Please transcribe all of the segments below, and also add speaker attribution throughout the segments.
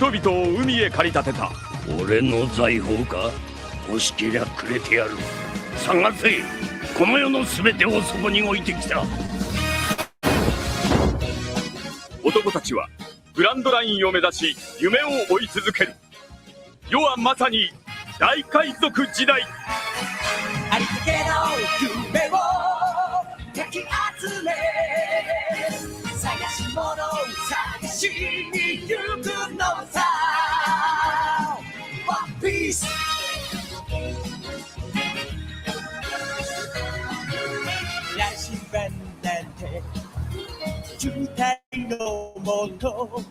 Speaker 1: 人々を海へ駆り立てた。
Speaker 2: 俺の財宝か？欲しけりゃくれてやる。探せ。この世の全てをそこに置いてきた。
Speaker 1: 男たちはグランドラインを目指し夢を追い続ける。世はまさに大海賊時代。
Speaker 3: ありったけの夢をかき集め、探し物を探しに行くのさ。ワンピース羅針盤なんて渋滞のもと、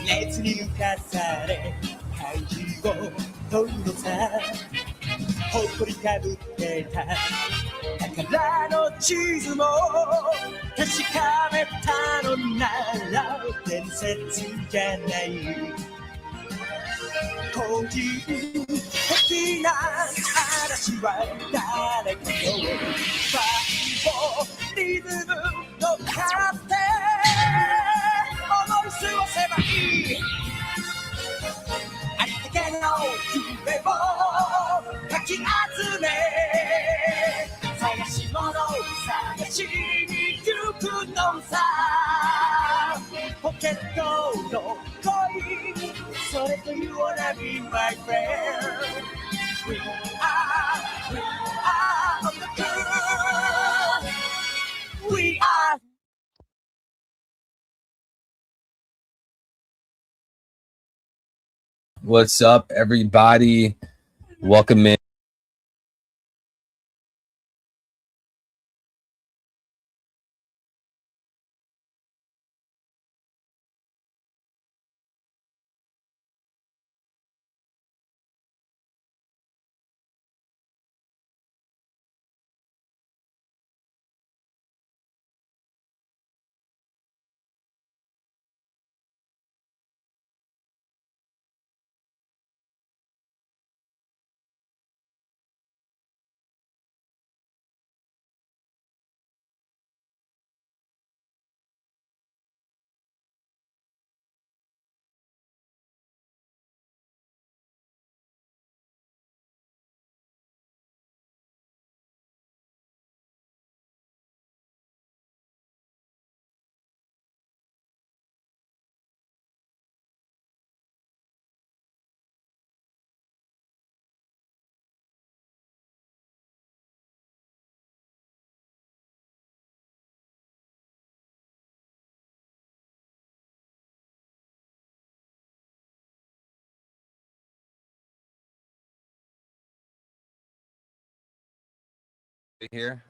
Speaker 3: 熱に浮かされ怪獣を取るのさ。誇りかぶってた宝の地図も確かめたのなら伝説じゃない。個人的な話は誰かのファンをリズム乗っかって思い過ごせばいい。ありったけの夢をかき集め、探し物を探しに行くのさ。ポケットの恋、それと You wanna be my friend. We are on the girl. We are.
Speaker 4: What's up, everybody? Welcome in.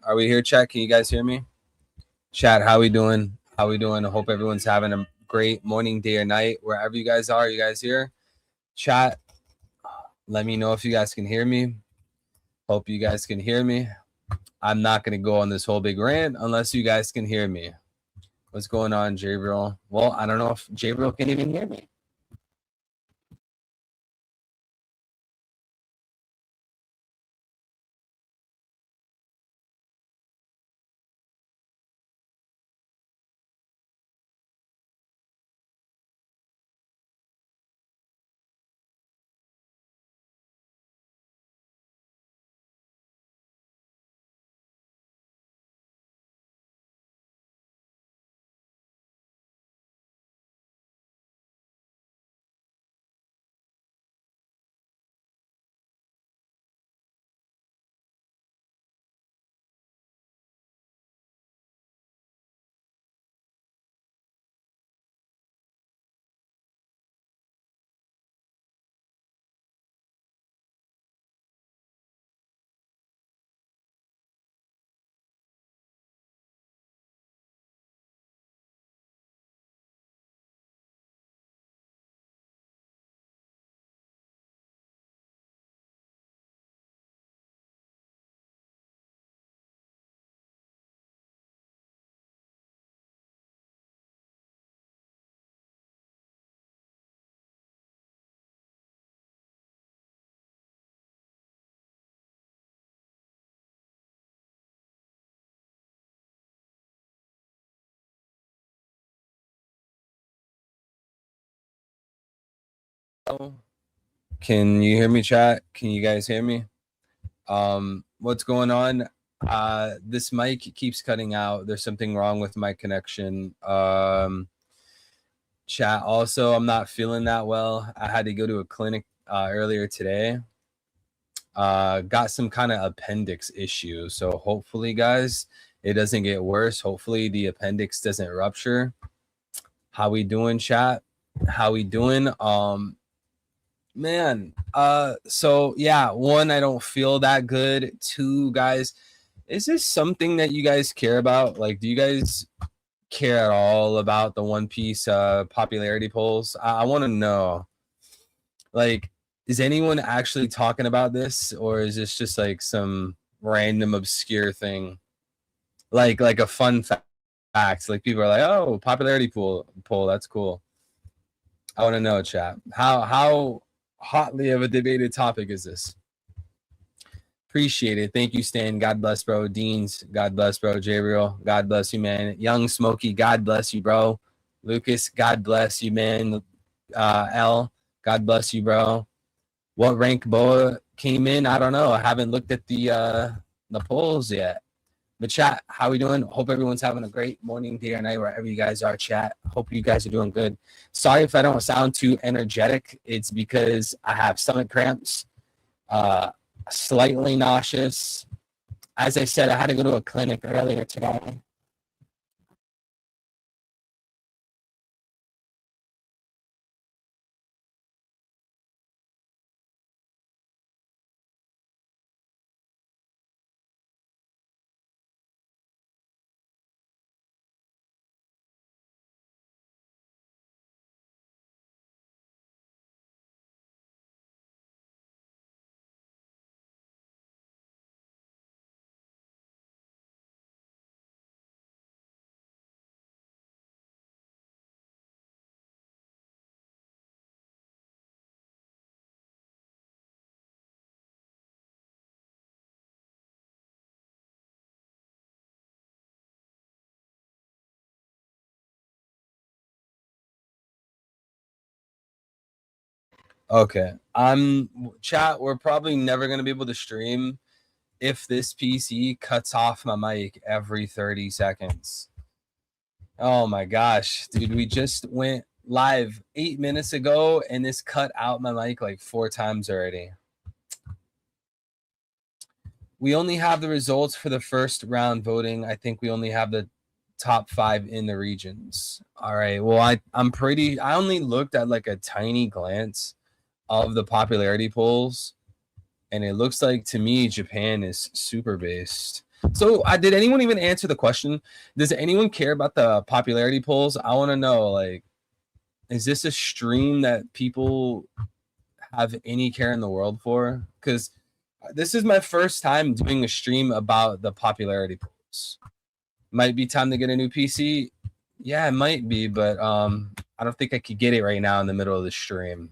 Speaker 4: Are we here, chat? Can you guys hear me? Chat, how we doing? How we doing? I hope everyone's having a great morning, day, or night, wherever you guys are. You guys here? Chat, let me know if you guys can hear me. Hope you guys can hear me. I'm not going to go on this whole big rant unless you guys can hear me. What's going on, Jabril? Well, I don't know if Jabril can even hear me. Can you hear me, chat? Can you guys hear me? What's going on? This mic keeps cutting out. There's something wrong with my connection. Chat. Also, I'm not feeling that well. I had to go to a clinic earlier today. Got some kind of appendix issue. So hopefully, guys, it doesn't get worse. Hopefully the appendix doesn't rupture. How we doing, chat? How we doing? Man, so yeah, one, I don't feel that good. Two, guys, is this something that you guys care about? Like, do you guys care at all about the One Piece popularity polls? I want to know, like, is anyone actually talking about this, or is this just like some random obscure thing, like a fun fact? Like, people are like, oh, popularity poll, that's cool. I want to know, chat, how hotly of a debated topic is this? Appreciate it. Thank you, Stan. God bless, bro. Deans, God bless, bro. J-Real, God bless you, man. Young Smokey, God bless you, bro. Lucas, God bless you, man. L, God bless you, bro. What rank Boa came in? I don't know. I haven't looked at the polls yet. But chat, how we doing? Hope everyone's having a great morning, day, or night, wherever you guys are, chat. Hope you guys are doing good. Sorry if I don't sound too energetic. It's because I have stomach cramps, slightly nauseous. As I said, I had to go to a clinic earlier today. Okay. Chat, we're probably never going to be able to stream if this PC cuts off my mic every 30 seconds. Oh my gosh, dude, we just went live 8 minutes ago and this cut out my mic like 4 times already. We only have the results for the first round voting. I think we only have the top 5 in the regions. All right. Well, I only looked at like a tiny glance of the popularity polls, and it looks like to me Japan is super based. So did anyone even answer the question? Does anyone care about the popularity polls? I want to know, like, is this a stream that people have any care in the world for? Because this is my first time doing a stream about the popularity polls. Might be time to get a new PC. Yeah, it might be, but I don't think I could get it right now in the middle of the stream.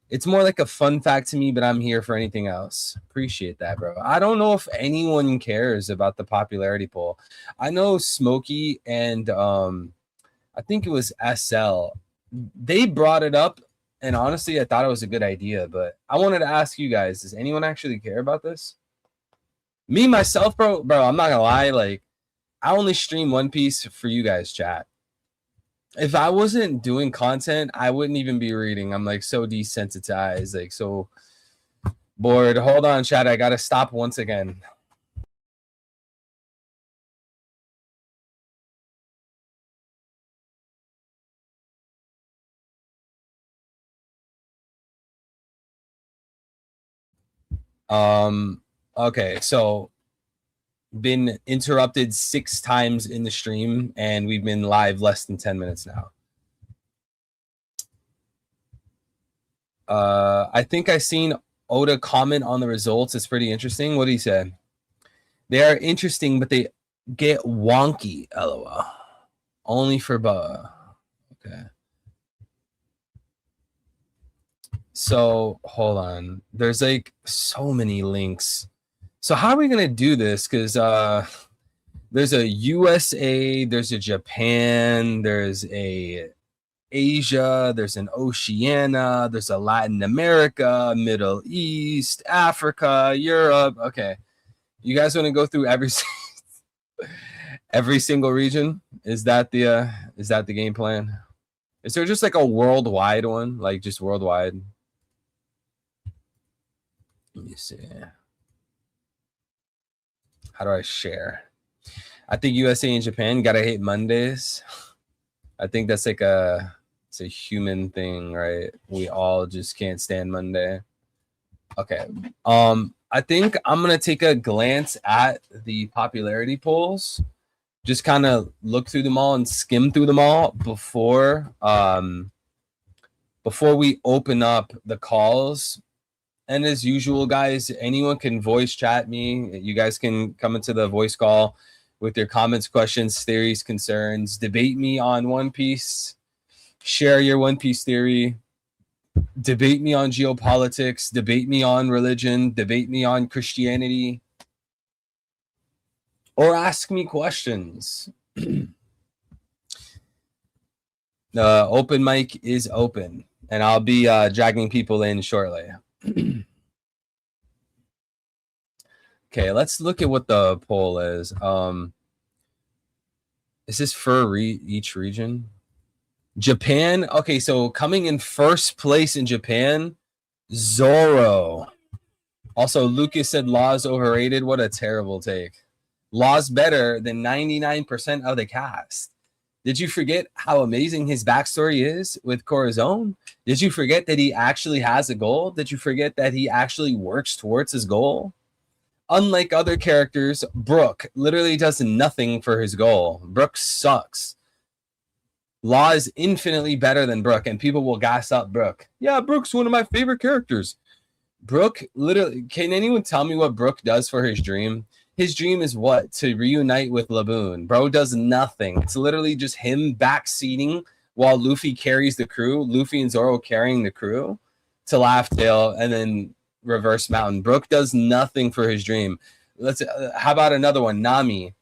Speaker 4: It's more like a fun fact to me, but I'm here for anything else. Appreciate that, bro. I don't know if anyone cares about the popularity poll. I know Smokey and I think it was SL. They brought it up, and honestly, I thought it was a good idea, but I wanted to ask you guys, does anyone actually care about this? Me, myself, bro, I'm not gonna lie, like, I only stream One Piece for you guys, chat. If I wasn't doing content, I wouldn't even be reading. I'm like so desensitized, like so bored. Hold on, chat. I gotta stop once again. Okay, so been interrupted 6 times in the stream, and we've been live less than 10 minutes now. I think I seen Oda comment on the results. It's pretty interesting. What did he say? They are interesting, but they get wonky. LOL. Only for Boa. Okay. So hold on. There's like so many links. So how are we gonna do this? Because There's a USA, there's a Japan, there's a Asia, there's an Oceania, there's a Latin America, Middle East, Africa, Europe. Okay. You guys want to go through every single region? Is that the game plan? Is there just like a worldwide one? Like just worldwide? Let me see. How do I share? I think USA and Japan gotta hate Mondays. I think that's like it's a human thing, right? We all just can't stand Monday. Okay. I think I'm gonna take a glance at the popularity polls. Just kind of look through them all and skim through them all before we open up the calls. And as usual, guys, anyone can voice chat me. You guys can come into the voice call with your comments, questions, theories, concerns. Debate me on One Piece. Share your One Piece theory. Debate me on geopolitics. Debate me on religion. Debate me on Christianity. Or ask me questions. The open mic is open. And I'll be dragging people in shortly. Okay, let's look at what the poll is. Is this for each region? Japan. Okay, so coming in first place in Japan, Zoro. Also, Lucas said Law's overrated. What a terrible take. Law's better than 99% of the cast. Did you forget how amazing his backstory is with Corazon? Did you forget that he actually has a goal? Did you forget that he actually works towards his goal? Unlike other characters, Brook literally does nothing for his goal. Brook sucks. Law is infinitely better than Brook, and people will gas up Brook. Yeah, Brook's one of my favorite characters. Brook literally, can anyone tell me what Brook does for his dream? His dream is what? To reunite with Laboon. Bro does nothing. It's literally just him backseating while Luffy carries the crew. Luffy and Zoro carrying the crew to Laugh Tale and then Reverse Mountain. Brook does nothing for his dream. How about another one? Nami.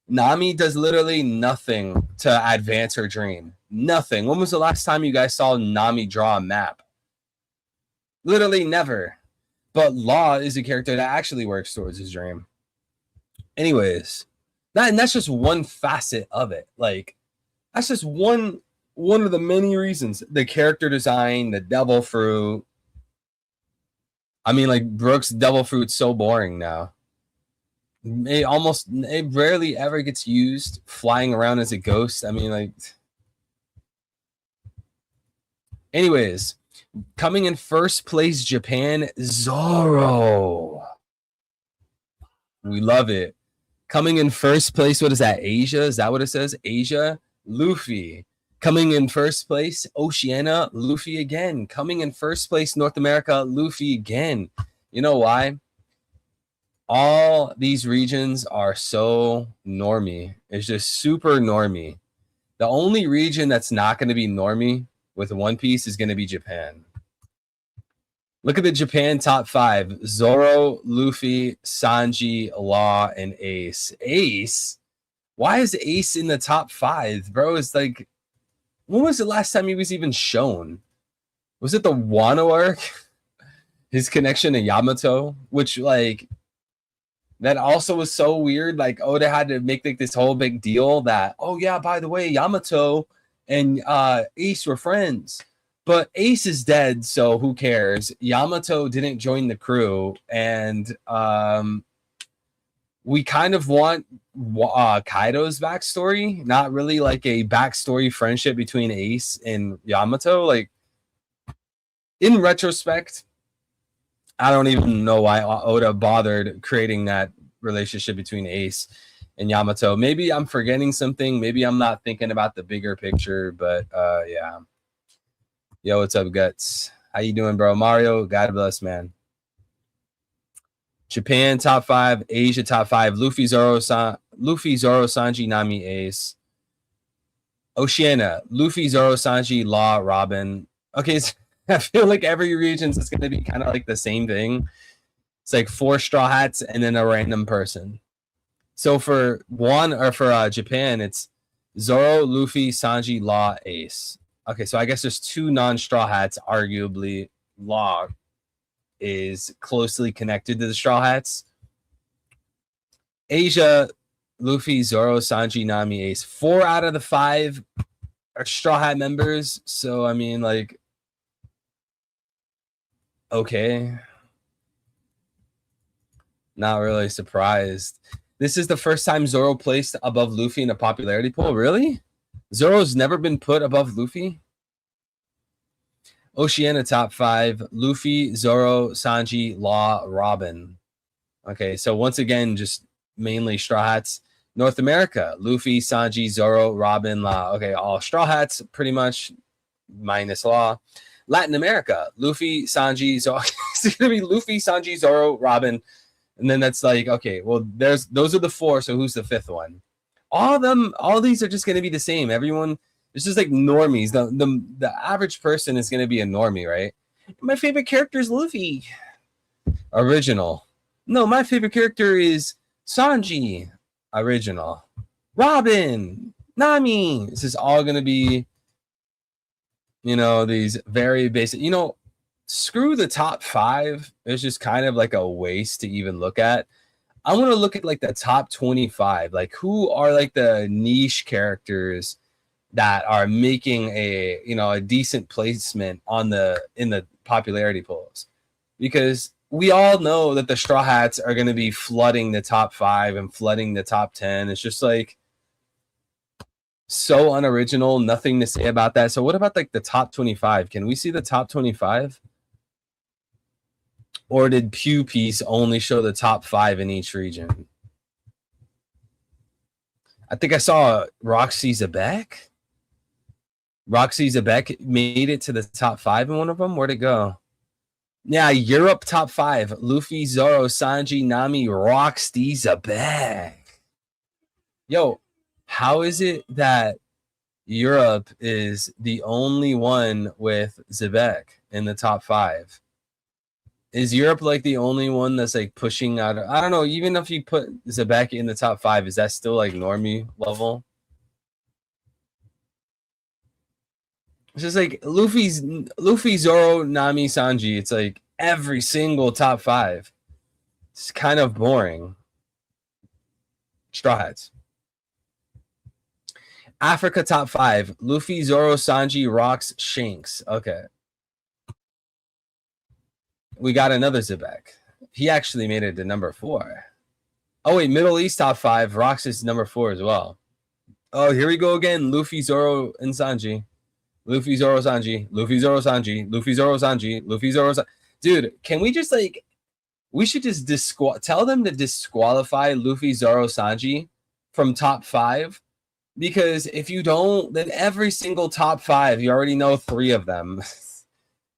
Speaker 4: Nami does literally nothing to advance her dream. Nothing. When was the last time you guys saw Nami draw a map? Literally never. But Law is a character that actually works towards his dream. Anyways, that's just one facet of it. Like, that's just one of the many reasons. The character design, the devil fruit. I mean, like, Brook's devil fruit's so boring now. It rarely ever gets used flying around as a ghost. I mean, like, anyways, coming in first place, Japan, Zoro. We love it. Coming in first place, what is that? Asia? Is that what it says? Asia, Luffy. Coming in first place, Oceania, Luffy again. Coming in first place, North America, Luffy again. You know why? All these regions are so normie. It's just super normie. The only region that's not going to be normie with One Piece is going to be Japan. Look at the Japan top 5. Zoro, Luffy, Sanji, Law, and Ace. Ace? Why is Ace in the top 5? Bro, it's like, when was the last time he was even shown? Was it the Wano arc? His connection to Yamato? Which, like, that also was so weird. Like, Oda had to make like this whole big deal that, oh yeah, by the way, Yamato and Ace were friends. But Ace is dead, so who cares? Yamato didn't join the crew, and we kind of want Kaido's backstory, not really like a backstory friendship between Ace and Yamato. Like, in retrospect, I don't even know why Oda bothered creating that relationship between Ace and Yamato. Maybe I'm forgetting something. Maybe I'm not thinking about the bigger picture, but yeah. Yo, what's up, Guts? How you doing, bro? Mario, God bless, man. Japan, top 5. Asia, top 5. Luffy, Zoro, Sanji, Nami, Ace. Oceania, Luffy, Zoro, Sanji, Law, Robin. Okay, so I feel like every region is going to be kind of like the same thing. It's like 4 Straw Hats and then a random person. So for Japan, it's Zoro, Luffy, Sanji, Law, Ace. Okay, so I guess there's two non-Straw Hats. Arguably, Law is closely connected to the Straw Hats. Asia, Luffy, Zoro, Sanji, Nami, Ace. 4 out of the 5 are Straw Hat members. So I mean, like, okay. Not really surprised. This is the first time Zoro placed above Luffy in a popularity poll. Really? Zoro's never been put above Luffy? Oceania top 5. Luffy, Zoro, Sanji, Law, Robin. Okay, so once again, just mainly Straw Hats. North America, Luffy, Sanji, Zoro, Robin, Law. Okay, all Straw Hats pretty much minus Law. Latin America, Luffy, Sanji, Zoro. It's going to be Luffy, Sanji, Zoro, Robin. And then that's like, okay, well, those are the 4. So who's the 5th one? All these are just going to be the same. Everyone, it's just like normies. The average person is going to be a normie, right? My favorite character is Luffy. Original. No, my favorite character is Sanji. Original. Robin. Nami. This is all going to be, these very basic, screw the top 5. It's just kind of like a waste to even look at. I want to look at like the top 25. Like, who are like the niche characters that are making a decent placement in the popularity polls? Because we all know that the Straw Hats are going to be flooding the top 5 and flooding the top 10. It's just like so unoriginal, nothing to say about that. So what about like the top 25? Can we see the top 25? Or did Pew Piece only show the top 5 in each region? I think I saw Roxy Zebek. Roxy Zebek made it to the top 5 in one of them. Where'd it go? Yeah, Europe top 5. Luffy, Zoro, Sanji, Nami, Roxy Zebek. Yo, how is it that Europe is the only one with Zebek in the top 5? Is Europe like the only one that's like pushing out? I don't know. Even if you put Zebek in the top 5, is that still like normie level? It's just like Luffy, Zoro, Nami, Sanji. It's like every single top 5. It's kind of boring. Straw Hats. Africa top 5. Luffy, Zoro, Sanji, Rox, Shanks. Okay. We got another Zebek. He actually made it to number 4. Oh, wait. Middle East top 5. Rox is number 4 as well. Oh, here we go again. Luffy, Zoro, and Sanji. Luffy, Zoro, Sanji. Luffy, Zoro, Sanji. Luffy, Zoro, Sanji. Luffy, Zoro, Sanji. Dude, can we just like... We should just tell them to disqualify Luffy, Zoro, Sanji from top 5. Because if you don't, then every single top 5, you already know 3 of them.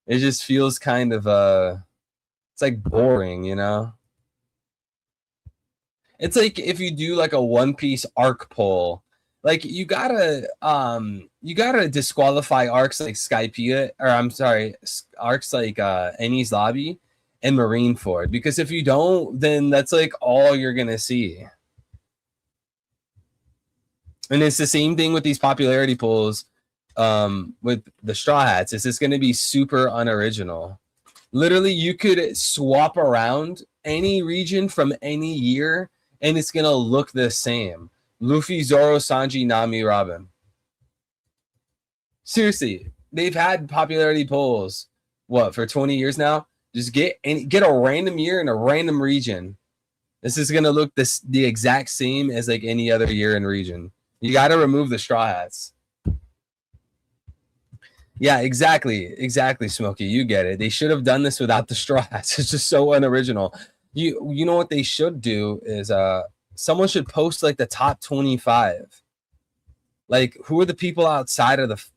Speaker 4: It just feels kind of... It's like boring, It's like if you do like a One Piece arc poll, like you gotta disqualify arcs like Skypiea, or I'm sorry, arcs like Enies Lobby and Marineford, because if you don't, then that's like all you're gonna see. And it's the same thing with these popularity polls with the Straw Hats. It's just gonna be super unoriginal. Literally, you could swap around any region from any year, and it's going to look the same. Luffy, Zoro, Sanji, Nami, Robin. Seriously, they've had popularity polls, for 20 years now? Just get a random year in a random region. This is going to look the exact same as like any other year in region. You got to remove the Straw Hats. Yeah, exactly, Smokey. You get it. They should have done this without the Straw Hats. It's just so unoriginal. You know what they should do is someone should post like the top 25. Like, who are the people outside of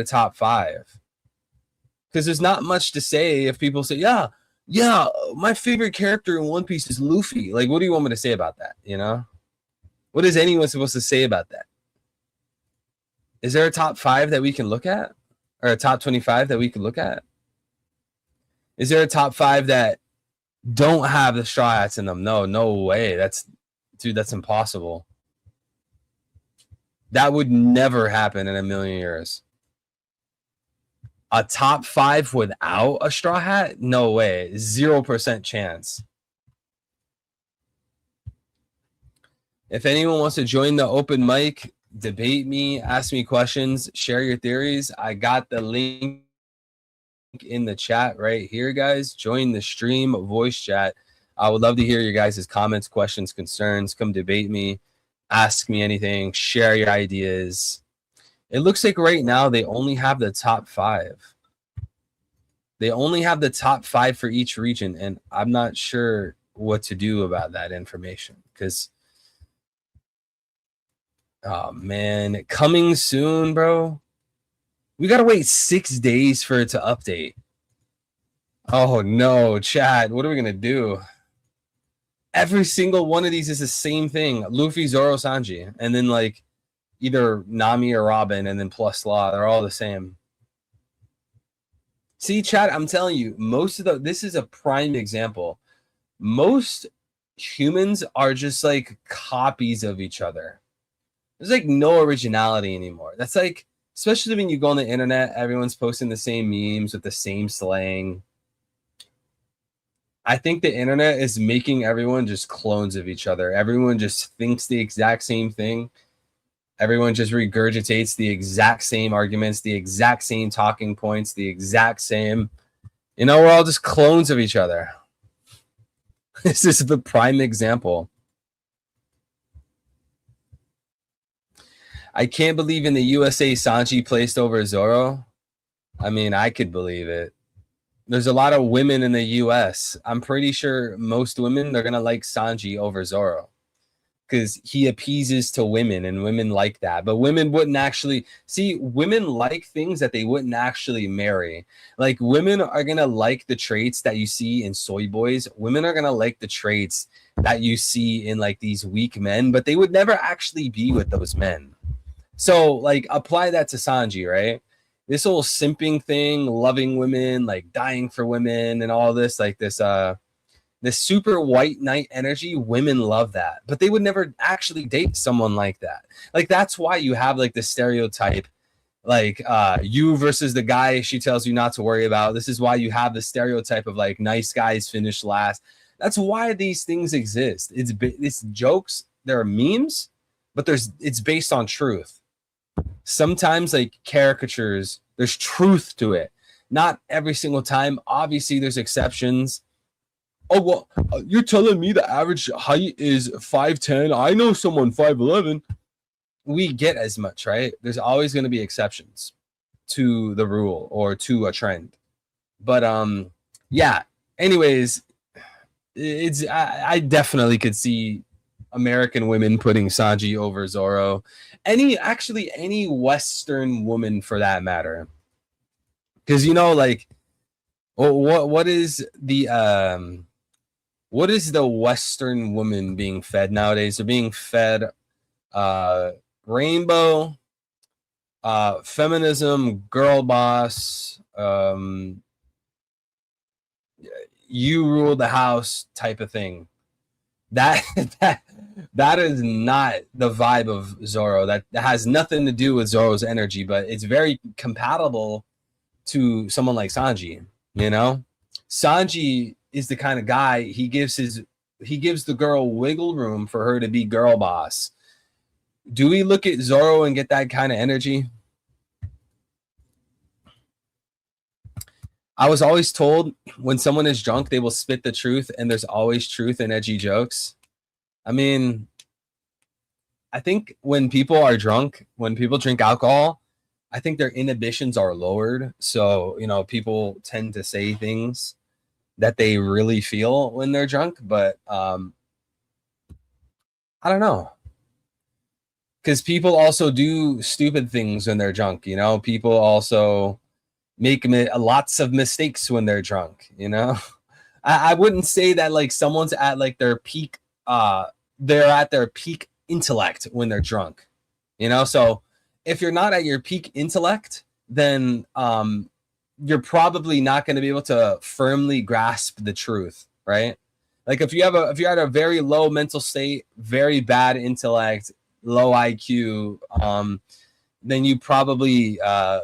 Speaker 4: top 5? Because there's not much to say if people say, yeah, my favorite character in One Piece is Luffy. Like, what do you want me to say about that? What is anyone supposed to say about that? Is there a top 5 that we can look at? Or a top 25 that we can look at? Is there a top 5 that don't have the Straw Hats in them? No way. That's Dude, that's impossible. That would never happen in a million years. A top 5 without a straw hat? No way. 0% chance. If anyone wants to join the open mic, debate me, ask me questions, share your theories, I got the link in the chat right here, guys. Join the stream voice chat. I would love to hear your guys' comments, questions, concerns. Come debate me, ask me anything, share your ideas. It looks like right now they only have the top 5. They only have the top 5 for each region, and I'm not sure what to do about that information because, oh man, coming soon, bro. We gotta wait 6 days for it to update. Oh no, Chad, what are we gonna do? Every single one of these is the same thing. Luffy, Zoro, Sanji, and then like either Nami or Robin, and then plus Law. They're all the same. See, Chad, I'm telling you, this is a prime example. Most humans are just like copies of each other. There's like no originality anymore. That's like, especially when you go on the internet, everyone's posting the same memes with the same slang. I think the internet is making everyone just clones of each other. Everyone just thinks the exact same thing. Everyone just regurgitates the exact same arguments, the exact same talking points, the exact same. You know, we're all just clones of each other. This is the prime example. I can't believe in the USA Sanji placed over Zoro. I mean, I could believe it. There's a lot of women in the US. I'm pretty sure most women, they're going to like Sanji over Zoro because he appeases to women and women like that. But women wouldn't actually see, women like things that they wouldn't actually marry. Like women are going to like the traits that you see in soy boys. Women are going to like the traits that you see in like these weak men, but they would never actually be with those men. So like apply that to Sanji, right? This whole simping thing, loving women, like dying for women and all this, like this super white knight energy, women love that. But they would never actually date someone like that. Like that's why you have like the stereotype, like you versus the guy she tells you not to worry about. This is why you have the stereotype of like nice guys finish last. That's why these things exist. It's jokes, there are memes, but it's based on truth. Sometimes like caricatures, there's truth to it. Not every single time. Obviously, there's exceptions. Oh, well, you're telling me the average height is 5'10". I know someone 5'11". We get as much, right? There's always going to be exceptions to the rule or to a trend. But yeah. Anyways, I definitely could see American women putting Sanji over Zoro. Any Western woman for that matter. Because you know, like, what is the Western woman being fed nowadays? They're being fed rainbow, feminism, girl boss, you rule the house type of thing. That is not the vibe of Zoro. That has nothing to do with Zoro's energy, but it's very compatible to someone like Sanji. You know, Sanji is the kind of guy he gives the girl wiggle room for her to be girl boss. Do we look at Zoro and get that kind of energy? I was always told when someone is drunk, they will spit the truth, and there's always truth in edgy jokes. I mean, I think when people are drunk, when people drink alcohol, I think their inhibitions are lowered. So, you know, people tend to say things that they really feel when they're drunk. But I don't know. Because people also do stupid things when they're drunk. You know, people also make lots of mistakes when they're drunk. You know, I wouldn't say that like someone's at like their peak. They're at their peak intellect when they're drunk. You know, so if you're not at your peak intellect, then you're probably not going to be able to firmly grasp the truth, right? Like if you're at a very low mental state, very bad intellect, low IQ, then you probably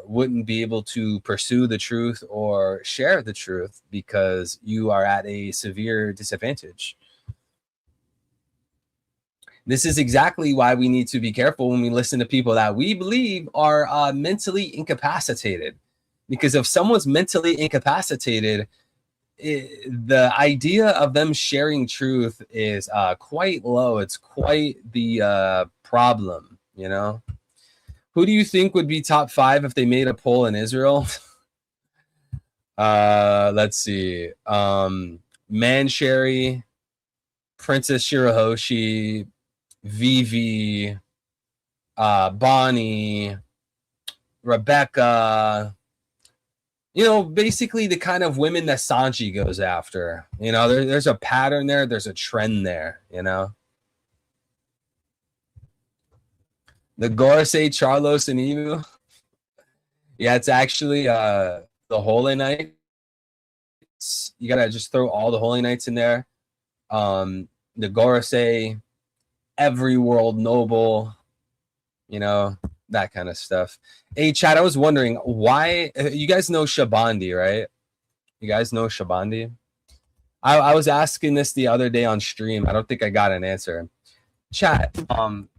Speaker 4: wouldn't be able to pursue the truth or share the truth because you are at a severe disadvantage. This is exactly why we need to be careful when we listen to people that we believe are mentally incapacitated. Because if someone's mentally incapacitated, the idea of them sharing truth is quite low. It's quite the problem, you know? Who do you think would be top 5 if they made a poll in Israel? Let's see. Mancherry, Princess Shirahoshi, Vivi, Bonnie, Rebecca. You know, basically the kind of women that Sanji goes after. You know, there's a pattern there. There's a trend there, you know. The Gorosei, Charlos, and Emu. Yeah, it's actually the Holy Knights. You gotta just throw all the Holy Knights in there. The Gorosei, every world noble, you know, that kind of stuff. Hey, Chad, I was wondering why you guys know Shabandi, right? You guys know Shabandi? I was asking this the other day on stream. I don't think I got an answer. Chat,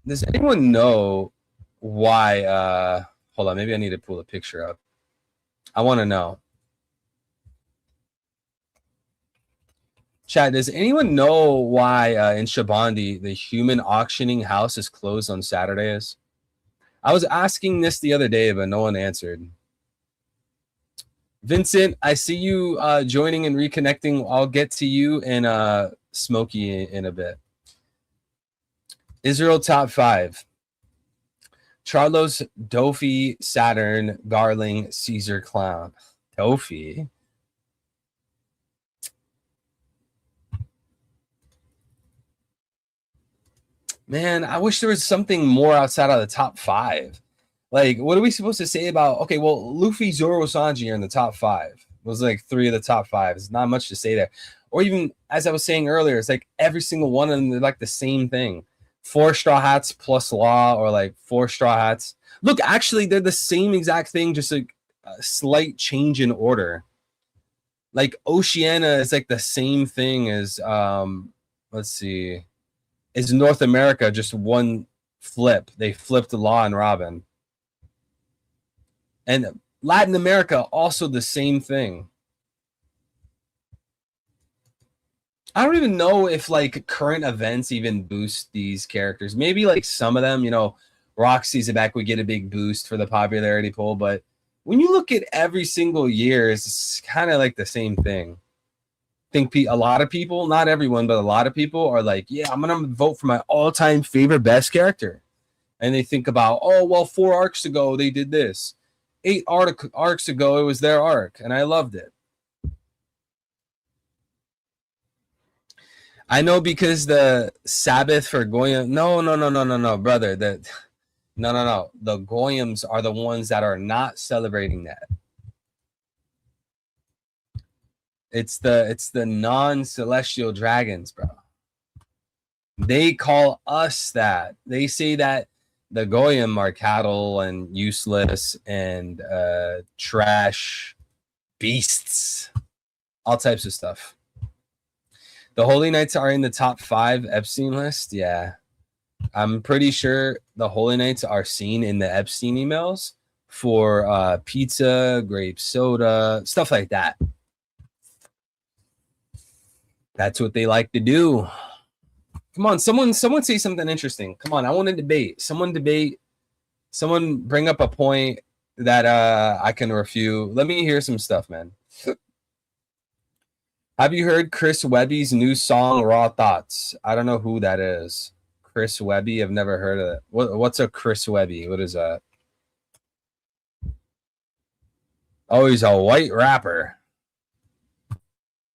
Speaker 4: does anyone know why hold on, maybe I need to pull a picture up. I want to know. Chat, does anyone know why in Shabandi the human auctioning house is closed on Saturdays? I was asking this the other day, but no one answered. Vincent, I see you joining and reconnecting. I'll get to you and Smokey in a bit. Israel top 5. Charlos, Dofi, Saturn, Garling, Caesar, Clown. Dofi? Man, I wish there was something more outside of the top 5. Like, what are we supposed to say about... Okay, well, Luffy, Zoro, Sanji are in the top 5. Those are like 3 of the top 5. There's not much to say there. Or even, as I was saying earlier, it's like every single one of them, they're like the same thing. 4 Straw Hats plus Law, or like 4 Straw Hats. Look, actually, they're the same exact thing, just like a slight change in order. Like, Oceania is like the same thing as... let's see... is North America, just one flip. They flipped Law and Robin. And Latin America, also the same thing. I don't even know if like current events even boost these characters. Maybe like some of them, you know, Roxy's back, we get a big boost for the popularity poll. But when you look at every single year, it's kind of like the same thing. Think a lot of people, not everyone, but a lot of people are like, yeah, I'm gonna vote for my all-time favorite best character, and they think about, oh well, 4 arcs ago they did this, 8 arcs ago it was their arc, and I loved it. I know, because the Sabbath for Goyim, no, brother, the Goyims are the ones that are not celebrating that. It's the non-celestial dragons, bro. They call us that. They say that the Goyim are cattle and useless and trash beasts, all types of stuff. The Holy Knights are in the top 5 Epstein list. Yeah, I'm pretty sure the Holy Knights are seen in the Epstein emails for pizza, grape soda, stuff like that. That's what they like to do. Come on, someone say something interesting. Come on, I want to debate. Someone debate. Someone bring up a point that I can refute. Let me hear some stuff, man. Have you heard Chris Webby's new song, Raw Thoughts? I don't know who that is. Chris Webby? I've never heard of it. What's a Chris Webby? What is that? Oh, he's a white rapper.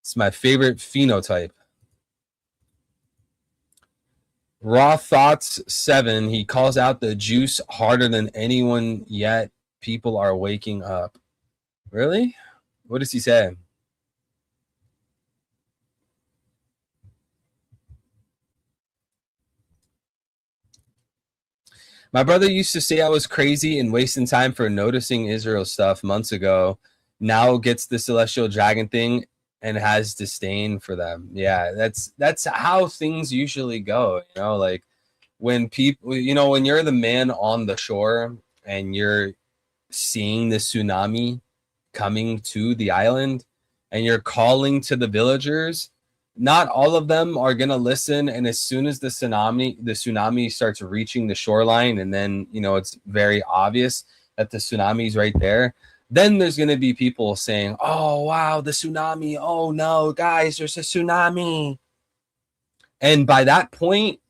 Speaker 4: It's my favorite phenotype. Raw Thoughts 7. He calls out the juice harder than anyone yet. People are waking up. Really? What does he say? My brother used to say I was crazy and wasting time for noticing Israel stuff months ago. Now gets the celestial dragon thing and has disdain for them. Yeah, that's how things usually go. You know, like when people, you know, when you're the man on the shore and you're seeing the tsunami coming to the island and you're calling to the villagers, not all of them are going to listen. And as soon as the tsunami starts reaching the shoreline, and then, you know, it's very obvious that the tsunami is right there, then there's going to be people saying, oh, wow, the tsunami. Oh, no, guys, there's a tsunami. And by that point,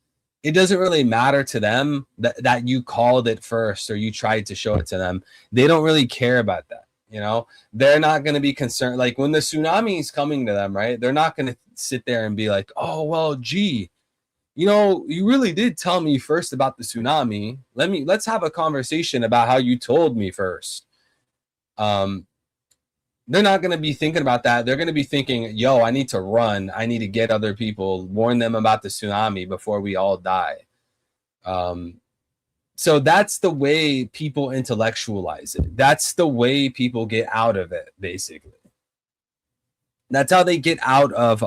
Speaker 4: it doesn't really matter to them that you called it first or you tried to show it to them. They don't really care about that. You know, they're not going to be concerned. Like when the tsunami is coming to them, right? They're not going to sit there and be like, oh, well, gee, you know, you really did tell me first about the tsunami. Let's have a conversation about how you told me first. They're not going to be thinking about that. They're going to be thinking, yo, I need to run. I need to get other people, warn them about the tsunami before we all die. So that's the way people intellectualize it. That's the way people get out of it, basically. That's how they get out of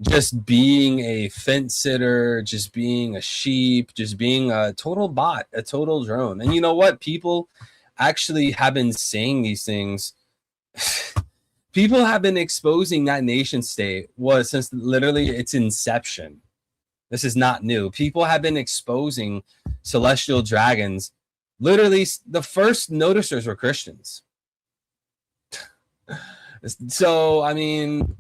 Speaker 4: just being a fence sitter, just being a sheep, just being a total bot, a total drone. And you know what? People actually have been saying these things. People have been exposing that nation state since literally its inception. This is not new. People have been exposing celestial dragons. Literally, the first noticers were Christians. So, I mean,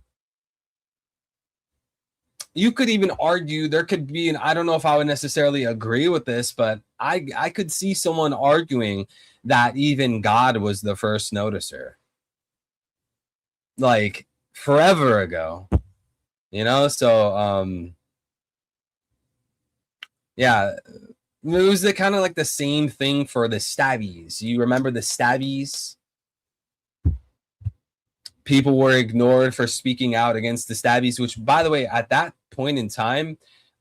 Speaker 4: you could even argue there could be, and I don't know if I would necessarily agree with this, but I could see someone arguing that even God was the first noticer. Like forever ago, you know? So, yeah, it was the kind of like the same thing for the stabbies. You remember the stabbies? People were ignored for speaking out against the stabbies, which, by the way, at that point in time,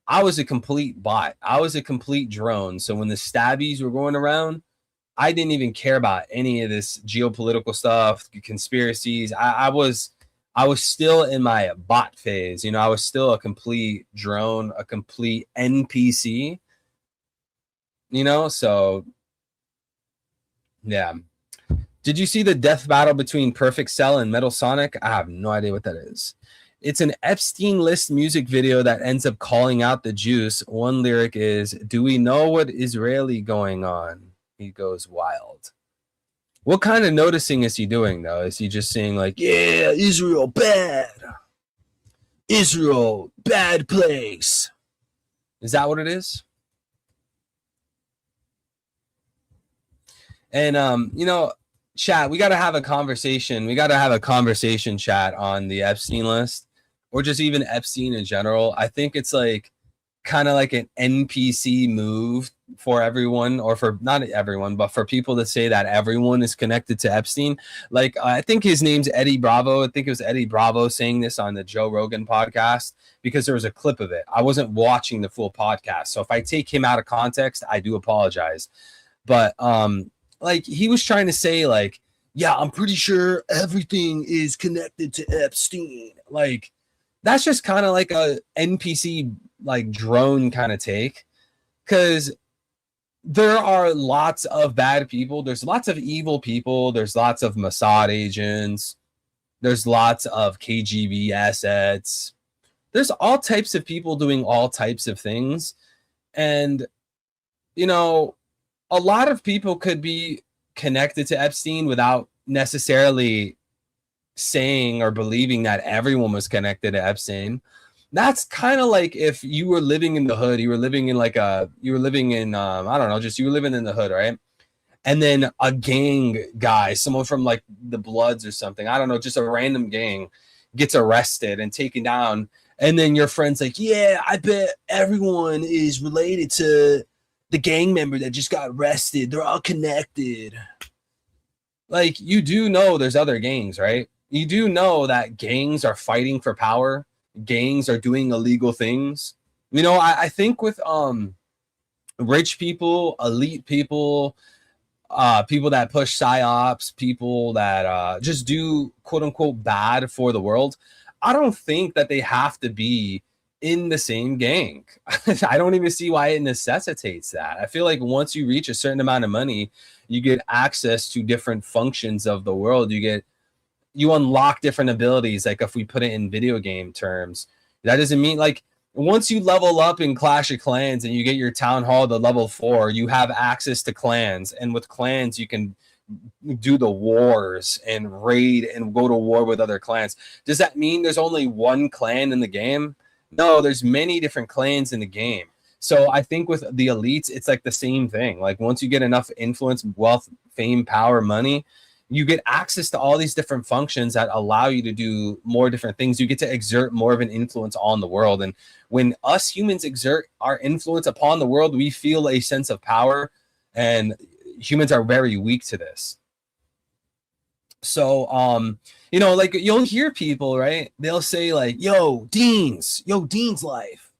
Speaker 4: I was a complete bot. I was a complete drone. So when the stabbies were going around, I didn't even care about any of this geopolitical stuff, conspiracies. I was still in my bot phase. You know, I was still a complete drone, a complete NPC. You know, so yeah. Did you see the death battle between Perfect Cell and Metal Sonic? I have no idea what that is. It's an Epstein list music video that ends up calling out the Jews. One lyric is, "Do we know what Israeli going on?" He goes wild. What kind of noticing is he doing, though? Is he just saying like, yeah, Israel bad. Israel, bad place. Is that what it is? And, you know, chat, we got to have a conversation. We got to have a conversation, chat, on the Epstein list or just even Epstein in general. I think it's like kind of like an NPC move for everyone, or for not everyone, but for people to say that everyone is connected to Epstein. Like, I think his name's Eddie Bravo. I think it was Eddie Bravo saying this on the Joe Rogan podcast, because there was a clip of it. I wasn't watching the full podcast. So if I take him out of context, I do apologize. But, like, he was trying to say, like, yeah, I'm pretty sure everything is connected to Epstein. Like, that's just kind of like a NPC, like, drone kind of take. Because there are lots of bad people. There's lots of evil people. There's lots of Mossad agents. There's lots of KGB assets. There's all types of people doing all types of things. And, you know, a lot of people could be connected to Epstein without necessarily saying or believing that everyone was connected to Epstein. That's kind of like if you were living in the hood, you were living in I don't know, just you were living in the hood, right? And then a gang guy, someone from like the Bloods or something, I don't know, just a random gang gets arrested and taken down. And then your friend's like, yeah, I bet everyone is related to the gang member that just got arrested. They're all connected. Like, you do know there's other gangs, right? You do know that gangs are fighting for power. Gangs are doing illegal things. You know, I think with rich people, elite people, people that push psyops, people that just do quote unquote bad for the world. I don't think that they have to be in the same gang. I don't even see why it necessitates that. I feel like once you reach a certain amount of money, you get access to different functions of the world. You unlock different abilities. Like if we put it in video game terms, that doesn't mean like once you level up in Clash of Clans and you get your town hall to level 4, you have access to clans, and with clans you can do the wars and raid and go to war with other clans. Does that mean there's only one clan in the game? No, there's many different clans in the game. So I think with the elites, it's like the same thing. Like once you get enough influence, wealth, fame, power, money, you get access to all these different functions that allow you to do more different things. You get to exert more of an influence on the world. And when us humans exert our influence upon the world, we feel a sense of power, and humans are very weak to this. So, you know, like you'll hear people, right? They'll say like, yo, Dean's life,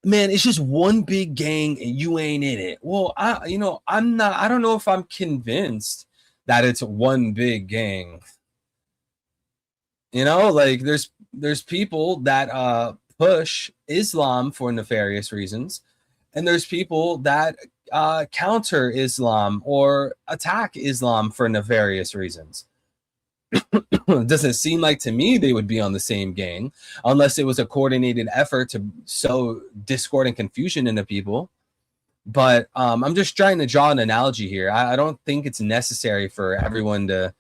Speaker 4: man, it's just one big gang and you ain't in it. Well, I don't know if I'm convinced that it's one big gang. You know, like there's people that push Islam for nefarious reasons, and there's people that counter Islam or attack Islam for nefarious reasons. It doesn't seem like to me they would be on the same gang unless it was a coordinated effort to sow discord and confusion into people. But I'm just trying to draw an analogy here. I don't think it's necessary for everyone to,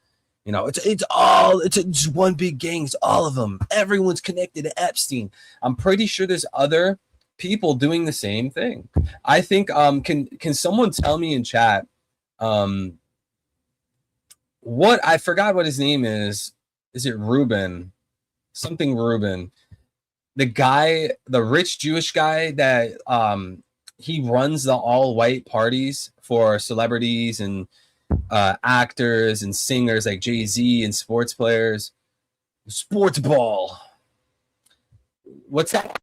Speaker 4: you know, it's just one big gang. It's all of them. Everyone's connected to Epstein. I'm pretty sure there's other people doing the same thing. I think can someone tell me in chat what, I forgot what his name is. Is it Ruben? Something Ruben. The guy, the rich Jewish guy that he runs the all-white parties for celebrities and actors and singers like Jay-Z and sports players. Sports ball. What's that?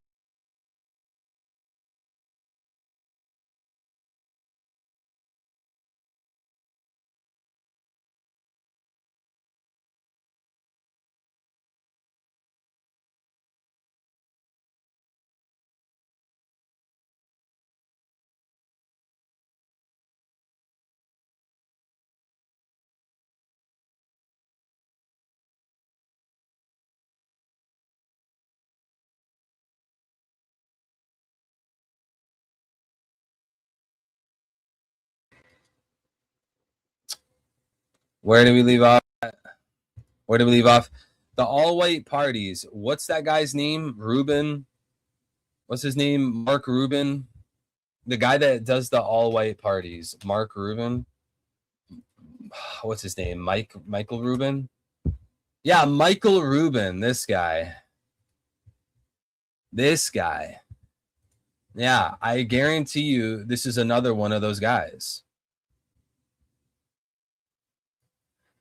Speaker 4: Where did we leave off? Where did we leave off? The all-white parties. What's that guy's name? Ruben. What's his name? Mark Rubin. The guy that does the all-white parties. Mark Rubin. What's his name? Michael Rubin? Yeah, Michael Rubin. This guy. Yeah, I guarantee you this is another one of those guys.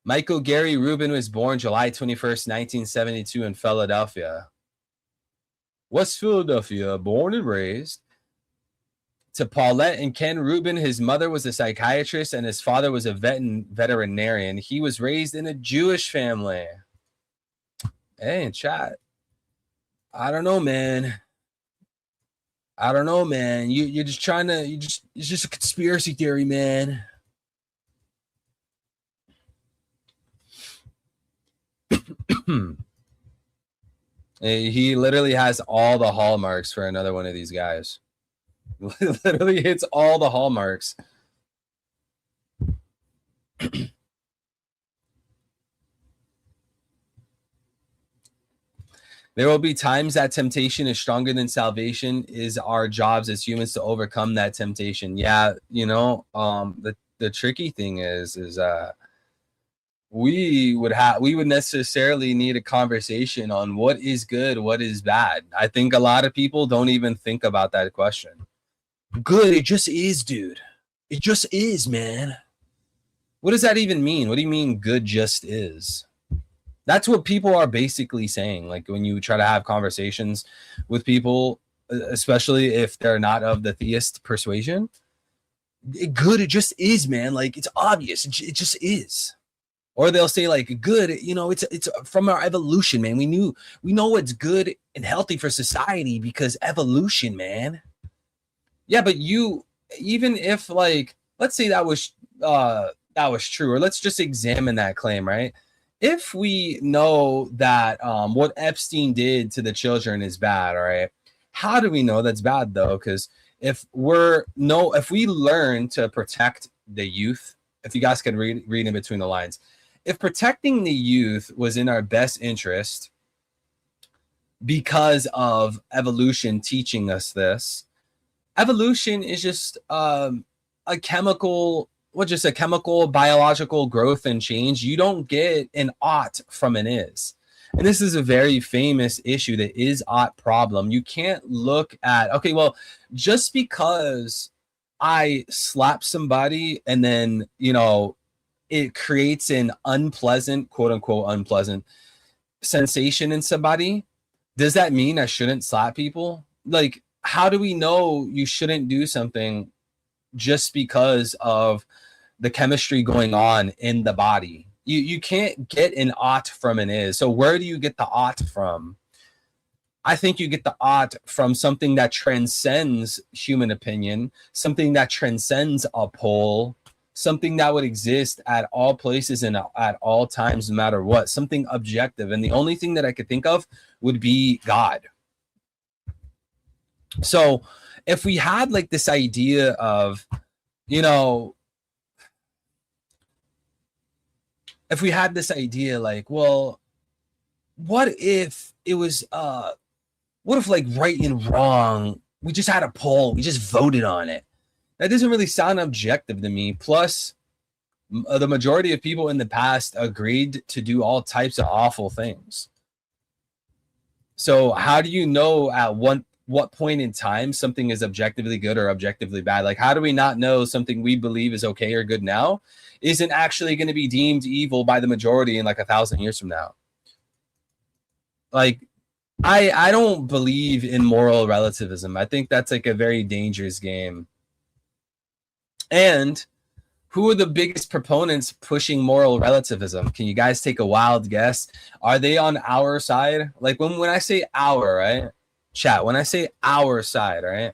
Speaker 4: Michael Gary Rubin was born July 21st, 1972 in Philadelphia. West Philadelphia, born and raised. To Paulette and Ken Rubin, his mother was a psychiatrist and his father was a veterinarian. He was raised in a Jewish family. Hey, in chat. I don't know, man. You're just trying to, it's just a conspiracy theory, man. He literally has all the hallmarks for another one of these guys. Literally hits all the hallmarks. There will be times that temptation is stronger than salvation. Is our jobs as humans to overcome that temptation. Yeah, you know, the tricky thing is we would necessarily need a conversation on what is good, what is bad. I think a lot of people don't even think about that question. Good, it just is, dude. It just is, man. What does that even mean? What do you mean good just is? That's what people are basically saying. Like when you try to have conversations with people, especially if they're not of the theist persuasion, good, it just is, man. Like, it's obvious. It just is. Or they'll say like good, it's from our evolution, man. We know what's good and healthy for society because evolution, man. Yeah, but even if like, let's say that was true, or let's just examine that claim, right? If we know that what Epstein did to the children is bad, all right, how do we know that's bad though? Because if we learn to protect the youth, if you guys can read in between the lines, if protecting the youth was in our best interest because of evolution teaching us this, evolution is just a chemical biological growth and change. You don't get an ought from an is. And this is a very famous issue, the is-ought problem. You can't look at, okay, well, just because I slap somebody and then, it creates an unpleasant, quote unquote, unpleasant sensation in somebody, does that mean I shouldn't slap people? Like, how do we know you shouldn't do something just because of the chemistry going on in the body? You can't get an ought from an is. So where do you get the ought from? I think you get the ought from something that transcends human opinion, something that transcends a poll, something that would exist at all places and at all times, no matter what, something objective. And the only thing that I could think of would be God. So if we had like this idea of, if we had this idea like, well, what if it was, what if like right and wrong, we just had a poll, we just voted on it? That doesn't really sound objective to me. Plus, the majority of people in the past agreed to do all types of awful things. So how do you know at what point in time something is objectively good or objectively bad? Like, how do we not know something we believe is okay or good now isn't actually going to be deemed evil by the majority in like 1,000 years from now? Like, I don't believe in moral relativism. I think that's like a very dangerous game. And who are the biggest proponents pushing moral relativism? Can you guys take a wild guess? Are they on our side? Like when I say our, right? Chat, when I say our side, right?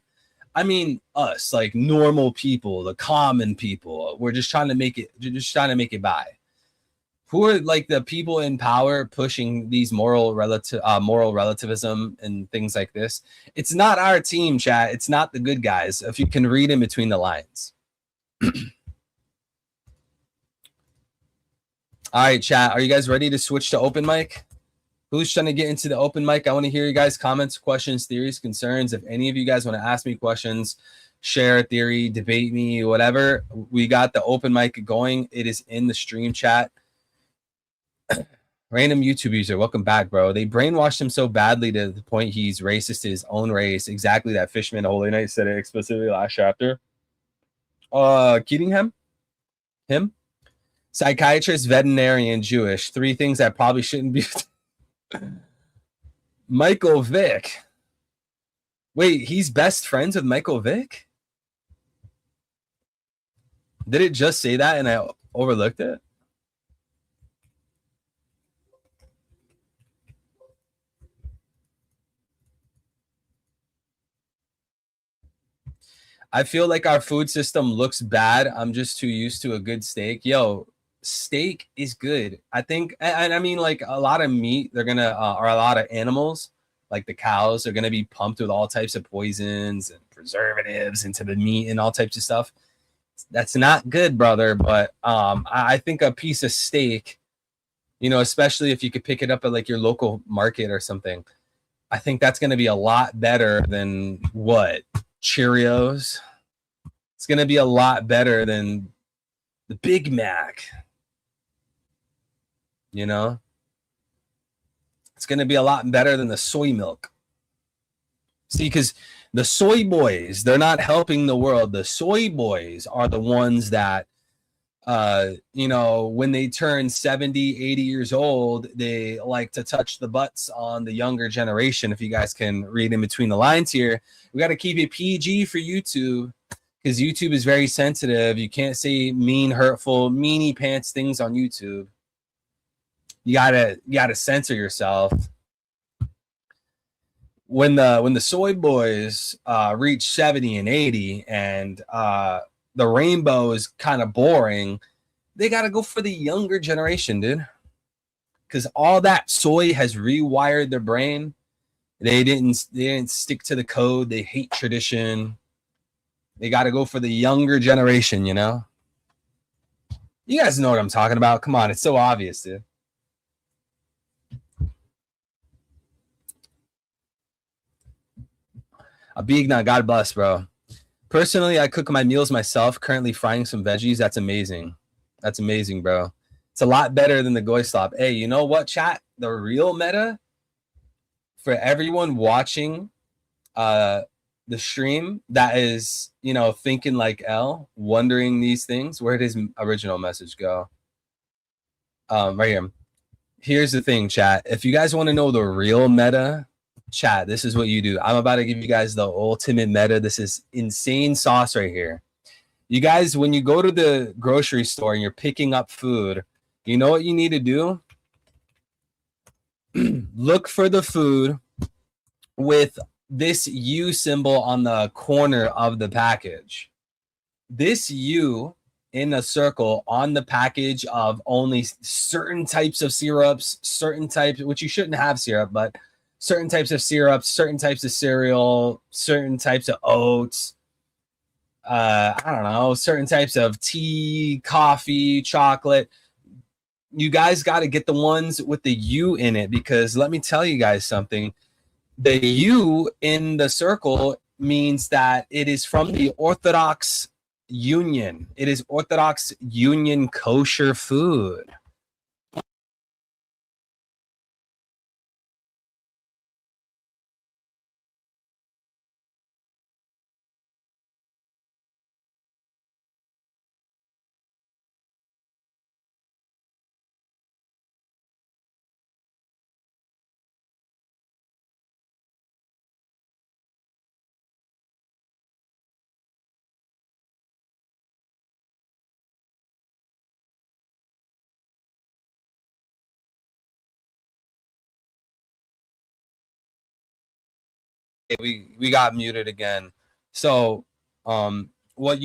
Speaker 4: I mean us, like normal people, the common people. We're just trying to make it by. Who are like the people in power pushing these moral relativism and things like this? It's not our team, chat. It's not the good guys. If you can read in between the lines. All right, chat. Are you guys ready to switch to open mic? Who's trying to get into the open mic? I want to hear you guys' comments, questions, theories, concerns. If any of you guys want to ask me questions, share a theory, debate me, whatever, we got the open mic going. It is in the stream chat. Random YouTube user, welcome back, bro. They brainwashed him so badly to the point he's racist to his own race. Exactly that Fishman Holy Knight said it explicitly last chapter. Keatingham? Him? Psychiatrist, veterinarian, Jewish. 3 things that probably shouldn't be. Michael Vick. Wait, he's best friends with Michael Vick? Did it just say that and I overlooked it? I feel like our food system looks bad. I'm just too used to a good steak. Yo, steak is good. I think, and I mean, like a lot of meat, they're gonna, or a lot of animals, like the cows, are gonna be pumped with all types of poisons and preservatives into the meat and all types of stuff. That's not good, brother. But I think a piece of steak, especially if you could pick it up at like your local market or something, I think that's gonna be a lot better than what? Cheerios. It's gonna be a lot better than the Big Mac. It's gonna be a lot better than the soy milk. See, because the soy boys, they're not helping the world. The soy boys are the ones that when they turn 70, 80 years old, they like to touch the butts on the younger generation. If you guys can read in between the lines here, we got to keep it PG for YouTube. because YouTube is very sensitive. You can't say mean, hurtful, meanie pants things on YouTube. You gotta censor yourself. When the soy boys reach 70 and 80 and the rainbow is kind of boring, they gotta go for the younger generation, dude. Because all that soy has rewired their brain. They didn't stick to the code. They hate tradition. They got to go for the younger generation, you know? You guys know what I'm talking about. Come on, it's so obvious, dude. Abigna, God bless, bro. Personally, I cook my meals myself, currently frying some veggies. That's amazing. That's amazing, bro. It's a lot better than the goy slop. Hey, you know what, chat? The real meta for everyone watching the stream that is, you know, thinking like L, wondering these things. Where did his original message go? Right here. Here's the thing, chat. If you guys want to know the real meta, chat, this is what you do. I'm about to give you guys the ultimate meta. This is insane sauce right here. You guys, when you go to the grocery store and you're picking up food, you know what you need to do? Look for the food with this U symbol on the corner of the package. This U in a circle on the package of only certain types of syrups, certain types, which you shouldn't have syrup, but certain types of syrups, certain types of cereal, certain types of oats, I don't know, certain types of tea, coffee, chocolate. You guys got to get the ones with the U in it, because let me tell you guys something. The U in the circle means that it is from the Orthodox Union. It is Orthodox Union kosher food. We got muted again. So what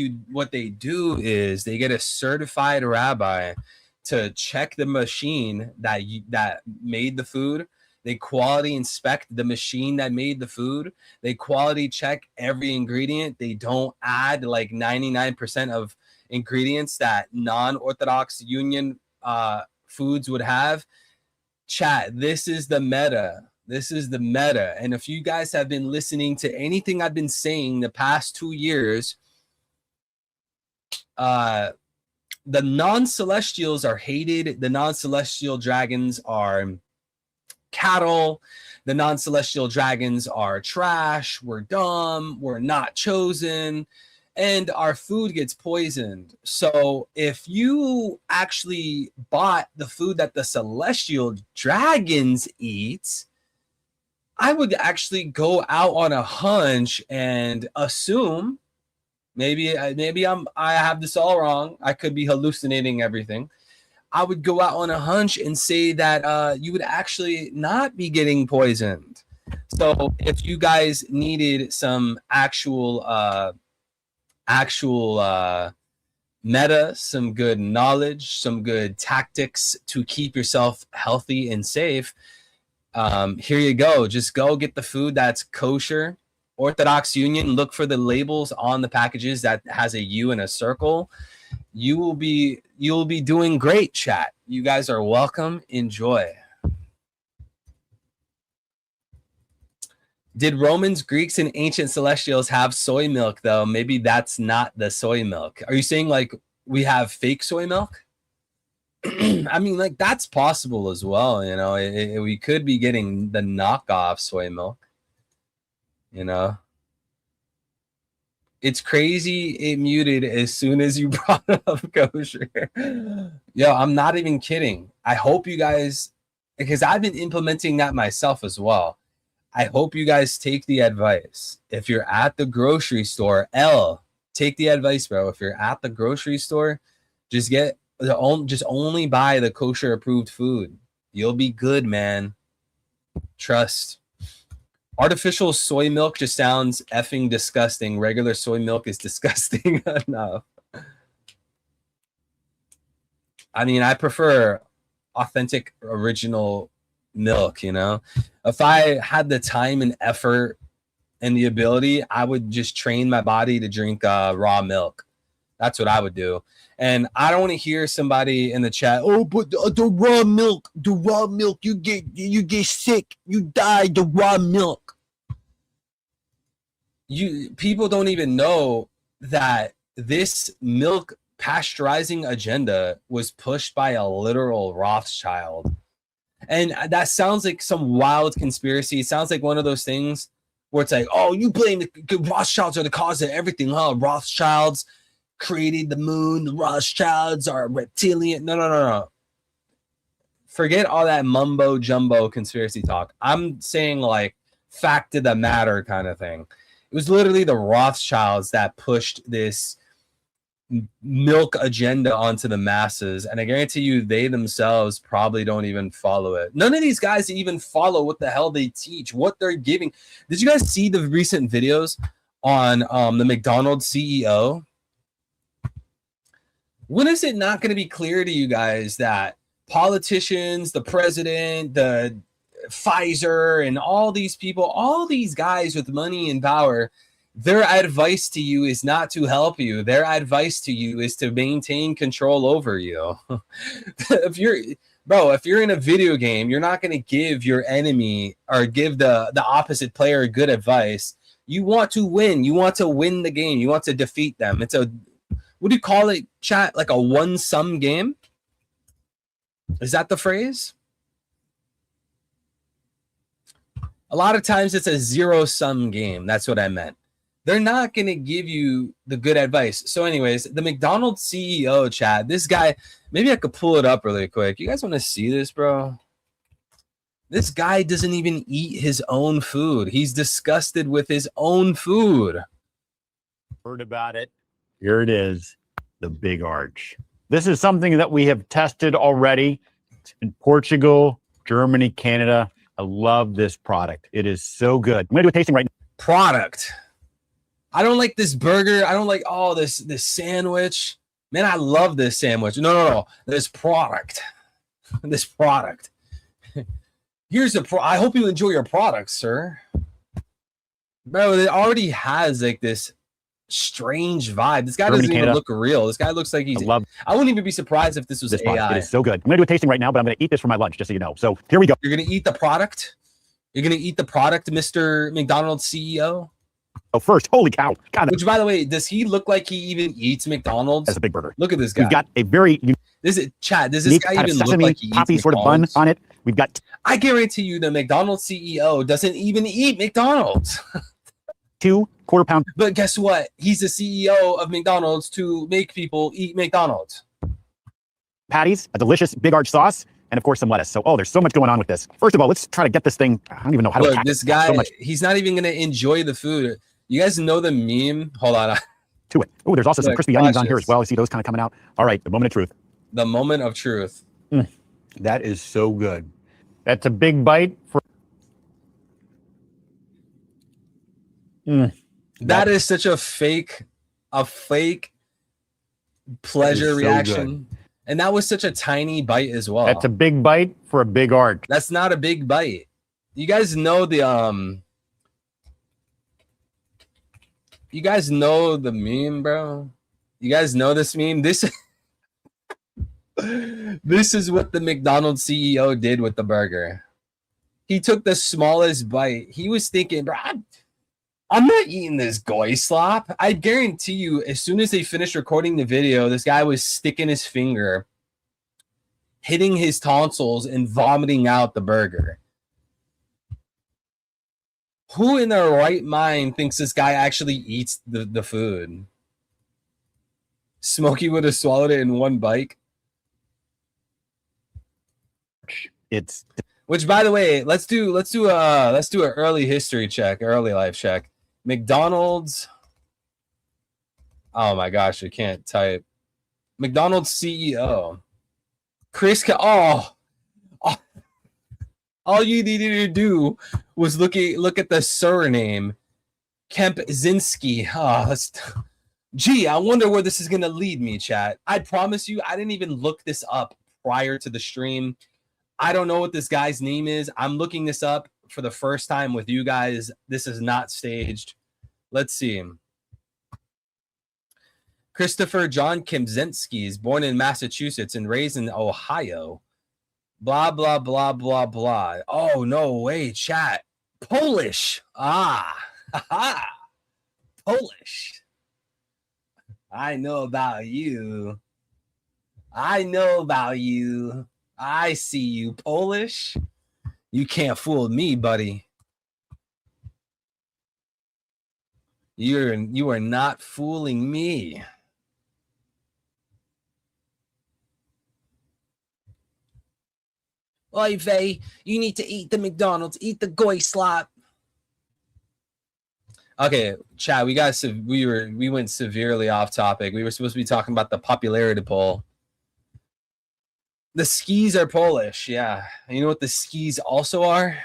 Speaker 4: they do is they get a certified rabbi to check the machine that made the food. They quality inspect the machine that made the food. They quality check every ingredient. They don't add like 99% of ingredients that non-Orthodox Union foods would have. Chat, this is the meta. This is the meta. And if you guys have been listening to anything I've been saying the past 2 years, the non-celestials are hated. The non-celestial dragons are cattle. The non-celestial dragons are trash. We're dumb. We're not chosen. And our food gets poisoned. So if you actually bought the food that the celestial dragons eat, I would actually go out on a hunch and assume, maybe I have this all wrong. I could be hallucinating everything. I would go out on a hunch and say that you would actually not be getting poisoned. So if you guys needed some actual meta, some good knowledge, some good tactics to keep yourself healthy and safe, here you go. Just go get the food that's kosher, Orthodox Union. Look for the labels on the packages that has a U in a circle. You'll be doing great, chat. You guys are welcome. Enjoy. Did Romans, Greeks, and ancient celestials have soy milk, though? Maybe that's not the soy milk. Are you saying like we have fake soy milk? I mean, like, that's possible as well. You know, we could be getting the knockoff soy milk. You know, it's crazy. It muted as soon as you brought up kosher. Yo, I'm not even kidding. I hope you guys, because I've been implementing that myself as well. I hope you guys take the advice. If you're at the grocery store, L, take the advice, bro. If you're at the grocery store, just only buy the kosher approved food. You'll be good, man. Trust. Artificial soy milk just sounds effing disgusting. Regular soy milk is disgusting enough. I mean, I prefer authentic, original milk, you know? If I had the time and effort and the ability, I would just train my body to drink raw milk. That's what I would do. And I don't want to hear somebody in the chat, oh, but the raw milk, you get sick, you die, the raw milk. People don't even know that this milk pasteurizing agenda was pushed by a literal Rothschild. And that sounds like some wild conspiracy. It sounds like one of those things where it's like, oh, you blame the Rothschilds are the cause of everything, huh? Rothschilds created the moon. The Rothschilds are reptilian. No. Forget all that mumbo jumbo conspiracy talk. I'm saying like fact of the matter kind of thing. It was literally the Rothschilds that pushed this milk agenda onto the masses, and I guarantee you they themselves probably don't even follow it. None of these guys even follow what the hell they teach, what they're giving. Did you guys see the recent videos on the McDonald's CEO? When is it not going to be clear to you guys that politicians, the president, the Pfizer, and all these people, all these guys with money and power, their advice to you is not to help you. Their advice to you is to maintain control over you. If you're in a video game, you're not going to give your enemy or give the opposite player good advice. You want to win. You want to win the game. You want to defeat them. It's a, what do you call it, chat? Like a one-sum game? Is that the phrase? A lot of times it's a zero-sum game. That's what I meant. They're not going to give you the good advice. So anyways, the McDonald's CEO, chat, this guy, maybe I could pull it up really quick. You guys want to see this, bro? This guy doesn't even eat his own food. He's disgusted with his own food.
Speaker 5: Heard about it. Here it is, the Big Arch. This is something that we have tested already in Portugal, Germany, Canada. I love this product. It is so good. I'm going to do a tasting right now.
Speaker 4: Product. I don't like this burger. I don't like this sandwich. Man, I love this sandwich. No. This product. This product. Here's I hope you enjoy your product, sir. Bro, it already has like this strange vibe. This guy doesn't even look real. This guy looks like he's. I wouldn't even be surprised if this was AI.
Speaker 5: Product. It is so good. I'm going to do a tasting right now, but I'm going to eat this for my lunch, just so you know. So here we go.
Speaker 4: You're going to eat the product? You're going to eat the product, Mr. McDonald's CEO?
Speaker 5: Oh, first, holy cow. God,
Speaker 4: which, by the way, does he look like he even eats McDonald's?
Speaker 5: As a big burger.
Speaker 4: Look at this guy.
Speaker 5: We've got a very...
Speaker 4: Does this guy even look like he eats McDonald's?
Speaker 5: Sort of bun on it. We've got...
Speaker 4: I guarantee you the McDonald's CEO doesn't even eat McDonald's.
Speaker 5: 2 quarter-pound...
Speaker 4: But guess what? He's the CEO of McDonald's to make people eat McDonald's.
Speaker 5: Patties, a delicious Big Arch sauce, and of course some lettuce. So, there's so much going on with this. First of all, let's try to get this thing... I don't even know how to...
Speaker 4: Look, this guy, he's not even going to enjoy the food. You guys know the meme? Hold on.
Speaker 5: To it. Oh, there's also some crispy onions on here as well. I see those kind of coming out. All right, the moment of truth.
Speaker 4: The moment of truth.
Speaker 5: That is so good. That's a big bite.
Speaker 4: That is such a fake pleasure reaction. Good. And that was such a tiny bite as well.
Speaker 5: That's a big bite for a Big Arch.
Speaker 4: That's not a big bite. You guys know the You guys know the meme, bro? You guys know this meme? This is what the McDonald's CEO did with the burger. He took the smallest bite. He was thinking, bro, I'm not eating this goy slop. I guarantee you, as soon as they finished recording the video, this guy was sticking his finger, hitting his tonsils, and vomiting out the burger. Who in their right mind thinks this guy actually eats the food? Smokey would have swallowed it in one bite. Which, by the way, let's do an early history check, early life check. McDonald's. Oh my gosh, I can't type. McDonald's CEO. Chris. Oh, all you needed to do was look at the surname, Kempczynski. Gee, I wonder where this is gonna lead me, chat. I promise you, I didn't even look this up prior to the stream. I don't know what this guy's name is. I'm looking this up for the first time with you guys. This is not staged. Let's see. Christopher John Kempczynski is born in Massachusetts and raised in Ohio. Blah, blah, blah, blah, blah. Oh, no way, chat. Polish. Haha. Polish. I know about you. I know about you. I see you, Polish. You can't fool me, buddy. You are not fooling me. Oy vey, you need to eat the McDonald's, eat the goy slop. Okay, chat, we went severely off topic. We were supposed to be talking about the popularity poll. The skis are Polish, yeah. And you know what the skis also are?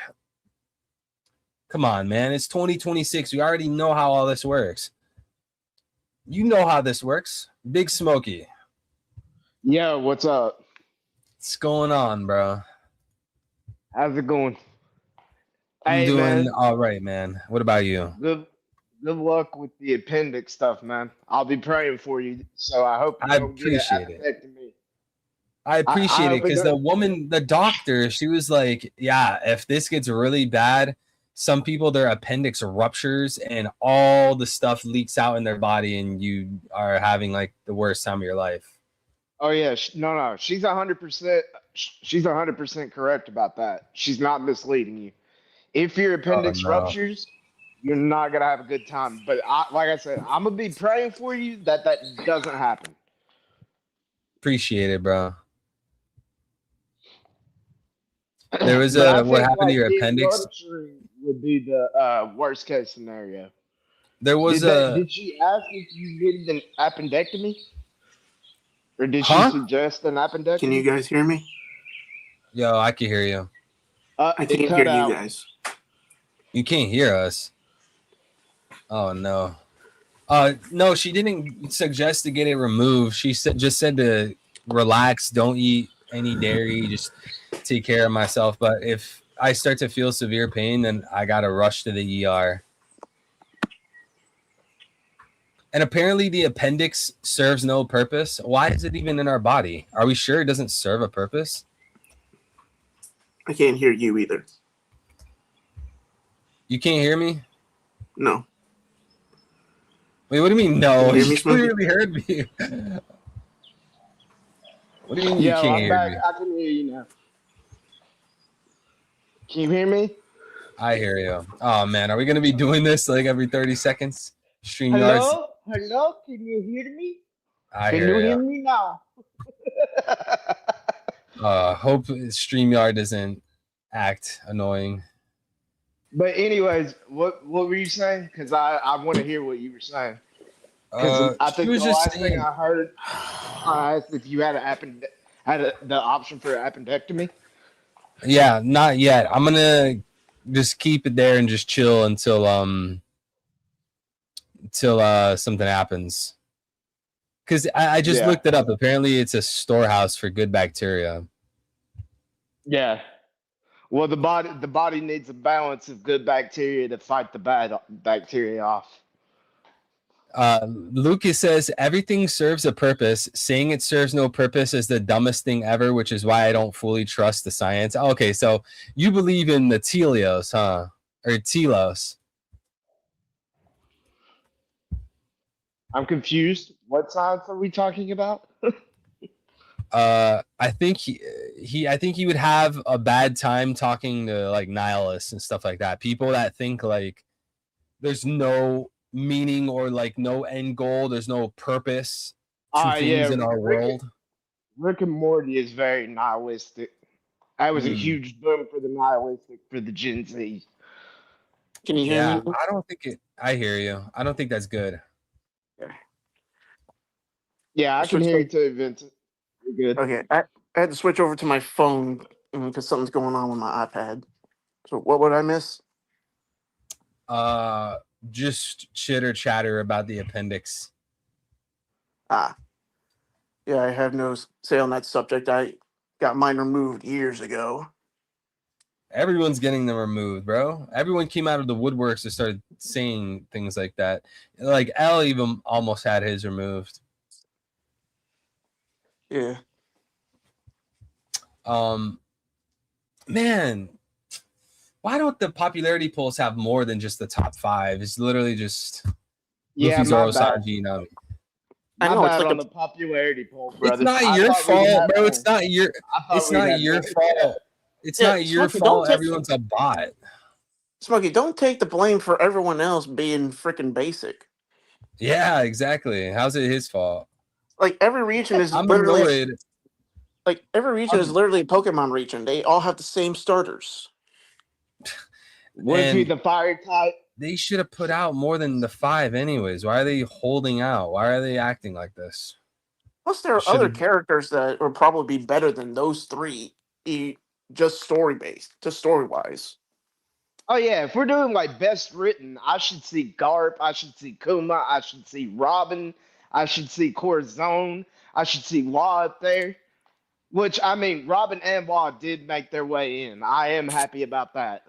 Speaker 4: Come on, man. It's 2026. We already know how all this works. You know how this works. Big Smokey.
Speaker 6: Yo, what's up?
Speaker 4: What's going on, bro?
Speaker 6: How's it going?
Speaker 4: I'm
Speaker 6: Hey,
Speaker 4: doing
Speaker 6: man.
Speaker 4: all right, man. What about you?
Speaker 6: Good luck with the appendix stuff, man. I'll be praying for you. So I hope you
Speaker 4: I
Speaker 6: don't
Speaker 4: appreciate
Speaker 6: get
Speaker 4: it.
Speaker 6: appendectomy.
Speaker 4: I appreciate it
Speaker 6: hope it
Speaker 4: because
Speaker 6: doesn't-
Speaker 4: the doctor, she was like, yeah, if this gets really bad, some people, their appendix ruptures and all the stuff leaks out in their body and you are having like the worst time of your life.
Speaker 6: Oh yeah, no, she's 100%. She's 100% correct about that. She's not misleading you. If your appendix
Speaker 4: no.
Speaker 6: ruptures, you're not gonna have a good time. But like I said, I'm gonna be praying for you that doesn't happen.
Speaker 4: Appreciate it, bro. There was
Speaker 6: But I
Speaker 4: what
Speaker 6: think,
Speaker 4: happened to your
Speaker 6: it
Speaker 4: appendix?
Speaker 6: rupturing would be the worst case scenario.
Speaker 4: There was
Speaker 6: Did she ask if you needed an appendectomy? Or did she
Speaker 4: Huh?
Speaker 6: suggest an appendectomy?
Speaker 7: Can you guys hear me?
Speaker 4: Yo, I can hear you.
Speaker 7: I
Speaker 6: it
Speaker 7: can't
Speaker 6: cut
Speaker 7: hear
Speaker 6: out.
Speaker 7: you guys.
Speaker 4: You can't hear us. Oh no. No, she didn't suggest to get it removed. She just said to relax, don't eat any dairy, just take care of myself. But if I start to feel severe pain, then I gotta rush to the ER. And apparently the appendix serves no purpose. Why is it even in our body? Are we sure it doesn't serve a purpose?
Speaker 7: I can't hear you either.
Speaker 4: You can't hear me?
Speaker 7: No.
Speaker 4: Wait, what do you mean no?
Speaker 7: Can you hear me,
Speaker 4: You
Speaker 7: Smokey?
Speaker 4: clearly heard me. What do you mean you
Speaker 6: Yo,
Speaker 4: can't
Speaker 6: I'm
Speaker 4: hear
Speaker 6: back.
Speaker 4: me?
Speaker 6: I can hear you now. Can you hear me?
Speaker 4: I hear you. Oh man, are we gonna be doing this like every 30 seconds? StreamYards.
Speaker 6: Hello? Hello? Can you hear me?
Speaker 4: I
Speaker 6: Can you
Speaker 4: hear
Speaker 6: hear
Speaker 4: you.
Speaker 6: me now?
Speaker 4: Hope StreamYard doesn't act annoying.
Speaker 6: But anyways, what were you saying? Because I want to hear what you were saying. Because I
Speaker 4: She
Speaker 6: think
Speaker 4: was
Speaker 6: the
Speaker 4: just
Speaker 6: last thing
Speaker 4: saying,
Speaker 6: I heard, I asked if you had the option for an appendectomy.
Speaker 4: yeah, not yet. I'm gonna just keep it there and just chill until something happens. Because I just
Speaker 6: Yeah.
Speaker 4: looked it up. Apparently, it's a storehouse for good bacteria.
Speaker 6: Yeah. Well, the body needs a balance of good bacteria to fight the bad bacteria off.
Speaker 4: Lucas says everything serves a purpose. Saying it serves no purpose is the dumbest thing ever, which is why I don't fully trust the science. Okay, so you believe in the telos, huh? Or telos?
Speaker 6: I'm confused. What science are we talking about?
Speaker 4: I think he would have a bad time talking to like nihilists and stuff like that. People that think like there's no meaning or like no end goal, there's no purpose to things in our world.
Speaker 6: Rick and Morty is very nihilistic. That was a
Speaker 4: Hmm.
Speaker 6: huge boom for the nihilistic for the Gen Z.
Speaker 7: Can you hear
Speaker 4: Yeah,
Speaker 7: me?
Speaker 4: I don't think it. I hear you. I don't think that's good.
Speaker 6: Yeah, I can
Speaker 7: Switch
Speaker 6: hear you
Speaker 7: to-
Speaker 6: too, Vincent. You're good.
Speaker 7: Okay, I had to switch over to my phone because something's going on with my iPad. So what would I miss?
Speaker 4: Just chitter chatter about the appendix.
Speaker 7: Ah, yeah, I have no say on that subject. I got mine removed years ago.
Speaker 4: Everyone's getting them removed, bro. Everyone came out of the woodworks and started saying things like that. Like L even almost had his removed.
Speaker 7: Yeah.
Speaker 4: Man, why don't the popularity polls have more than just the top 5? It's literally just
Speaker 6: Yeah,
Speaker 4: Luffy,
Speaker 6: my
Speaker 4: Zoro,
Speaker 6: bad.
Speaker 4: Sanji, Nami.
Speaker 7: I
Speaker 6: My
Speaker 7: know, it's
Speaker 6: bad
Speaker 7: like
Speaker 6: on the popularity poll, brother.
Speaker 4: It's not
Speaker 6: I
Speaker 4: your
Speaker 6: thought we'd
Speaker 4: fault,
Speaker 6: have
Speaker 4: bro.
Speaker 6: more.
Speaker 4: It's not your.
Speaker 6: I thought
Speaker 4: It's
Speaker 6: we'd
Speaker 4: not
Speaker 6: have
Speaker 4: your
Speaker 6: more.
Speaker 4: fault. It's
Speaker 7: Yeah,
Speaker 4: not your
Speaker 7: Smokey, don't
Speaker 4: fault.
Speaker 7: take-
Speaker 4: Everyone's a bot.
Speaker 7: Smokey, don't take the blame for everyone else being freaking basic.
Speaker 4: Yeah, exactly. How's it his fault?
Speaker 7: Like every region is
Speaker 4: I'm
Speaker 7: literally
Speaker 4: annoyed.
Speaker 7: like every region is literally a Pokemon region. They all have the same starters.
Speaker 6: Was he
Speaker 4: And
Speaker 6: the fire type?
Speaker 4: they should have put out more than the 5 anyways. Why are they holding out? Why are they acting like this?
Speaker 7: Plus, there are
Speaker 4: Should've-
Speaker 7: other characters that would probably be better than those three, just story based, just story wise.
Speaker 6: Oh yeah, if we're doing like best written, I should see Garp, I should see Kuma, I should see Robin, I should see Corazon, I should see Law up there. Which I mean, Robin and Law did make their way in. I am happy about that.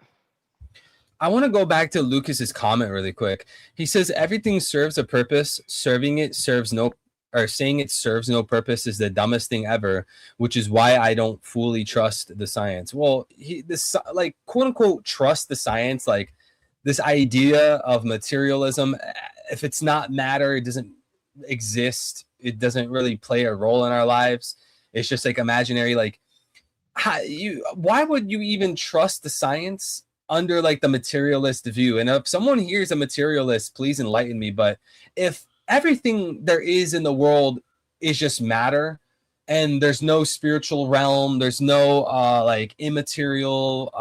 Speaker 4: I want to go back to Lucas's comment really quick. He says everything serves a purpose. Serving it serves no, or saying it serves no purpose is the dumbest thing ever, which is why I don't fully trust the science. Well, this like quote unquote trust the science, like this idea of materialism. If it's not matter, it doesn't exist. It doesn't really play a role in our lives. It's just like imaginary. Like, why would you even trust the science under like the materialist view? And if someone here is a materialist, please enlighten me. But if everything there is in the world is just matter, and there's no spiritual realm, there's no like immaterial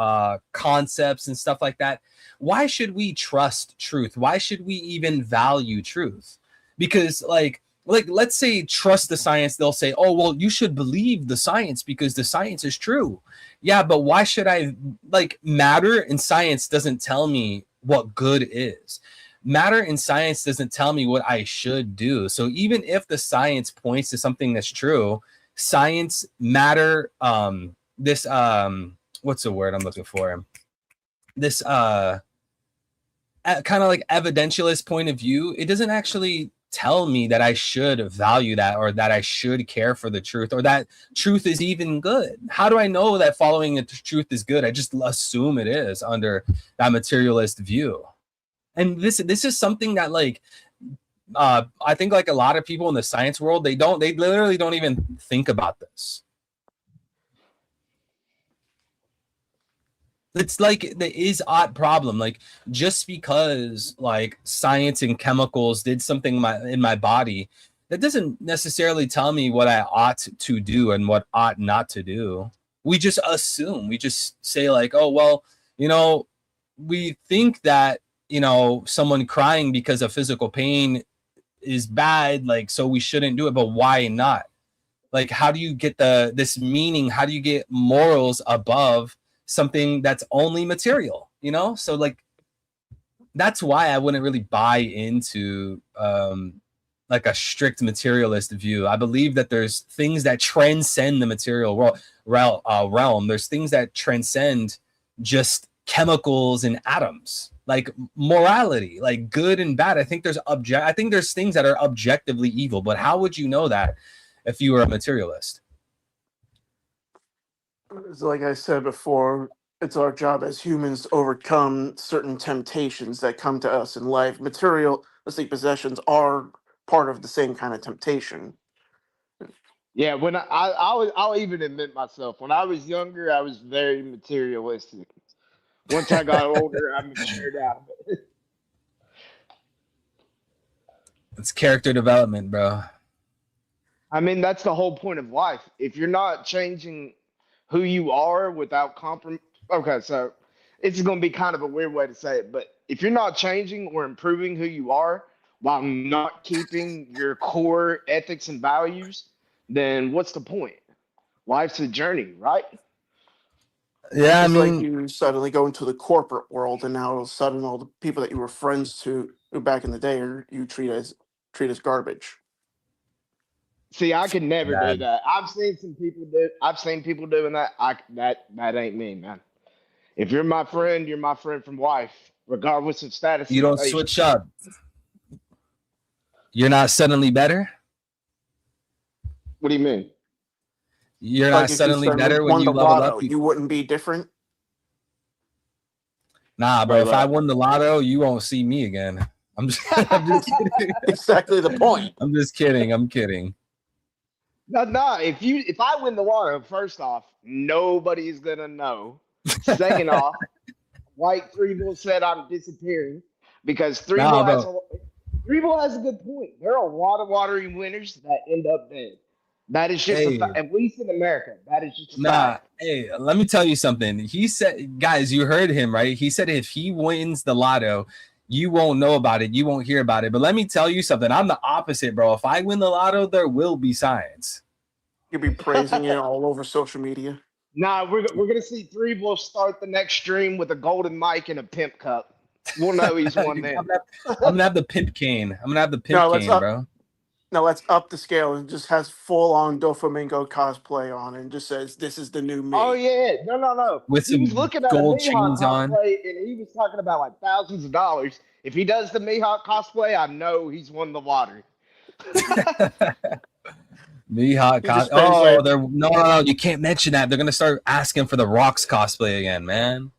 Speaker 4: concepts and stuff like that, why should we trust truth? Why should we even value truth? Because like let's say trust the science, they'll say, oh well, you should believe the science because the science is true. Yeah, but why should I? Like, matter in science doesn't tell me what good is. Matter in science doesn't tell me what I should do. So even if the science points to something that's true, science, matter, this what's the word I'm looking for? This kind of like evidentialist point of view, it doesn't actually tell me that I should value that, or that I should care for the truth, or that truth is even good. How do I know that following the truth is good? I just assume it is under that materialist view. And this is something that like I think like a lot of people in the science world, they literally don't even think about this. It's like the is odd problem. Like, just because like science and chemicals did something in my body, that doesn't necessarily tell me what I ought to do and what ought not to do. We just assume. We just say like, oh well, you know, we think that, you know, someone crying because of physical pain is bad, like, so we shouldn't do it. But why not? Like, how do you get this meaning? How do you get morals above something that's only material, you know? So like, that's why I wouldn't really buy into like a strict materialist view. I believe that there's things that transcend the material realm. There's things that transcend just chemicals and atoms, like morality, like good and bad. I think there's things that are objectively evil, but how would you know that if you were a materialist?
Speaker 7: It's like I said before, it's our job as humans to overcome certain temptations that come to us in life. Materialistic possessions are part of the same kind of temptation.
Speaker 6: Yeah, when I'll even admit myself, when I was younger, I was very materialistic. Once I got older, I matured out of it.
Speaker 4: It's character development, bro.
Speaker 6: I mean, that's the whole point of life. If you're not changing who you are without compromise, okay, so it's going to be kind of a weird way to say it, but if you're not changing or improving who you are while not keeping your core ethics and values, then what's the point? Life's a journey, right?
Speaker 4: Yeah, I
Speaker 7: It's like
Speaker 4: mean,
Speaker 7: you suddenly go into the corporate world, and now all of a sudden, all the people that you were friends to back in the day, are you treat as garbage.
Speaker 6: See, I could never do
Speaker 4: bad.
Speaker 6: that. I've seen some people do. I've seen people doing that. That ain't me, man. If you're my friend, you're my friend from life, regardless of status.
Speaker 4: You
Speaker 6: and
Speaker 4: don't
Speaker 6: station.
Speaker 4: switch up. You're not suddenly better.
Speaker 6: What do you mean?
Speaker 4: You're
Speaker 7: Like
Speaker 4: not
Speaker 7: if you
Speaker 4: suddenly
Speaker 7: suddenly
Speaker 4: better when
Speaker 7: won
Speaker 4: you
Speaker 7: the
Speaker 4: level
Speaker 7: lotto,
Speaker 4: up.
Speaker 7: you wouldn't be different.
Speaker 4: Nah, bro.
Speaker 6: Right,
Speaker 4: If
Speaker 6: right.
Speaker 4: I won the lotto, you won't see me again. I'm just kidding.
Speaker 7: Exactly the point.
Speaker 4: I'm just kidding. I'm kidding.
Speaker 6: No. If I win the lotto, first off, nobody's gonna know. Second off, White Threeville said I'm disappearing because
Speaker 4: Nah,
Speaker 6: Threeville has a good point. There are a lot of lottery winners that end up dead. That is just
Speaker 4: Hey.
Speaker 6: at least in America. That is just a
Speaker 4: Nah,
Speaker 6: fact.
Speaker 4: hey, let me tell you something. He said, guys, you heard him, right? He said if he wins the lotto, you won't know about it. You won't hear about it. But let me tell you something. I'm the opposite, bro. If I win the lotto, there will be signs.
Speaker 7: You'll be praising it all over social media.
Speaker 6: Nah, we're gonna see Threeville start the next stream with a golden mic and a pimp cup. We'll know he's won then.
Speaker 4: I'm gonna have the pimp cane. I'm gonna have the pimp
Speaker 7: No, let's
Speaker 4: cane,
Speaker 7: up-
Speaker 4: bro.
Speaker 7: Now let's up the scale and just has full on Doflamingo cosplay on and just says, "This is the new me."
Speaker 6: Oh yeah, no.
Speaker 4: With
Speaker 6: He was
Speaker 4: some
Speaker 6: looking at
Speaker 4: gold
Speaker 6: a Mihawk
Speaker 4: chains on.
Speaker 6: cosplay, and he was talking about like thousands of dollars. If he does the Mihawk cosplay, I know he's won the lottery.
Speaker 4: Mihawk
Speaker 7: He just
Speaker 4: cos.
Speaker 7: spends,
Speaker 4: Oh,
Speaker 7: like-
Speaker 4: they're no, you can't mention that. They're gonna start asking for the Rocks cosplay again, man.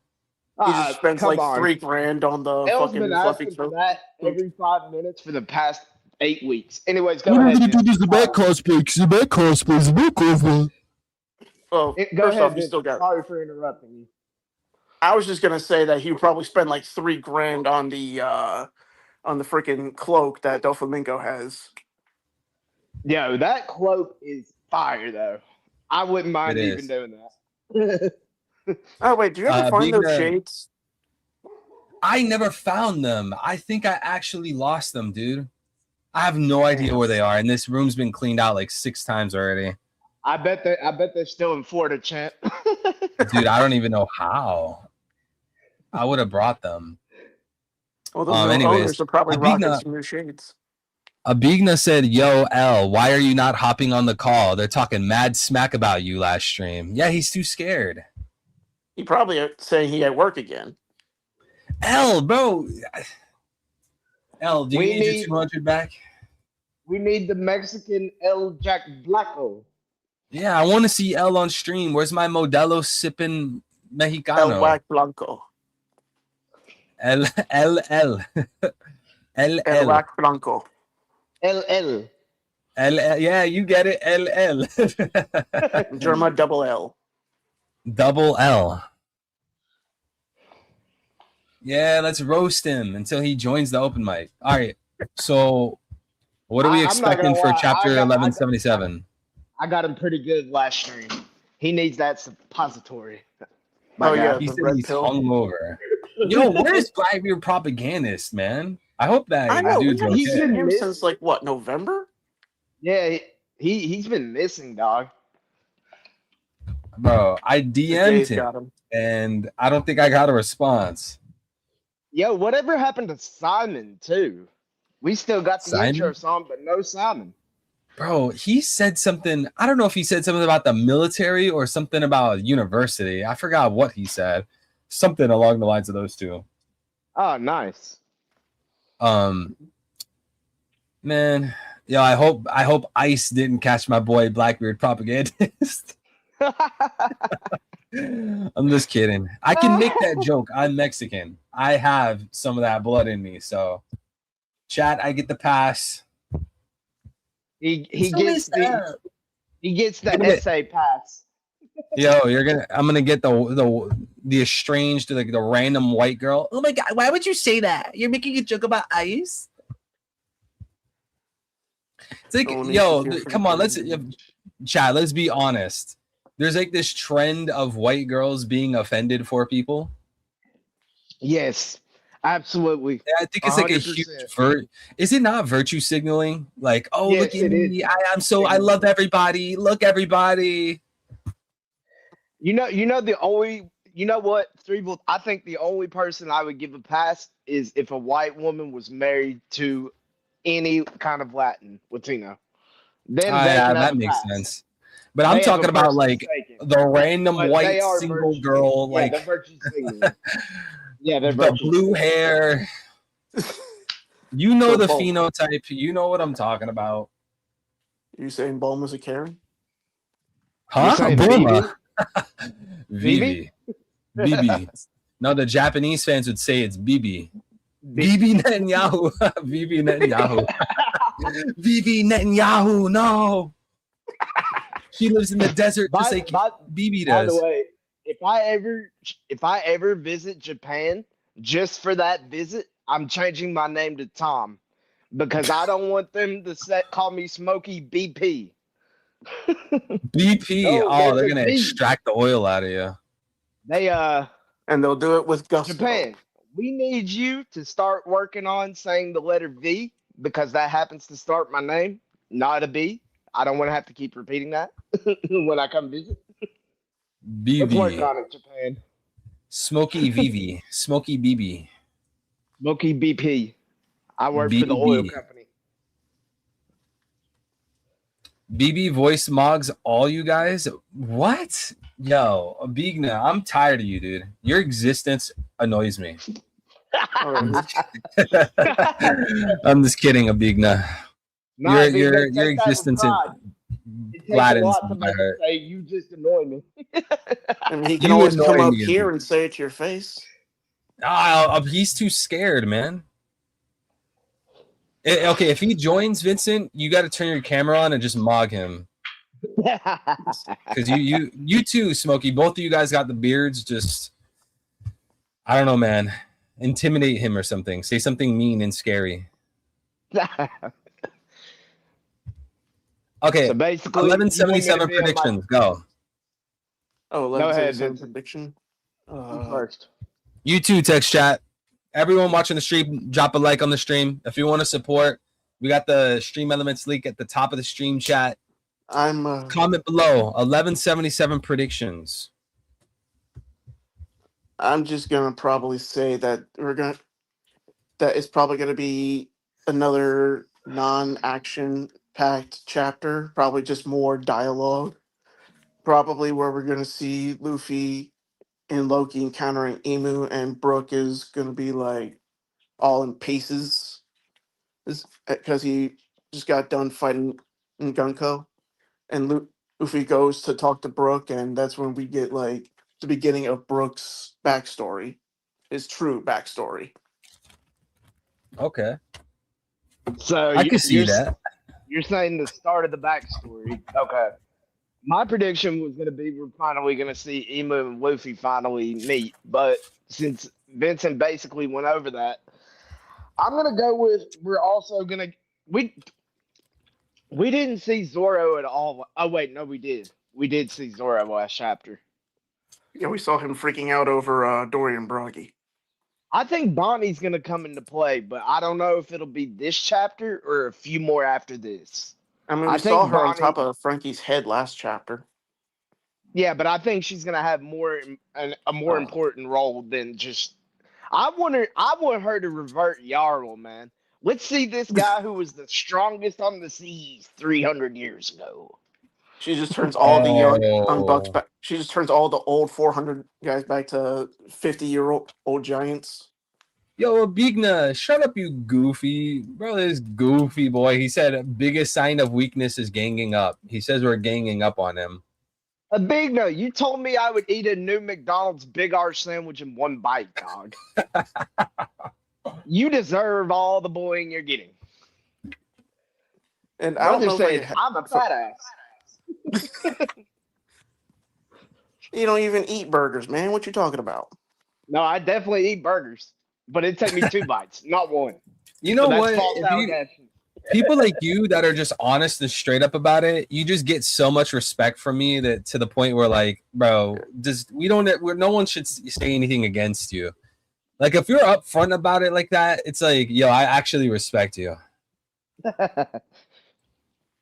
Speaker 7: He just spends
Speaker 6: come
Speaker 7: like
Speaker 6: on.
Speaker 7: $3,000 on the
Speaker 6: Elle's
Speaker 7: fucking
Speaker 6: been
Speaker 7: fluffy
Speaker 6: asking for
Speaker 7: coat.
Speaker 6: that every 5 minutes for the past 8 weeks. Anyways, go ahead. Vince.
Speaker 4: cosplay. Because the back cosplay is a makeover.
Speaker 7: Well,
Speaker 6: Go
Speaker 7: first
Speaker 6: ahead.
Speaker 7: off, you
Speaker 6: Vince.
Speaker 7: still got.
Speaker 6: Sorry for interrupting you.
Speaker 7: I was just gonna say that he would probably spend like $3,000 on the freaking cloak that Doflamingo has.
Speaker 6: Yo, that cloak is fire though. I wouldn't mind
Speaker 4: It
Speaker 6: even
Speaker 4: is.
Speaker 6: doing that.
Speaker 7: Oh wait, do you ever find
Speaker 4: being
Speaker 7: those
Speaker 4: a-
Speaker 7: shades?
Speaker 4: I never found them. I think I actually lost them, dude. I have no idea where they are, and this room's been cleaned out like 6 times already.
Speaker 6: I bet they're still in Florida, champ.
Speaker 4: Dude, I don't even know how. I would have brought them.
Speaker 7: Well, those new
Speaker 4: anyways,
Speaker 7: owners are probably
Speaker 4: Abigna-
Speaker 7: rocking some new shades.
Speaker 4: Abigna said, "Yo, L, why are you not hopping on the call? They're talking mad smack about you last stream." Yeah, he's too scared.
Speaker 7: He probably saying he at work again.
Speaker 4: L, bro. L, do you
Speaker 6: We
Speaker 4: need
Speaker 6: need-
Speaker 4: your 200 back?
Speaker 6: We need the Mexican El Jack Blacko.
Speaker 4: Yeah, I want to see L on stream. Where's my Modelo sipping Mexicano?
Speaker 7: El Wack Blanco.
Speaker 4: L.
Speaker 7: El Wack Blanco.
Speaker 6: LL.
Speaker 4: Yeah, you get it. LL.
Speaker 7: Germa double L.
Speaker 4: Double L. Yeah, let's roast him until he joins the open mic. All right. So, what are we
Speaker 6: I'm not
Speaker 4: expecting
Speaker 6: gonna
Speaker 4: for
Speaker 6: lie,
Speaker 4: chapter
Speaker 6: I got-
Speaker 4: 1177?
Speaker 6: I got him pretty good last stream. He needs that suppository.
Speaker 7: Oh, yeah.
Speaker 4: He
Speaker 7: the
Speaker 4: said
Speaker 7: red
Speaker 4: he's
Speaker 7: pill.
Speaker 4: hungover. Yo, where's Blackbeard Propagandist, man? I hope that
Speaker 7: I know.
Speaker 4: dude's
Speaker 7: He's
Speaker 4: okay.
Speaker 7: been him
Speaker 6: okay.
Speaker 7: since like what, November?
Speaker 6: Yeah, he's been missing, dog.
Speaker 4: Bro, I
Speaker 7: The
Speaker 4: DM'd
Speaker 7: Jays
Speaker 4: him,
Speaker 7: got him.
Speaker 4: and I don't think I got a response.
Speaker 6: Yo, whatever happened to Simon too? We still got the
Speaker 4: Simon?
Speaker 6: intro song, but no Simon.
Speaker 4: Bro, he said something. I don't know if he said something about the military or something about university. I forgot what he said. Something along the lines of those two.
Speaker 6: Oh, nice.
Speaker 4: Man, yo, I hope ICE didn't catch my boy Blackbeard Propagandist. I'm just kidding. I can make that joke. I'm Mexican. I have some of that blood in me. So, chat, I get the pass.
Speaker 6: He gets the
Speaker 4: Give me-
Speaker 6: essay pass.
Speaker 4: Yo, I'm gonna get the estranged, like the random white girl. Oh my god, why would you say that? You're making a joke about ICE. It's like,
Speaker 7: No one
Speaker 4: yo,
Speaker 7: needs to hear
Speaker 4: come
Speaker 7: from
Speaker 4: on, let's
Speaker 7: you.
Speaker 4: chat. Let's be honest. There's like this trend of white girls being offended for people.
Speaker 6: Yes, Absolutely.
Speaker 4: I think it's like a huge
Speaker 6: 100%.
Speaker 4: Is it not virtue signaling? Like, oh,
Speaker 6: Yes,
Speaker 4: look at
Speaker 6: it
Speaker 4: me.
Speaker 6: is.
Speaker 4: I love everybody. Look, everybody.
Speaker 6: You know the only you know what, I think the only person I would give a pass is if a white woman was married to any kind of Latino. Then they
Speaker 4: Yeah,
Speaker 6: can have
Speaker 4: that
Speaker 6: a
Speaker 4: makes
Speaker 6: pass.
Speaker 4: sense. But I'm
Speaker 6: They have a
Speaker 4: talking about
Speaker 6: person
Speaker 4: like
Speaker 6: taken.
Speaker 4: the random
Speaker 6: But
Speaker 4: white
Speaker 6: they are
Speaker 4: single
Speaker 6: virtue.
Speaker 4: girl,
Speaker 6: Yeah,
Speaker 4: like
Speaker 6: they're virtue signaling. Yeah, they're
Speaker 4: the
Speaker 6: virtue
Speaker 4: blue
Speaker 6: signaling.
Speaker 4: hair. You know
Speaker 7: So
Speaker 4: the
Speaker 7: Bulma.
Speaker 4: phenotype. You know what I'm talking about.
Speaker 7: You saying Bulma's a Karen?
Speaker 4: Huh?
Speaker 6: saying
Speaker 4: Bulma.
Speaker 6: Vivi?
Speaker 4: Vivi. Vivi. No, the Japanese fans would say it's Bibi. Bibi Netanyahu. Vivi Netanyahu. Vivi Netanyahu. No. She lives in the desert just like Bibi
Speaker 6: By
Speaker 4: does.
Speaker 6: the way, if I ever visit Japan just for that visit, I'm changing my name to Tom because I don't want them to call me Smokey BP.
Speaker 4: BP.
Speaker 6: No,
Speaker 4: Oh, they're
Speaker 6: there's a
Speaker 4: gonna
Speaker 6: B.
Speaker 4: extract the oil out of you.
Speaker 6: They
Speaker 7: And they'll do it with gusto.
Speaker 6: Japan, we need you to start working on saying the letter V because that happens to start my name, not a B. I don't want to have to keep repeating that when I come visit. Let's work
Speaker 4: BB.
Speaker 6: on it, Japan.
Speaker 4: Smokey Vivi. Smokey BB.
Speaker 6: Smokey BP. I work for the
Speaker 4: BB.
Speaker 6: oil company.
Speaker 4: BB voice mogs all you guys. What? Yo, Bigna, I'm tired of you, dude. Your existence annoys me.
Speaker 7: Alright.
Speaker 4: I'm just kidding, Abigna.
Speaker 6: Nah, dude,
Speaker 4: your
Speaker 6: take that with
Speaker 4: existence
Speaker 6: pride. It takes a
Speaker 4: gladdens
Speaker 6: lot to
Speaker 4: my
Speaker 6: make
Speaker 4: heart.
Speaker 6: it say you just annoy me.
Speaker 7: I mean, he can
Speaker 4: You
Speaker 7: always come
Speaker 4: annoy
Speaker 7: up
Speaker 4: me,
Speaker 7: here
Speaker 4: dude.
Speaker 7: and say it to your face.
Speaker 4: He's too scared, man. Okay, if he joins, Vincent, you got to turn your camera on and just mog him. Because you too, Smokey. Both of you guys got the beards. Just, I don't know, man. Intimidate him or something. Say something mean and scary. Okay,
Speaker 6: So basically,
Speaker 4: 1177 predictions. Go.
Speaker 7: Oh,
Speaker 6: Go ahead,
Speaker 7: 1177
Speaker 6: Vincent.
Speaker 7: prediction.
Speaker 6: First.
Speaker 4: You too, text chat. Everyone watching the stream, drop a like on the stream. If you want to support, we got the Stream Elements link at the top of the stream chat.
Speaker 7: I'm
Speaker 4: Comment below. 1177 predictions.
Speaker 7: I'm just gonna probably say that that is probably gonna be another non-action packed chapter, probably just more dialogue. Probably where we're gonna see Luffy and Loki encountering Emu, and Brook is gonna be like all in pieces, because he just got done fighting in Gunko, and Luffy goes to talk to Brook, and that's when we get like the beginning of Brook's backstory, his true backstory.
Speaker 4: Okay.
Speaker 6: So
Speaker 4: I can see that.
Speaker 6: You're saying the start of the backstory. Okay. My prediction was going to be we're finally going to see Emu and Luffy finally meet, but since Vincent basically went over that, I'm going to go with we're also going to we didn't see Zoro at all. Oh wait, no, we did. We did see Zoro last chapter.
Speaker 7: Yeah, we saw him freaking out over Dorian Broggy.
Speaker 6: I think Bonnie's going to come into play, but I don't know if it'll be this chapter or a few more after this.
Speaker 7: I mean,
Speaker 6: I
Speaker 7: we saw
Speaker 6: think
Speaker 7: her on
Speaker 6: Bonnie-
Speaker 7: top of Frankie's head last chapter.
Speaker 6: Yeah, but I think she's gonna have a more important role than just. I want her to revert Jarl, man. Let's see this guy who was the strongest on the seas 300 years ago.
Speaker 7: She just turns all the young bucks
Speaker 4: Oh.
Speaker 7: back. She just turns all the old 400 guys back to 50-year-old giants.
Speaker 4: Yo, Bigna, shut up, you goofy. Bro, this goofy boy. He said biggest sign of weakness is ganging up. He says we're ganging up on him.
Speaker 6: A big no. You told me I would eat a new McDonald's Big R sandwich in one bite, dog. You deserve all the bullying you're getting.
Speaker 7: And I don't know
Speaker 6: Brother
Speaker 7: if
Speaker 6: said, I'm a fat ass.
Speaker 7: you don't even eat burgers, man. What you talking about?
Speaker 6: No, I definitely eat burgers, but it take me 2 bites, not one.
Speaker 4: You know
Speaker 6: So that's
Speaker 4: what?
Speaker 6: false
Speaker 4: If you-
Speaker 6: allegation.
Speaker 4: people like you that are just honest and straight up about it, you just get so much respect from me that to the point where, like, bro, no one should say anything against you. Like if you're upfront about it like that, it's like, yo, I actually respect you.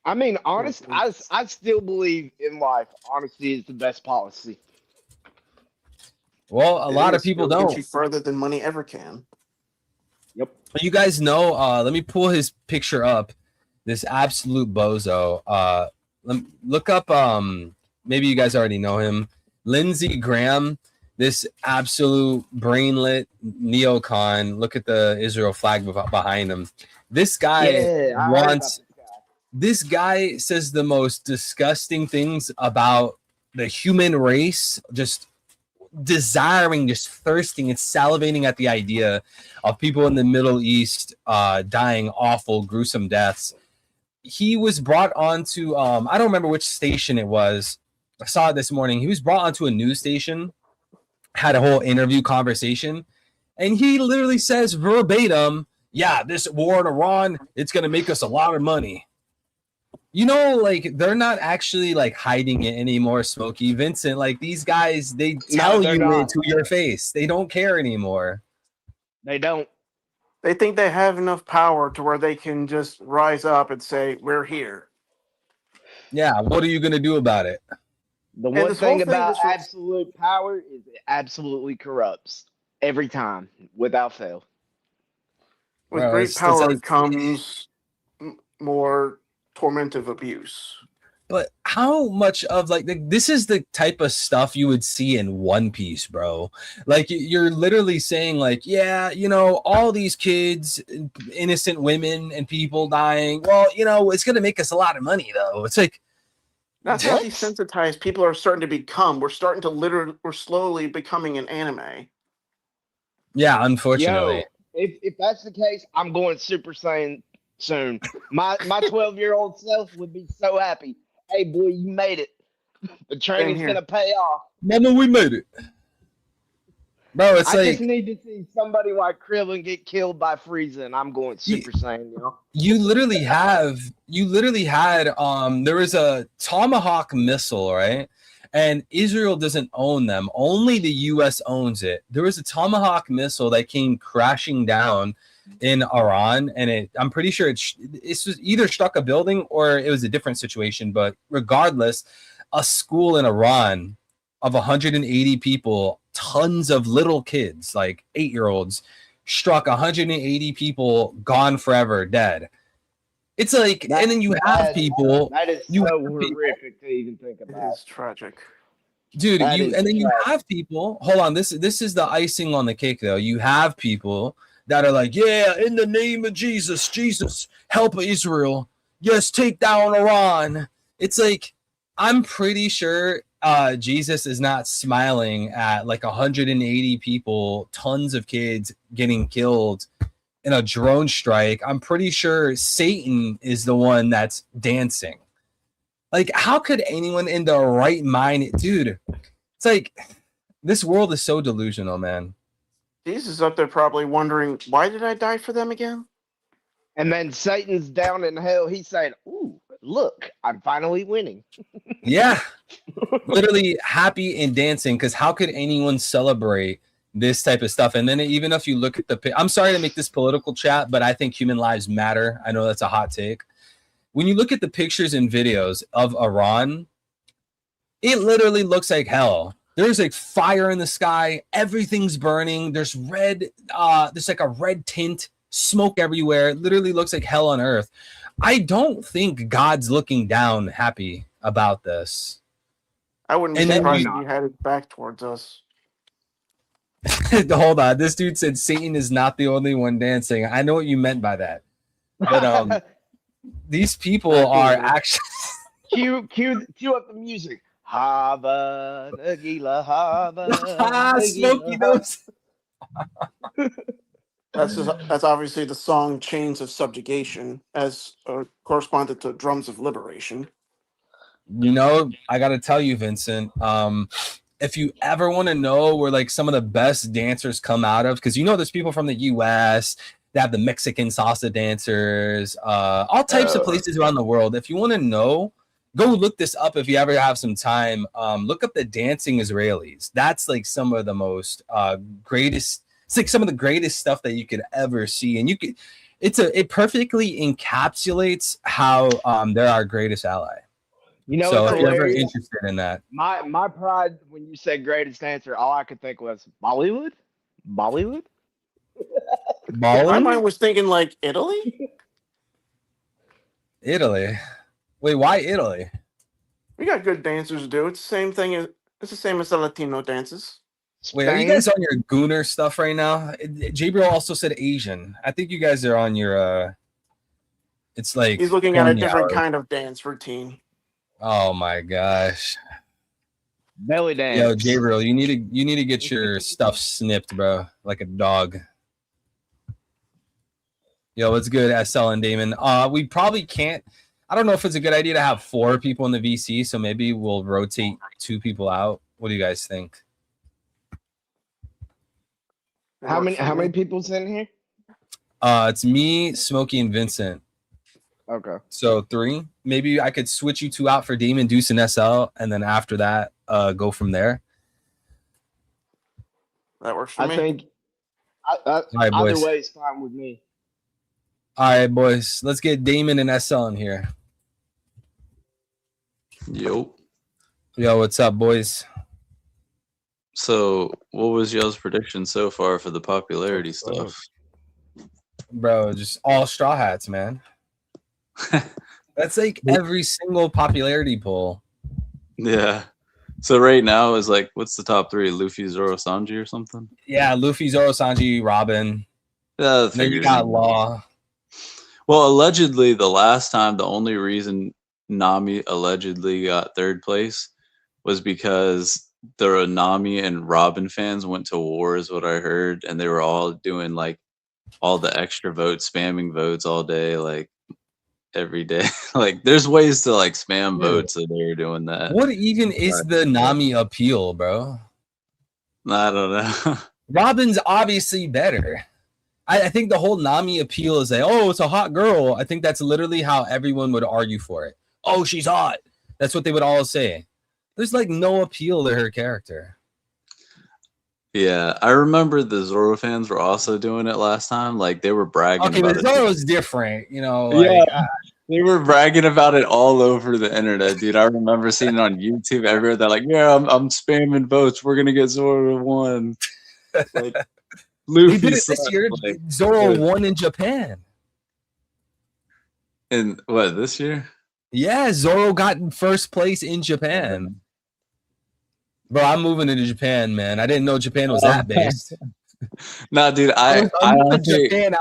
Speaker 6: I mean, I still believe in life. Honesty is the best policy.
Speaker 4: Well, a lot of
Speaker 7: It
Speaker 4: people
Speaker 7: will get
Speaker 4: don't.
Speaker 7: you further than money ever can.
Speaker 4: You guys know, let me pull his picture up. This absolute bozo. Look up, maybe you guys already know him. Lindsey Graham, this absolute brainlet neocon. Look at the Israel flag behind him. This guy
Speaker 6: I heard about
Speaker 4: wants,
Speaker 6: this guy.
Speaker 4: this guy says the most disgusting things about the human race, just desiring, just thirsting and salivating at the idea of people in the Middle East dying awful, gruesome deaths. He was brought onto, I don't remember which station it was. I saw it this morning. He was brought onto a news station, had a whole interview conversation, and he literally says verbatim, yeah, this war in Iran, it's going to make us a lot of money. You know, like they're not actually like hiding it anymore, Smokey Vincent. Like these guys, they tell
Speaker 6: they're
Speaker 4: you
Speaker 6: not.
Speaker 4: it to your face. They don't care anymore.
Speaker 6: They don't.
Speaker 7: They think they have enough power to where they can just rise up and say, "We're here."
Speaker 4: Yeah, what are you gonna do about it?
Speaker 6: The
Speaker 7: And
Speaker 6: one
Speaker 7: this whole
Speaker 6: thing
Speaker 7: thing
Speaker 6: about
Speaker 7: is-
Speaker 6: absolute power is it absolutely corrupts every time, without fail.
Speaker 7: With
Speaker 4: Bro,
Speaker 7: great
Speaker 4: it's
Speaker 7: power
Speaker 4: like-
Speaker 7: comes more tormentive abuse.
Speaker 4: But how much of like this is the type of stuff you would see in One Piece, bro? Like you're literally saying like, yeah, you know, all these kids, innocent women and people dying. Well, you know, it's gonna make us a lot of money though. It's like,
Speaker 7: That's how
Speaker 6: What?
Speaker 7: desensitized people are starting to become. We're starting to we're slowly becoming an anime.
Speaker 4: yeah, unfortunately.
Speaker 6: Yo, if that's the case, I'm going Super Saiyan soon. My 12-year-old self would be so happy. Hey, boy, you made it. The training's
Speaker 7: here.
Speaker 6: gonna pay off.
Speaker 4: Mama, we made it. Bro, it's
Speaker 6: I
Speaker 4: like
Speaker 6: just need to see somebody like Krillin get killed by Frieza, and I'm going Super Saiyan, yo.
Speaker 4: you literally had there was a Tomahawk missile, right? And Israel doesn't own them. Only the US owns it. There was a Tomahawk missile that came crashing down in Iran, and I'm pretty sure it was either struck a building or it was a different situation, but regardless, a school in Iran of 180 people, tons of little kids, like 8-year-olds, struck 180 people, gone forever, dead. It's like, and then you have people,
Speaker 6: That is
Speaker 4: you
Speaker 6: so
Speaker 4: have people-
Speaker 6: horrific to even think
Speaker 7: It
Speaker 6: about.
Speaker 7: is tragic.
Speaker 4: dude.
Speaker 6: That
Speaker 4: You
Speaker 6: is
Speaker 4: and then you
Speaker 6: tragic.
Speaker 4: have people. Hold on, this is the icing on the cake, though. You have people that are like, yeah, in the name of Jesus, Jesus, help Israel. Yes, take down Iran. It's like, I'm pretty sure Jesus is not smiling at like 180 people, tons of kids getting killed in a drone strike. I'm pretty sure Satan is the one that's dancing. Like, how could anyone in their right mind, dude? It's like this world is so delusional, man.
Speaker 7: Jesus is up there probably wondering, why did I die for them again?
Speaker 6: And then Satan's down in hell. He's saying, "Ooh, look, I'm finally winning."
Speaker 4: Yeah, literally happy and dancing. Because how could anyone celebrate this type of stuff? And then even if you look at I'm sorry to make this political chat, but I think human lives matter. I know that's a hot take. When you look at the pictures and videos of Iran, it literally looks like hell. There's like fire in the sky, everything's burning. There's red, there's like a red tint, smoke everywhere. It literally looks like hell on earth. I don't think God's looking down happy about this.
Speaker 7: I wouldn't be
Speaker 4: And then
Speaker 7: surprised
Speaker 4: you-
Speaker 7: if he had his back towards us.
Speaker 4: Hold on. This dude said Satan is not the only one dancing. I know what you meant by that. But these people are actually
Speaker 6: cue up the music. Hava Nagila Hava
Speaker 4: Smokey
Speaker 6: Nagila.
Speaker 4: knows.
Speaker 7: That's obviously the song "Chains of Subjugation," as corresponded to "Drums of Liberation."
Speaker 4: You know, I gotta tell you, Vincent. If you ever want to know where like some of the best dancers come out of, because you know there's people from the US, they have the Mexican salsa dancers, all types of places around the world. If you want to know, go look this up if you ever have some time. Look up the dancing Israelis. That's like some of the most greatest It's like some of the greatest stuff that you could ever see, and it perfectly encapsulates how they're our greatest ally.
Speaker 6: You know,
Speaker 4: So
Speaker 6: it's
Speaker 4: if you're ever
Speaker 6: hilarious.
Speaker 4: interested in that,
Speaker 6: My pride when you said greatest answer, all I could think was Bollywood. Bollywood.
Speaker 7: My
Speaker 4: Ballin'?
Speaker 7: mind was thinking like Italy.
Speaker 4: Italy. Wait, why Italy?
Speaker 7: We got good dancers, dude. It's the same thing as it's the same as the Latino dances.
Speaker 4: Wait, are you guys on your Gooner stuff right now? Jabril also said Asian. I think you guys are on your it's like
Speaker 7: He's looking at a
Speaker 4: pony
Speaker 7: different
Speaker 4: hour.
Speaker 7: kind of dance routine.
Speaker 4: Oh my gosh.
Speaker 6: belly dance?
Speaker 4: Yo, Jabril, you need to get your stuff snipped, bro, like a dog. Yo, what's good, SL and Damon? We probably can't. I don't know if it's a good idea to have 4 people in the VC, so maybe we'll rotate 2 people out. What do you guys think?
Speaker 6: How many people's in here?
Speaker 4: It's me, Smokey, and Vincent.
Speaker 6: Okay.
Speaker 4: So 3. Maybe I could switch you 2 out for Damon, Deuce, and SL, and then after that, go from there.
Speaker 7: That works for
Speaker 6: I
Speaker 7: me.
Speaker 6: think
Speaker 4: All right,
Speaker 6: either
Speaker 4: boys.
Speaker 6: way is fine with me.
Speaker 4: All right, boys. Let's get Damon and SL in here.
Speaker 8: Yo.
Speaker 4: Yo, what's up, boys?
Speaker 8: So, what was y'all's prediction so far for the popularity stuff?
Speaker 4: Bro, just all straw hats, man. That's like every single popularity poll.
Speaker 8: Yeah. So right now is like, what's the top 3? Luffy, Zoro, Sanji, or something?
Speaker 4: Yeah, Luffy, Zoro, Sanji, Robin.
Speaker 8: Yeah.
Speaker 4: And then you got Law.
Speaker 8: Well, allegedly, the last time, the only reason Nami allegedly got 3rd place was because the Nami and Robin fans went to war, is what I heard, and they were all doing like all the extra votes, spamming votes all day, like every day. Like, there's ways to like spam votes, so they were doing that.
Speaker 4: What even is the Nami appeal, bro?
Speaker 8: I don't know.
Speaker 4: Robin's obviously better. I think the whole Nami appeal is like, oh, it's a hot girl. I think that's literally how everyone would argue for it. Oh, she's hot. That's what they would all say. There's like no appeal to her character.
Speaker 8: Yeah, I remember the Zoro fans were also doing it last time. Like, they were bragging
Speaker 4: Okay,
Speaker 8: about
Speaker 4: but
Speaker 8: it.
Speaker 4: Zoro's different, you know. Like,
Speaker 8: They were bragging about it all over the internet, dude. I remember seeing it on YouTube everywhere. They're like, "Yeah, I'm spamming votes. We're gonna get Zoro to 1." Like,
Speaker 4: he
Speaker 8: Luffy
Speaker 4: did it this
Speaker 8: sucks,
Speaker 4: year.
Speaker 8: like,
Speaker 4: Zoro
Speaker 8: dude.
Speaker 4: won in Japan.
Speaker 8: And what, this year?
Speaker 4: Yeah, Zoro got in 1st place in Japan. Bro, I'm moving into Japan, man. I didn't know Japan was that based.
Speaker 8: Nah, dude. I honestly,
Speaker 4: Japan.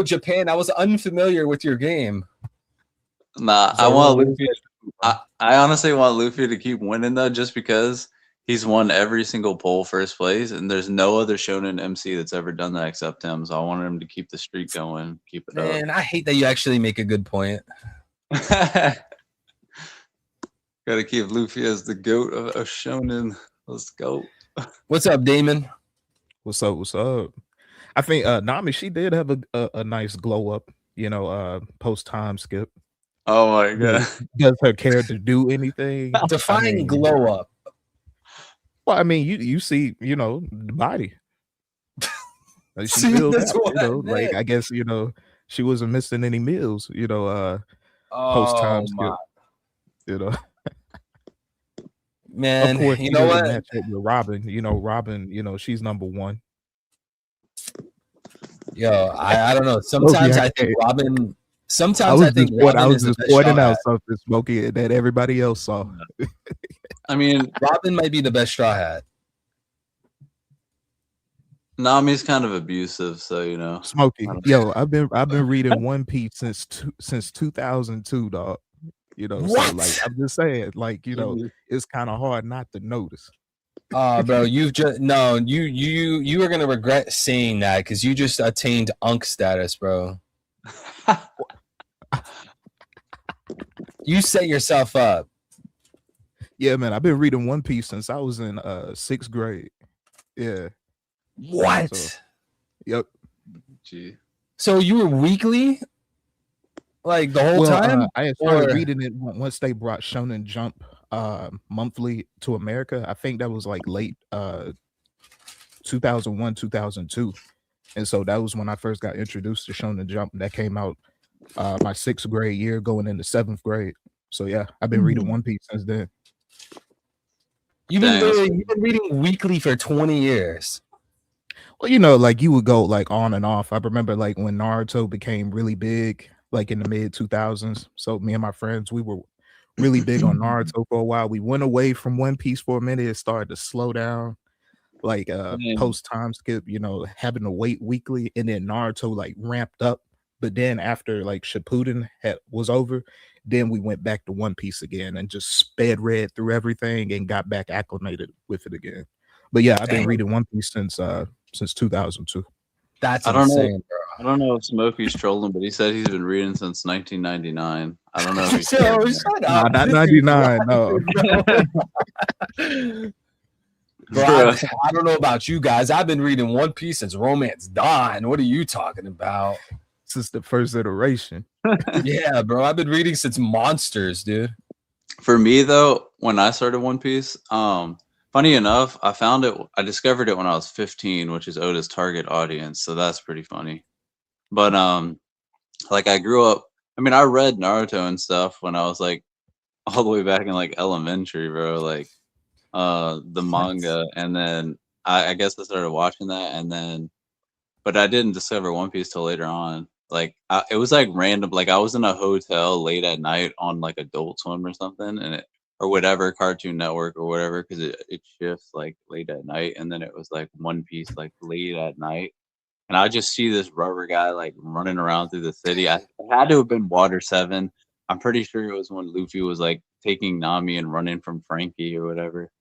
Speaker 4: Japan. I was unfamiliar with your game.
Speaker 8: nah. I want Luffy. I honestly want Luffy to keep winning though, just because he's won every single poll 1st place, and there's no other Shonen MC that's ever done that except him. So I want him to keep the streak going, keep it
Speaker 4: Man, I hate that you actually make a good point.
Speaker 8: up. Gotta keep Luffy as the GOAT of Shonen. Let's go.
Speaker 4: What's up, Damon?
Speaker 9: What's up? What's up? I think Nami, she did have a nice glow up, you know, post time skip.
Speaker 8: Oh my god.
Speaker 9: Does her character do anything?
Speaker 4: Define glow up.
Speaker 9: Well, I mean, you see, you know, the body. Like, she
Speaker 4: See,
Speaker 9: filled
Speaker 4: that's
Speaker 9: out,
Speaker 4: what
Speaker 9: you know,
Speaker 4: I
Speaker 9: like
Speaker 4: meant.
Speaker 9: I guess, you know, she wasn't missing any meals, you know, post time skip.
Speaker 4: my.
Speaker 9: You know.
Speaker 4: Man,
Speaker 9: Of course,
Speaker 4: you
Speaker 9: she
Speaker 4: know
Speaker 9: doesn't
Speaker 4: what?
Speaker 9: match up with Robin. You know, Robin, you know, she's number 1.
Speaker 4: Yo, I don't know. Sometimes I think Robin. Sometimes I think
Speaker 9: I
Speaker 4: Robin
Speaker 9: was
Speaker 4: is the
Speaker 9: just
Speaker 4: best
Speaker 9: pointing
Speaker 4: straw
Speaker 9: out
Speaker 4: hat.
Speaker 9: something, Smokey, that everybody else saw.
Speaker 8: I mean,
Speaker 4: Robin might be the best straw hat.
Speaker 8: Nami's kind of abusive, so you know.
Speaker 9: Smokey, yo, I've been reading One Piece since 2002, dog. You know,
Speaker 4: What?
Speaker 9: so like I'm just saying, like, you know, it's kind of hard not to notice.
Speaker 4: Bro, you've just no. You are gonna regret saying that because you just attained Unk status, bro. You set yourself up.
Speaker 9: Yeah, man, I've been reading One Piece since I was in 6th grade. Yeah.
Speaker 4: What?
Speaker 9: So, yep.
Speaker 8: Gee.
Speaker 4: So you were weekly, like the whole time?
Speaker 9: I had started
Speaker 4: Or-
Speaker 9: reading it once they brought Shonen Jump monthly to America. I think that was like late 2001, 2002. And so that was when I first got introduced to Shonen Jump. That came out my 6th grade year going into 7th grade. So yeah, I've been reading One Piece since then.
Speaker 4: You've been reading weekly for 20 years.
Speaker 9: Well, you know, like you would go like on and off. I remember like when Naruto became really big, like in the mid 2000s. So me and my friends, we were really big on Naruto for a while. We went away from One Piece for a minute. It started to slow down, like post time skip, you know, having to wait weekly, and then Naruto like ramped up. But then after like Shippuden was over, then we went back to One Piece again and just sped read through everything and got back acclimated with it again. But yeah, I've been reading One Piece since 2002.
Speaker 4: That's
Speaker 8: insane, bro. I don't know if Smokey's trolling, but he said he's been reading since 1999. I don't know if he's
Speaker 4: shut up.
Speaker 9: Not 99, no.
Speaker 4: Bro, I don't know about you guys. I've been reading One Piece since Romance Dawn. What are you talking about?
Speaker 9: Since the first iteration.
Speaker 4: Yeah, bro. I've been reading since Monsters, dude.
Speaker 8: For me though, when I started One Piece, funny enough, I discovered it when I was 15, which is Oda's target audience, so that's pretty funny. But like I grew up, I mean, I read Naruto and stuff when I was like all the way back in like elementary, bro, like the manga, and then I guess I started watching that, and then but I didn't discover One Piece till later on. Like it was like random, like I was in a hotel late at night on like Adult Swim or something, and or whatever, Cartoon Network or whatever, because it shifts like late at night, and then it was like One Piece like late at night, and I just see this rubber guy like running around through the city. It had to have been Water 7. I'm pretty sure it was when Luffy was like taking Nami and running from Frankie or whatever,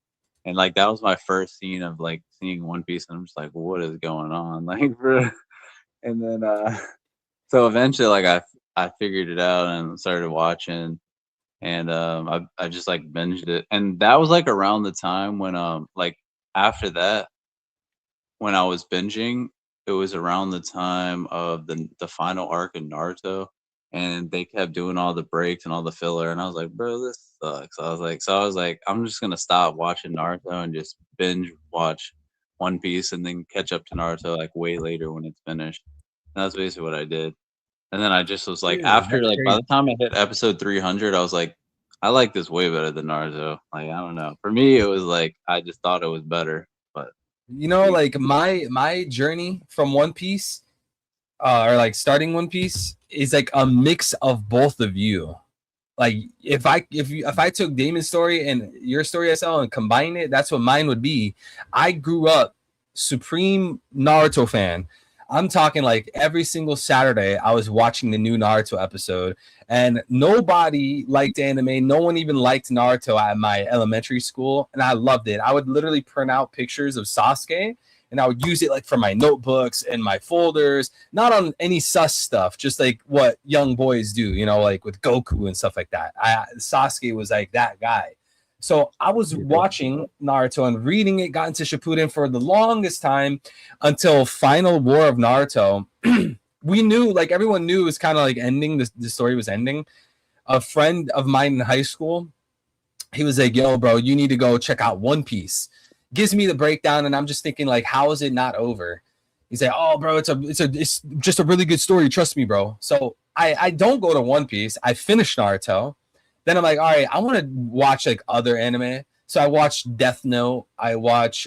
Speaker 8: and like that was my first scene of like seeing One Piece, and I'm just like, what is going on, like, bro? And then so eventually like I figured it out and started watching. And I just like binged it, and that was like around the time when like after that, when I was binging, it was around the time of the final arc in Naruto, and they kept doing all the breaks and all the filler, and I was like, bro, this sucks. I was like, I'm just gonna stop watching Naruto and just binge watch One Piece, and then catch up to Naruto like way later when it's finished. And that's basically what I did. And then I just was like, after like by the time I hit episode 300, I was like, I like this way better than Naruto. Like, I don't know. For me, it was like I just thought it was better. But
Speaker 4: you know, like my journey from One Piece, or like starting One Piece, is like a mix of both of you. Like if I took Damon's story and your story, SL, and combine it, that's what mine would be. I grew up supreme Naruto fan. I'm talking like every single Saturday I was watching the new Naruto episode, and nobody liked anime. No one even liked Naruto at my elementary school, and I loved it. I would literally print out pictures of Sasuke, and I would use it like for my notebooks and my folders, not on any sus stuff, just like what young boys do, you know, like with Goku and stuff like that. Sasuke was like that guy. So I was watching Naruto and reading it, got into Shippuden for the longest time until Final War of Naruto. We knew, like everyone knew it was kind of like ending, the story was ending. A friend of mine in high school, he was like, yo, bro, you need to go check out One Piece. Gives me the breakdown, and I'm just thinking, like, how is it not over? He's like, oh, bro, it's just a really good story. Trust me, bro. So I don't go to One Piece. I finish Naruto. Then I'm like, all right, I want to watch like other anime. So I watched Death Note. I watch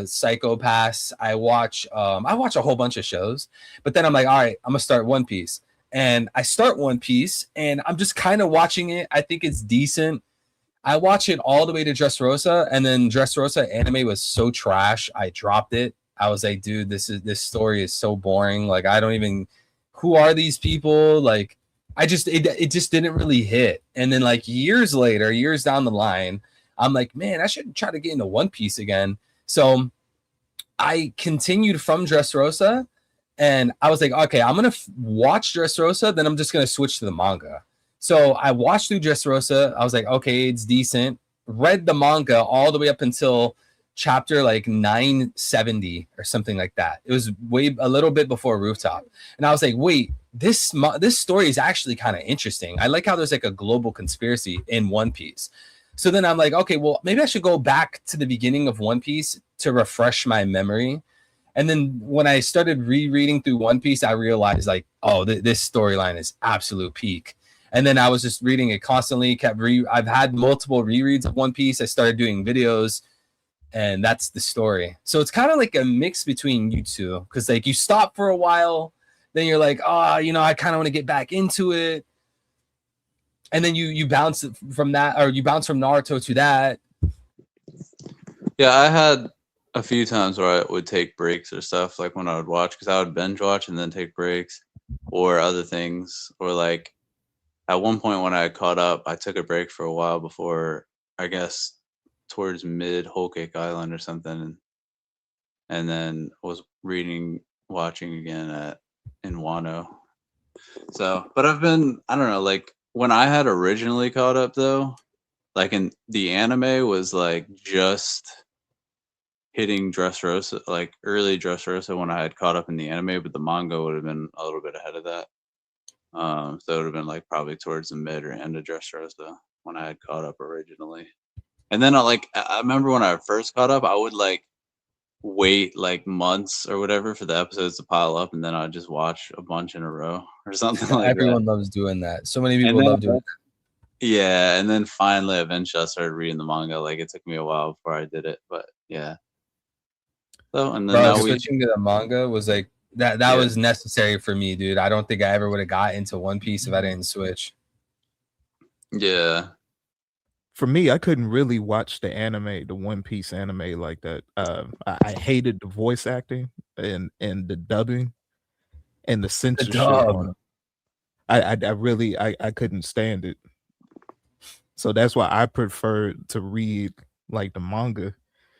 Speaker 4: Psycho Pass. I watch a whole bunch of shows. But then I'm like, all right, I'm gonna start One Piece. And I start One Piece, and I'm just kind of watching it. I think it's decent. I watch it all the way to Dressrosa, and then Dressrosa anime was so trash, I dropped it. I was like, dude, this story is so boring. Like, I don't even. Who are these people? Like. It just didn't really hit. And then like years down the line, I'm like, man, I should try to get into One Piece again. So I continued from Dressrosa, and I was like, okay, I'm going to watch Dressrosa. Then I'm just going to switch to the manga. So I watched through Dressrosa. I was like, okay, it's decent. Read the manga all the way up until chapter like 970 or something like that. It was a little bit before Rooftop. And I was like, wait, this story is actually kind of interesting. I like how there's like a global conspiracy in One Piece. So then I'm like, okay, well, maybe I should go back to the beginning of One Piece to refresh my memory. And then when I started rereading through One Piece, I realized like, oh, this storyline is absolute peak. And then I was just reading it constantly. I've had multiple rereads of One Piece. I started doing videos, and that's the story. So it's kind of like a mix between you two, because like you stop for a while, then you're like, oh, you know, I kind of want to get back into it, and then you bounce from that, or you bounce from Naruto to that.
Speaker 8: Yeah, I had a few times where I would take breaks or stuff, like when I would watch, because I would binge watch and then take breaks, or other things, or like at one point when I caught up, I took a break for a while before, I guess, towards mid Whole Cake Island or something, and then was watching again in Wano. So, but I don't know, like when I had originally caught up though, like in the anime was like just hitting Dressrosa, like early Dressrosa when I had caught up in the anime, but the manga would have been a little bit ahead of that. So it would have been like probably towards the mid or end of Dressrosa when I had caught up originally. And then I remember when I first caught up, I would like wait like months or whatever for the episodes to pile up, and then I'd just watch a bunch in a row or something like
Speaker 4: Everyone
Speaker 8: that.
Speaker 4: loves doing that. So many people love doing that.
Speaker 8: Yeah, and then finally, eventually, I started reading the manga. Like it took me a while before I did it, but yeah. So and then
Speaker 4: Bro,
Speaker 8: now
Speaker 4: switching to the manga was like that was necessary for me, dude. I don't think I ever would have got into One Piece if I didn't switch.
Speaker 8: Yeah.
Speaker 9: For me, I couldn't really watch the One Piece anime like that. I hated the voice acting and the dubbing and the censorship on it. I really couldn't stand it. So that's why I preferred to read like the manga,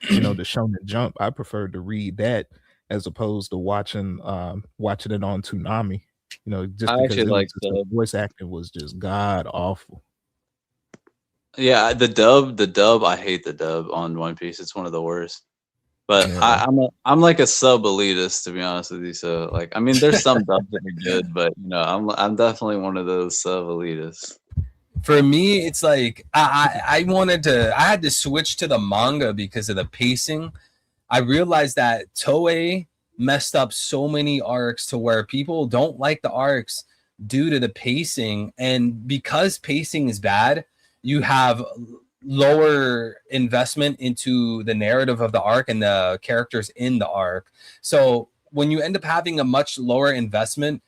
Speaker 9: you know, the Shonen Jump. I preferred to read that as opposed to watching it on Toonami. You know, just
Speaker 8: I
Speaker 9: because
Speaker 8: actually
Speaker 9: the voice acting was just god awful.
Speaker 8: Yeah, the dub. I hate the dub on One Piece. It's one of the worst. But
Speaker 4: Yeah.
Speaker 8: I'm like a sub elitist, to be honest with you. So like, I mean, there's some dubs that are good, but you know, I'm definitely one of those sub elitists.
Speaker 4: For me, it's like I had to switch to the manga because of the pacing. I realized that Toei messed up so many arcs to where people don't like the arcs due to the pacing, and because pacing is bad, you have lower investment into the narrative of the arc and the characters in the arc. So when you end up having a much lower investment,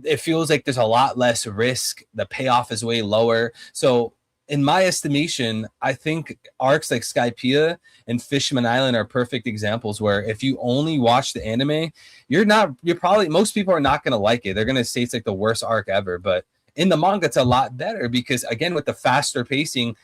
Speaker 4: it feels like there's a lot less risk. The payoff is way lower. So in my estimation, I think arcs like Skypiea and Fishman Island are perfect examples where if you only watch the anime, most people are not going to like it. They're going to say it's like the worst arc ever, but in the manga, it's a lot better because, again, with the faster pacing,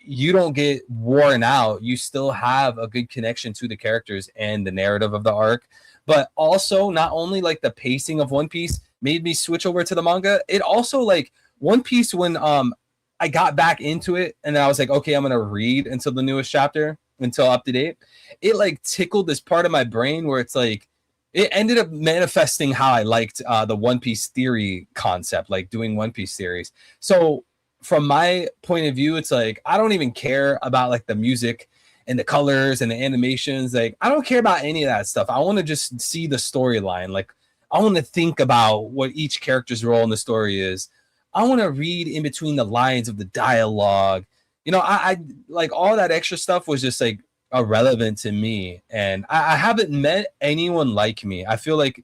Speaker 4: you don't get worn out. You still have a good connection to the characters and the narrative of the arc. But also, not only like the pacing of One Piece made me switch over to the manga, it also like One Piece when I got back into it and then I was like, okay, I'm going to read until the newest chapter, until up to date. It like tickled this part of my brain where it's like, it ended up manifesting how I liked the One Piece theory concept, like doing One Piece theories. So from my point of view, it's like, I don't even care about like the music and the colors and the animations. Like, I don't care about any of that stuff. I want to just see the storyline. Like, I want to think about what each character's role in the story is. I want to read in between the lines of the dialogue. You know, I like all that extra stuff was just like irrelevant to me, and I haven't met anyone like me. I feel like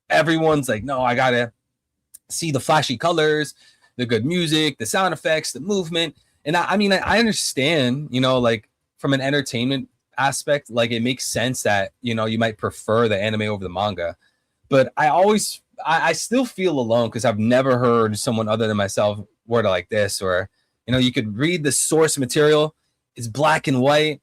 Speaker 4: everyone's like, no, I gotta see the flashy colors, the good music, the sound effects, the movement. And I mean, I understand, you know, like from an entertainment aspect, like it makes sense that, you know, you might prefer the anime over the manga, but I still feel alone because I've never heard someone other than myself word it like this, or, you know, you could read the source material, it's black and white.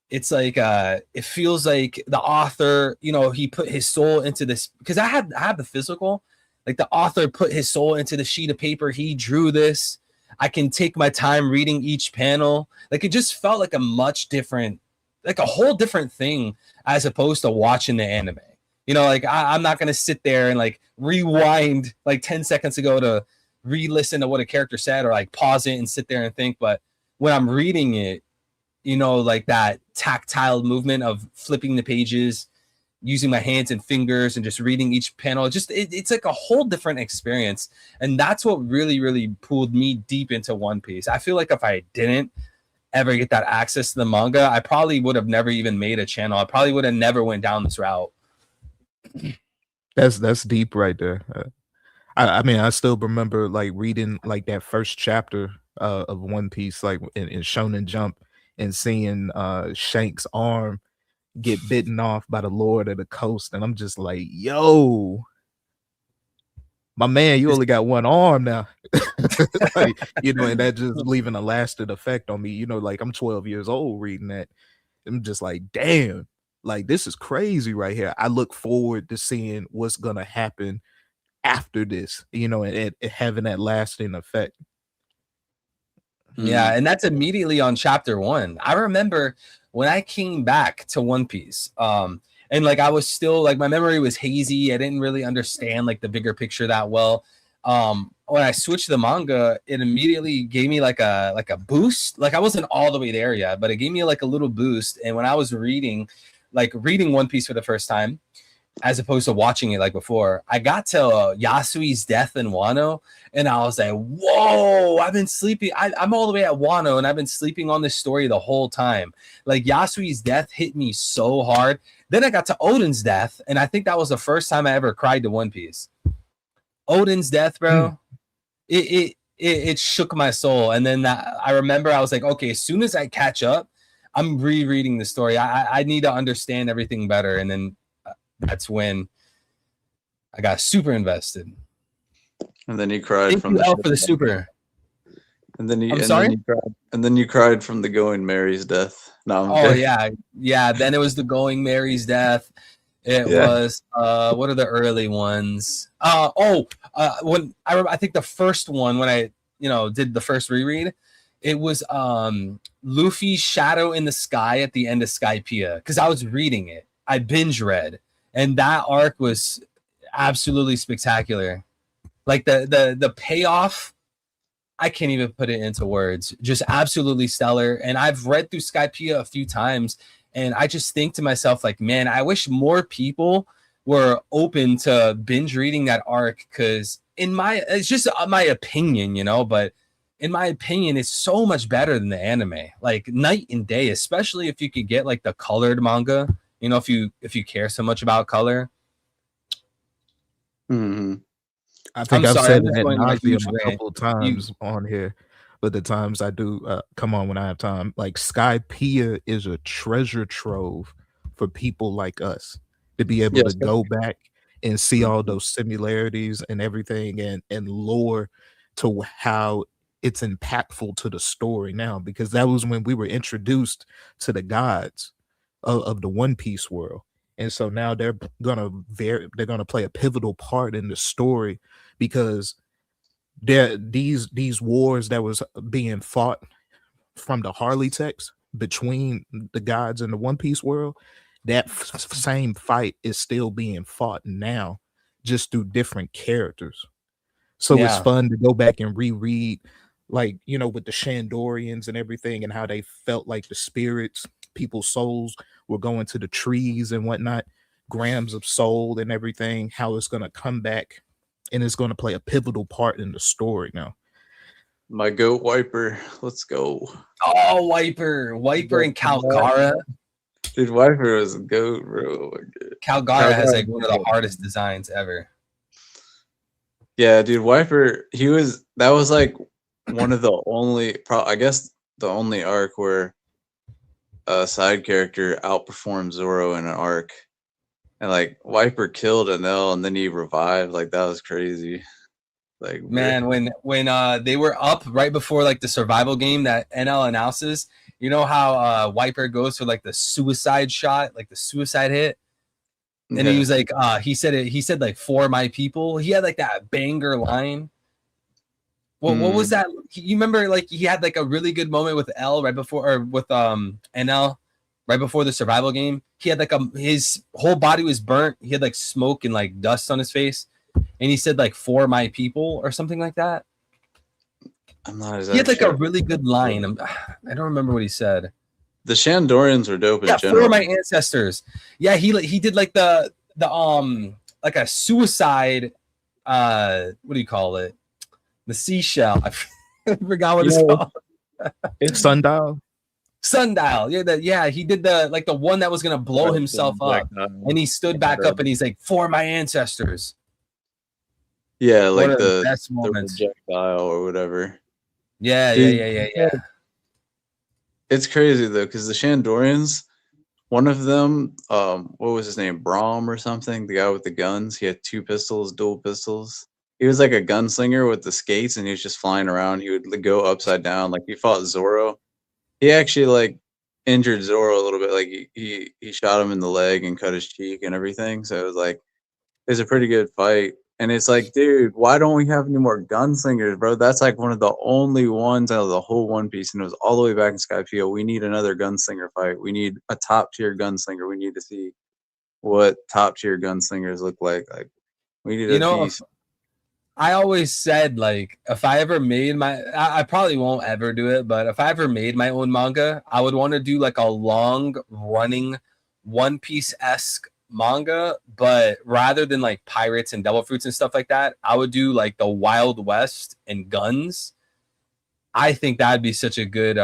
Speaker 4: It's like it feels like the author, you know, he put his soul into this, because I have the physical, like the author put his soul into the sheet of paper. He drew this. I can take my time reading each panel. Like it just felt like a much different, like a whole different thing as opposed to watching the anime. You know, like I'm not gonna sit there and like rewind like 10 seconds ago to re-listen to what a character said, or like pause it and sit there and think. But when I'm reading it, you know, like that tactile movement of flipping the pages, using my hands and fingers and just reading each panel. It's like a whole different experience. And that's what really pulled me deep into One Piece. I feel like if I didn't ever get that access to the manga, I probably would have never even made a channel. I probably would have never went down this route.
Speaker 9: That's deep right there. I mean, I still remember like reading like that first chapter of One Piece, like in Shonen Jump, and seeing Shank's arm get bitten off by the Lord of the Coast, and I'm just like, yo, my man, you only got one arm now. Like, you know, and that just leaving a lasting effect on me. You know, like I'm 12 years old reading that. I'm just like, damn, like this is crazy right here. I look forward to seeing what's gonna happen after this, you know, and having that lasting effect.
Speaker 4: Yeah, and that's immediately on chapter 1. I remember when I came back to One Piece, and like I was still like my memory was hazy. I didn't really understand like the bigger picture that well. When I switched to the manga, it immediately gave me like a boost. Like I wasn't all the way there yet, but it gave me like a little boost. And when I was reading One Piece for the first time, as opposed to watching it like before, I got to Yasui's death in Wano, and I was like, whoa, I've been sleeping. I'm all the way at Wano, and I've been sleeping on this story the whole time. Like Yasui's death hit me so hard. Then I got to Oden's death, and I think that was the first time I ever cried to One Piece. Oden's death, bro, it shook my soul. And then I remember I was like, okay, as soon as I catch up, I'm rereading the story. I need to understand everything better. And then that's when I got super invested.
Speaker 8: And then you cried
Speaker 4: Thank
Speaker 8: from
Speaker 4: you, L, for the super.
Speaker 8: And then you,
Speaker 4: I'm
Speaker 8: and
Speaker 4: sorry?
Speaker 8: Then you cried, and then you cried from the Going Mary's death. No, I'm
Speaker 4: Oh
Speaker 8: kidding.
Speaker 4: yeah. Then it was the Going Mary's death. It was what are the early ones? When I think the first one when I did the first reread, it was Luffy's shadow in the sky at the end of Skypiea, because I was reading it. I binge read, and that arc was absolutely spectacular. Like the payoff, I can't even put it into words. Just absolutely stellar. And I've read through Skypiea a few times, and I just think to myself, like, man, I wish more people were open to binge reading that arc, because it's just my opinion, but in my opinion, it's so much better than the anime, like night and day, especially if you could get like the colored manga, if you care so much about color.
Speaker 8: Mm-hmm.
Speaker 9: I think I've said it at nauseam a
Speaker 4: rant.
Speaker 9: couple of times on here, but the times I do come on when I have time, like Skypiea is a treasure trove for people like us to be able to go back and see all those similarities and everything, and lore to how it's impactful to the story now, because that was when we were introduced to the gods of the One Piece world. And so now they're gonna play a pivotal part in the story, because these wars that was being fought from the Harley text between the gods and the One Piece world, that same fight is still being fought now, just through different characters. So it's fun to go back and reread, like, with the Shandorians and everything, and how they felt like the spirits, people's souls were going to the trees and whatnot, grams of soul and everything, how it's going to come back and it's going to play a pivotal part in the story now.
Speaker 8: My goat Wiper, let's go.
Speaker 4: Oh, Wiper and Calgara.
Speaker 8: Dude, Wiper was a goat, bro.
Speaker 4: Calgara has like one of the hardest designs ever.
Speaker 8: Yeah, dude, Wiper, that was like one of the only, I guess the only arc where a side character outperformed Zoro in an arc, and like Wiper killed Enel and then he revived. Like that was crazy. Like,
Speaker 4: man, when they were up right before like the survival game that Enel announces, you know how Wiper goes for like the suicide shot, like the suicide hit, and he was like, he said like, for my people. He had like that banger line. What was that? You remember, like, he had like a really good moment with L right before, or with NL right before the survival game. He had like his whole body was burnt. He had like smoke and like dust on his face, and he said like, for my people or something like that.
Speaker 8: I'm not exactly.
Speaker 4: He had like a really good line. I don't remember what he said.
Speaker 8: The Shandorians were dope in
Speaker 4: Yeah,
Speaker 8: general.
Speaker 4: for my ancestors. Yeah, he did like the like a suicide. What do you call it? The seashell. I forgot what it's called.
Speaker 9: Sundial.
Speaker 4: Sundial. Yeah, he did the one that was gonna blow himself up, and he stood back up and he's like, "For my ancestors."
Speaker 8: Yeah,
Speaker 4: One
Speaker 8: like
Speaker 4: of the
Speaker 8: the
Speaker 4: best moments.
Speaker 8: projectile or whatever.
Speaker 4: Yeah.
Speaker 8: It's crazy though, because the Shandorians, one of them, what was his name? Braum or something? The guy with the guns. He had 2 pistols, dual pistols. He was like a gunslinger with the skates, and he was just flying around. He would go upside down, like he fought Zoro. He actually like injured Zoro a little bit. Like he shot him in the leg and cut his cheek and everything. So it was a pretty good fight. And it's like, dude, why don't we have any more gunslingers, bro? That's like one of the only ones out of the whole One Piece, and it was all the way back in Skypiea. We need another gunslinger fight. We need a top tier gunslinger. We need to see what top tier gunslingers look like. Like we need a piece.
Speaker 4: I always said, like, if I ever made I probably won't ever do it, but if I ever made my own manga, I would want to do like a long running One Piece-esque manga, but rather than like pirates and devil fruits and stuff like that, I would do like the Wild West and guns. I think that'd be such a good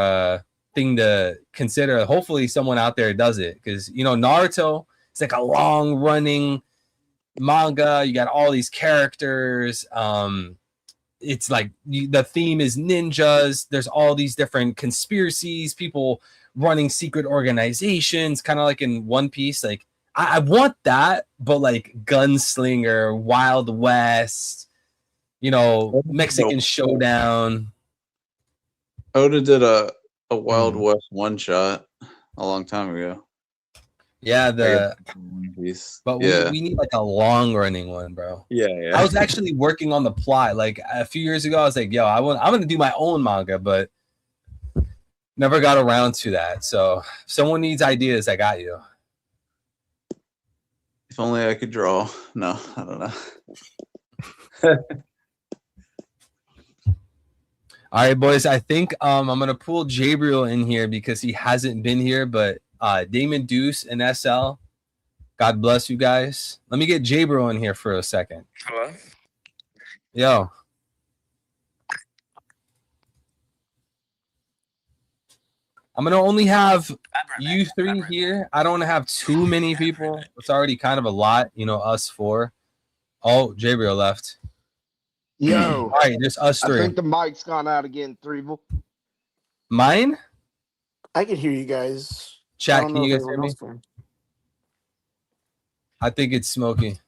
Speaker 4: thing to consider. Hopefully someone out there does it, because Naruto, it's like a long running manga. You got all these characters. It's like the theme is ninjas. There's all these different conspiracies, people running secret organizations, kind of like in One Piece. Like I want that, but like gunslinger, Wild West, Mexican showdown.
Speaker 8: Oda did a Wild West one shot a long time ago.
Speaker 4: Yeah,
Speaker 8: but
Speaker 4: we need like a long running one, bro.
Speaker 8: Yeah.
Speaker 4: I was actually working on the plot like a few years ago. I was like, I'm gonna do my own manga, but never got around to that. So if someone needs ideas, I got you.
Speaker 8: If only I could draw. No, I don't know.
Speaker 4: All right, boys. I think I'm gonna pull Jabriel in here because he hasn't been here, but Damon Deuce and SL, God bless you guys. Let me get Jabriel in here for a second.
Speaker 10: Hello?
Speaker 4: Yo. I'm gonna only have you 3 here. I don't want to have too many people. It's already kind of a lot, us 4. Oh, Jabriel left.
Speaker 6: Yo.
Speaker 4: All right, there's us 3.
Speaker 6: I think the mic's gone out again, Threevil.
Speaker 4: Mine?
Speaker 7: I can hear you guys.
Speaker 4: Chat, can you guys hear me? I think it's Smokey.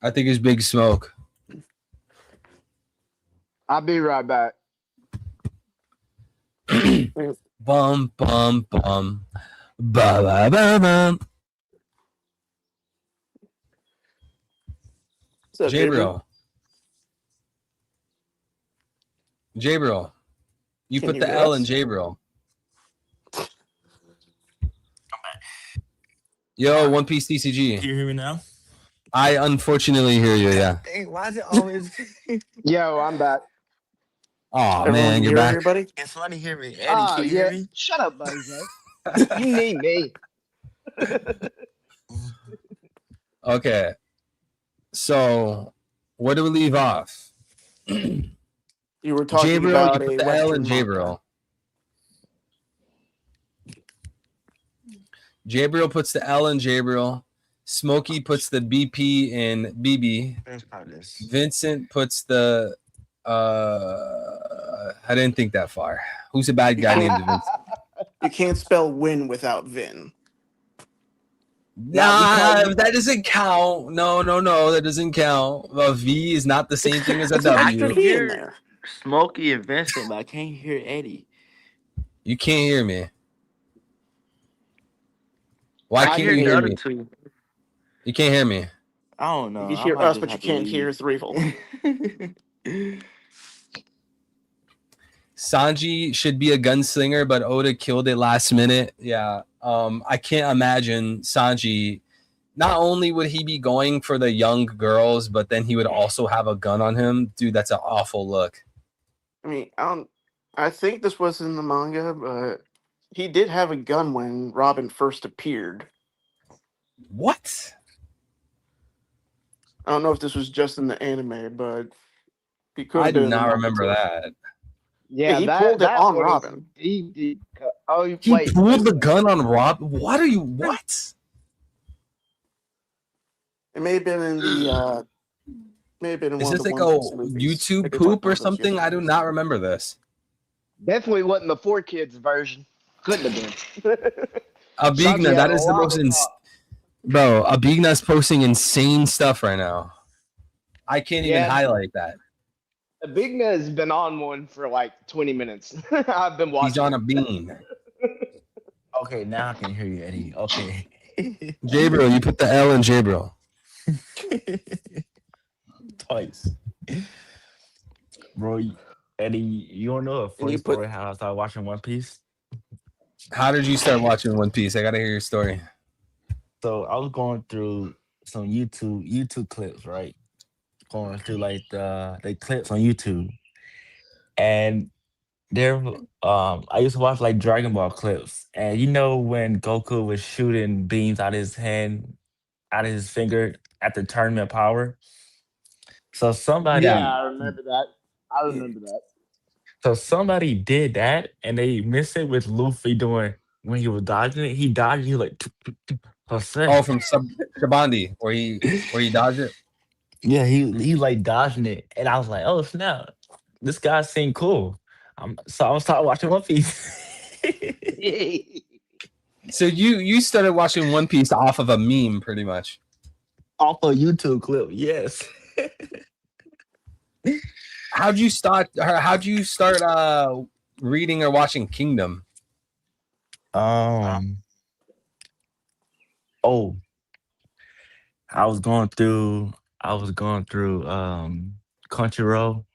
Speaker 4: I think it's Big Smoke.
Speaker 6: I'll be right back.
Speaker 4: Bum, bum, bum. Ba, ba, ba, ba. Jabriel. Jabriel. You
Speaker 7: Can
Speaker 4: put
Speaker 7: you
Speaker 4: the
Speaker 7: hear
Speaker 4: L
Speaker 7: us?
Speaker 4: in Jabriel. Yo, One Piece TCG.
Speaker 10: Can you hear me now?
Speaker 4: I unfortunately hear you, yeah.
Speaker 10: Dang, why is it always?
Speaker 6: Yo, I'm back.
Speaker 4: Oh
Speaker 7: Everyone
Speaker 4: man,
Speaker 7: can
Speaker 4: you're
Speaker 7: hear
Speaker 4: back.
Speaker 7: everybody?
Speaker 10: It's funny to hear me. Eddie,
Speaker 6: Ah,
Speaker 10: can you
Speaker 6: yeah.
Speaker 10: hear me?
Speaker 6: Shut up, Bozo. You need me.
Speaker 4: Okay. So where do we leave off?
Speaker 7: You were talking
Speaker 4: Jabriel,
Speaker 7: about
Speaker 4: you put
Speaker 7: a
Speaker 4: the L in
Speaker 7: Western manga.
Speaker 4: Jabriel. Jabriel puts the L in Jabriel. Smokey puts the BP in BB.
Speaker 10: Let's try this.
Speaker 4: Vincent puts the I didn't think that far. Who's a bad guy named Vincent?
Speaker 7: You can't spell win without Vin.
Speaker 4: Nah, that doesn't count. No, that doesn't count. A V is not the same thing as a
Speaker 7: There's an extra
Speaker 4: W.
Speaker 7: V in there.
Speaker 10: Smokey and Vincent, but I can't hear Eddie.
Speaker 4: You can't hear me. Why
Speaker 6: I
Speaker 4: can't
Speaker 6: hear
Speaker 4: you
Speaker 6: the
Speaker 4: hear
Speaker 10: other
Speaker 4: me?
Speaker 10: 2.
Speaker 4: You can't hear me.
Speaker 10: I don't know.
Speaker 7: You
Speaker 10: I
Speaker 7: hear
Speaker 10: might
Speaker 7: us,
Speaker 10: just
Speaker 7: but you
Speaker 10: have to
Speaker 7: can't
Speaker 10: leave.
Speaker 7: hear Threevil.
Speaker 4: Sanji should be a gunslinger, but Oda killed it last minute. Yeah. I can't imagine Sanji. Not only would he be going for the young girls, but then he would also have a gun on him. Dude, that's an awful look.
Speaker 7: I mean, I think this was in the manga, but he did have a gun when Robin first appeared.
Speaker 4: What?
Speaker 7: I don't know if this was just in the anime, but he could
Speaker 4: I
Speaker 7: have
Speaker 4: do
Speaker 7: been in the
Speaker 4: not
Speaker 7: manga
Speaker 4: remember
Speaker 7: too.
Speaker 4: that.
Speaker 6: Yeah,
Speaker 7: he
Speaker 6: that
Speaker 7: pulled it
Speaker 6: that
Speaker 7: on
Speaker 6: was
Speaker 7: Robin.
Speaker 6: Oh,
Speaker 4: He
Speaker 6: wait.
Speaker 4: pulled the gun on Rob. What are you? What?
Speaker 7: It may have been in the may have been in
Speaker 4: Is
Speaker 7: one of
Speaker 4: this
Speaker 7: the
Speaker 4: like
Speaker 7: One
Speaker 4: a
Speaker 7: Piece movies.
Speaker 4: YouTube
Speaker 7: Maybe it's like
Speaker 4: poop
Speaker 7: one
Speaker 4: or
Speaker 7: of those
Speaker 4: something?
Speaker 7: YouTube
Speaker 4: I do
Speaker 7: movies.
Speaker 4: not remember this.
Speaker 6: Definitely wasn't the 4Kids version. Couldn't have been. Sanji
Speaker 4: Abigna,
Speaker 6: had
Speaker 4: that
Speaker 6: a
Speaker 4: is the
Speaker 6: lot
Speaker 4: most
Speaker 6: of
Speaker 4: bro. Abigna's posting insane stuff right now. I can't even
Speaker 6: Yeah,
Speaker 4: highlight that.
Speaker 6: Big has been on one for like 20 minutes. I've been
Speaker 4: He's
Speaker 6: watching.
Speaker 4: on a bean.
Speaker 10: Okay, now I can hear you, Eddie. Okay.
Speaker 4: Jabril, you put the L in Jabril.
Speaker 10: Twice. Bro, Eddie, you wanna know a funny
Speaker 7: you put-
Speaker 10: story how I started watching One Piece?
Speaker 4: How did you start watching One Piece? I gotta hear your story.
Speaker 10: So I was going through some YouTube clips, right? Going through like the clips on YouTube. And there I used to watch like Dragon Ball clips. And you know when Goku was shooting beams out of his hand, out of his finger at the tournament power? So somebody
Speaker 6: Yeah, I remember that. I remember that.
Speaker 10: So somebody did that, and they missed it with Luffy doing when he was dodging it. He dodged. He like,
Speaker 4: Oh, from Shabandi, where he dodged it.
Speaker 10: yeah, he like dodging it, and I was like, oh snap, this guy seemed cool. So I started watching One Piece.
Speaker 4: So you started watching One Piece off of a meme, pretty much.
Speaker 10: Off a YouTube clip, yes.
Speaker 4: How'd you start reading or watching Kingdom?
Speaker 10: Oh, I was going through Crunchyroll,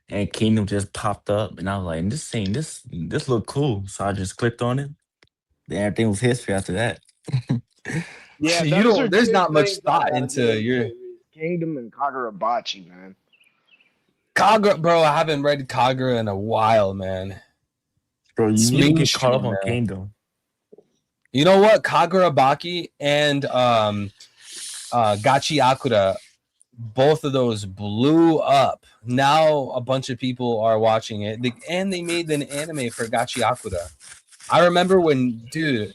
Speaker 10: and Kingdom just popped up, and I was like, this look cool. So I just clicked on it. Then everything was history after that.
Speaker 6: Yeah,
Speaker 4: You
Speaker 6: those
Speaker 4: don't-
Speaker 6: are
Speaker 4: there's
Speaker 6: two
Speaker 4: not much
Speaker 6: things I
Speaker 4: thought
Speaker 6: gotta
Speaker 4: into
Speaker 6: get
Speaker 4: your-
Speaker 6: is Kingdom and Kagurabachi, man.
Speaker 4: Kagura, bro, I haven't read Kagura in a while, man.
Speaker 10: Bro, you
Speaker 4: It's
Speaker 10: need to get caught up
Speaker 4: mainstream,
Speaker 10: on
Speaker 4: man.
Speaker 10: Kingdom.
Speaker 4: You know what? Kagurabaki and Gachi Akura, both of those blew up. Now a bunch of people are watching it, and they made an anime for Gachi Akura. I remember when, dude,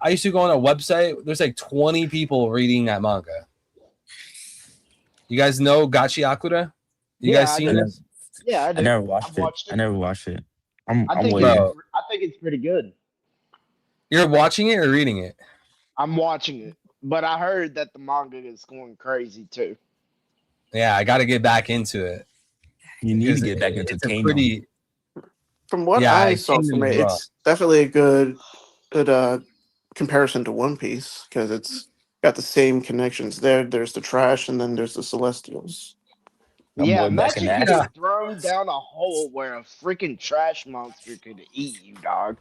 Speaker 4: I used to go on a website. There's like 20 people reading that manga. You guys know Gachi Akura? You
Speaker 6: Yeah,
Speaker 4: guys
Speaker 6: I
Speaker 4: seen
Speaker 6: do.
Speaker 4: it?
Speaker 6: Yeah, I
Speaker 10: I
Speaker 6: do.
Speaker 10: never
Speaker 6: I've
Speaker 10: watched it.
Speaker 6: watched
Speaker 10: I never watched it. I'm
Speaker 6: I think
Speaker 10: waiting.
Speaker 4: Bro.
Speaker 6: I think it's pretty good.
Speaker 4: You're watching it or reading it?
Speaker 6: I'm watching it, but I heard that the manga is going crazy too.
Speaker 4: Yeah, I got to get back into it.
Speaker 10: You need to
Speaker 4: Because
Speaker 10: get back into
Speaker 4: it's a
Speaker 10: Kingdom.
Speaker 4: pretty.
Speaker 7: From what
Speaker 4: Yeah,
Speaker 7: I saw
Speaker 4: Kingdom
Speaker 7: from
Speaker 4: is
Speaker 7: it,
Speaker 4: rough.
Speaker 7: it's definitely a good comparison to One Piece because it's got the same connections there. There's the trash, and then there's the Celestials.
Speaker 10: My
Speaker 6: Yeah,
Speaker 10: boy back in
Speaker 6: imagine
Speaker 10: the
Speaker 6: getting
Speaker 10: action.
Speaker 6: thrown down a hole where a freaking trash monster could eat you, dog.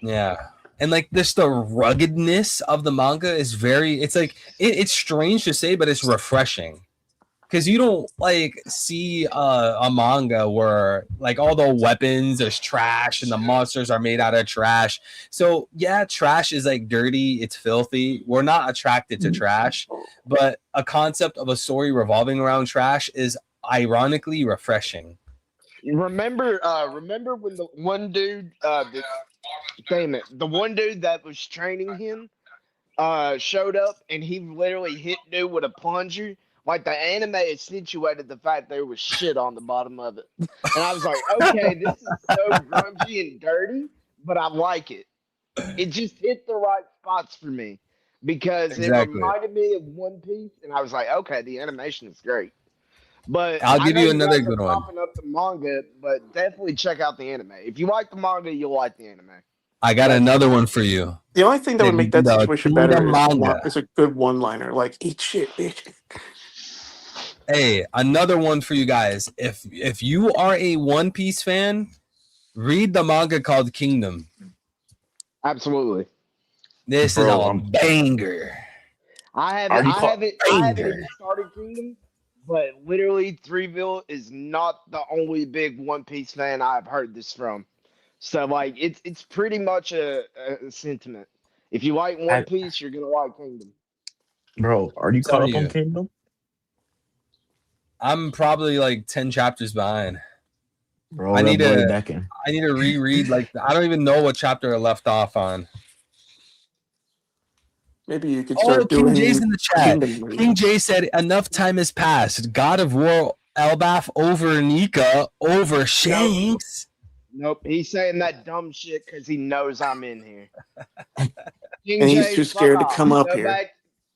Speaker 4: Yeah. And like this, the ruggedness of the manga is very, it's like, it's strange to say, but it's refreshing. Because you don't like see a manga where like all the weapons there's trash and the monsters are made out of trash. So yeah, trash is like dirty, it's filthy. We're not attracted to trash, but a concept of a story revolving around trash is ironically refreshing.
Speaker 6: Remember when the one dude, the one dude that was training him, showed up and he literally hit dude with a plunger. Like the anime accentuated the fact there was shit on the bottom of it, and I was like, okay, this is so grungy and dirty, but I like it. It just hit the right spots for me because
Speaker 4: Exactly.
Speaker 6: it reminded me of One Piece, and I was like, okay, the animation is great. But
Speaker 4: I'll
Speaker 6: I
Speaker 4: give
Speaker 6: know
Speaker 4: you another
Speaker 6: guys are
Speaker 4: good one.
Speaker 6: popping up the manga, but definitely check out the anime. If you like the manga, you'll like the anime.
Speaker 4: I got another one for you.
Speaker 7: The only thing that would make that
Speaker 4: The
Speaker 7: situation
Speaker 4: Kingdom
Speaker 7: better
Speaker 4: manga.
Speaker 7: is a good one-liner, like "Eat shit, bitch."
Speaker 4: Hey, another one for you guys. If you are a One Piece fan, read the manga called Kingdom.
Speaker 6: Absolutely.
Speaker 4: This
Speaker 10: Bro,
Speaker 4: is a
Speaker 10: I'm-
Speaker 4: banger.
Speaker 6: I
Speaker 10: Are you
Speaker 6: haven't
Speaker 4: banger.
Speaker 6: even started Kingdom, but literally Threeville is not the only big One Piece fan I've heard this from. So like it's pretty much a sentiment. If you like One
Speaker 10: I,
Speaker 6: Piece, you're gonna like Kingdom.
Speaker 10: bro, are you
Speaker 4: So
Speaker 10: caught
Speaker 4: are
Speaker 10: up on
Speaker 4: you.
Speaker 10: Kingdom?
Speaker 4: I'm probably like 10 chapters behind.
Speaker 10: Bro,
Speaker 4: I
Speaker 10: that
Speaker 4: need
Speaker 10: boy
Speaker 4: to
Speaker 10: back in.
Speaker 4: I need to reread like I don't even know what chapter I left off on.
Speaker 7: Maybe you could
Speaker 4: Oh,
Speaker 7: start
Speaker 4: King J's
Speaker 7: doing
Speaker 4: in the chat.
Speaker 7: Kingdom
Speaker 4: King
Speaker 7: reads.
Speaker 4: J said enough time has passed. God of War Elbaf over Nika over Shanks.
Speaker 6: Nope, he's saying that dumb shit because he knows I'm in here. King
Speaker 7: And he's
Speaker 6: J,
Speaker 7: too
Speaker 6: fuck
Speaker 7: scared to
Speaker 6: off.
Speaker 7: come up here.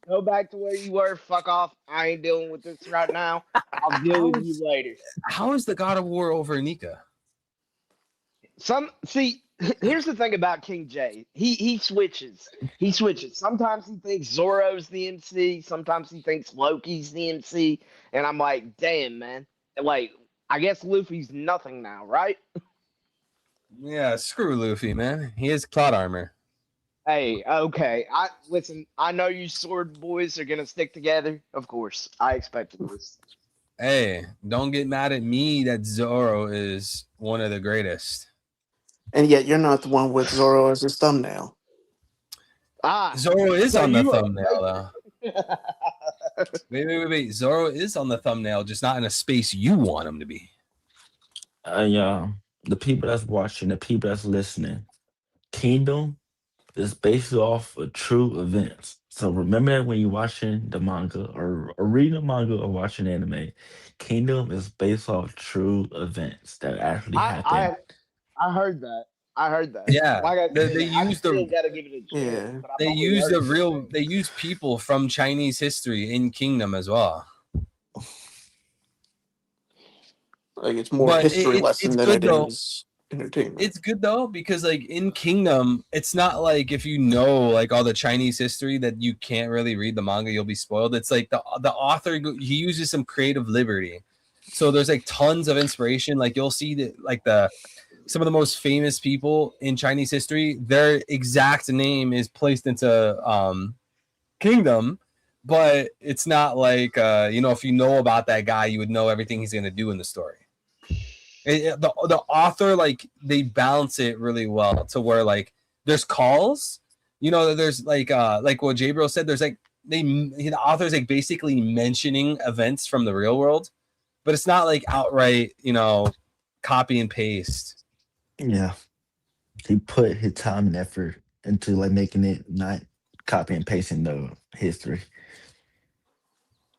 Speaker 6: Go back to where you were. Fuck off. I ain't dealing with this right now. I'll deal with you later.
Speaker 4: How is the God of War over Nika?
Speaker 6: Here's the thing about King J. He switches. He switches. Sometimes he thinks Zoro's the MC. Sometimes he thinks Loki's the MC. And I'm like, damn, man. Like, I guess Luffy's nothing now, right?
Speaker 4: Yeah, screw Luffy, man. He has plot armor.
Speaker 6: Hey, okay. I know you sword boys are gonna stick together. Of course. I expected this.
Speaker 4: Hey, don't get mad at me that Zoro is one of the greatest.
Speaker 7: And yet you're not the one with Zoro as his thumbnail.
Speaker 4: Zoro is
Speaker 6: so
Speaker 4: on the
Speaker 6: you are-
Speaker 4: thumbnail, though. Wait. Zoro is on the thumbnail, just not in a space you want him to be.
Speaker 10: The people that's watching, the people that's listening, Kingdom is based off of true events. So remember that when you're watching the manga or reading the manga or watching anime, Kingdom is based off true events that actually happened.
Speaker 6: I heard that.
Speaker 4: Yeah,
Speaker 6: Like I said,
Speaker 4: they
Speaker 6: I
Speaker 4: use
Speaker 6: still
Speaker 4: the
Speaker 6: gotta give it a chance.
Speaker 7: Yeah.
Speaker 6: But I've
Speaker 4: they
Speaker 6: only
Speaker 4: use
Speaker 6: heard
Speaker 4: the
Speaker 6: good
Speaker 4: real
Speaker 6: things.
Speaker 4: they use people from Chinese history in Kingdom as well.
Speaker 7: Like it's more
Speaker 4: But
Speaker 7: history
Speaker 4: it's
Speaker 7: lesson than
Speaker 4: good
Speaker 7: it
Speaker 4: though.
Speaker 7: is entertainment.
Speaker 4: It's good though because like in Kingdom, it's not like if you know like all the Chinese history that you can't really read the manga, you'll be spoiled. It's like the author he uses some creative liberty, so there's like tons of inspiration. Like you'll see that like some of the most famous people in Chinese history, their exact name is placed into Kingdom, but it's not like if you know about that guy, you would know everything he's going to do in the story. The author, like they balance it really well to where like there's calls, there's like what Jabril said, there's like the author's like basically mentioning events from the real world, but it's not like outright copy and paste.
Speaker 10: Yeah. He put his time and effort into like making it not copy and pasting the history.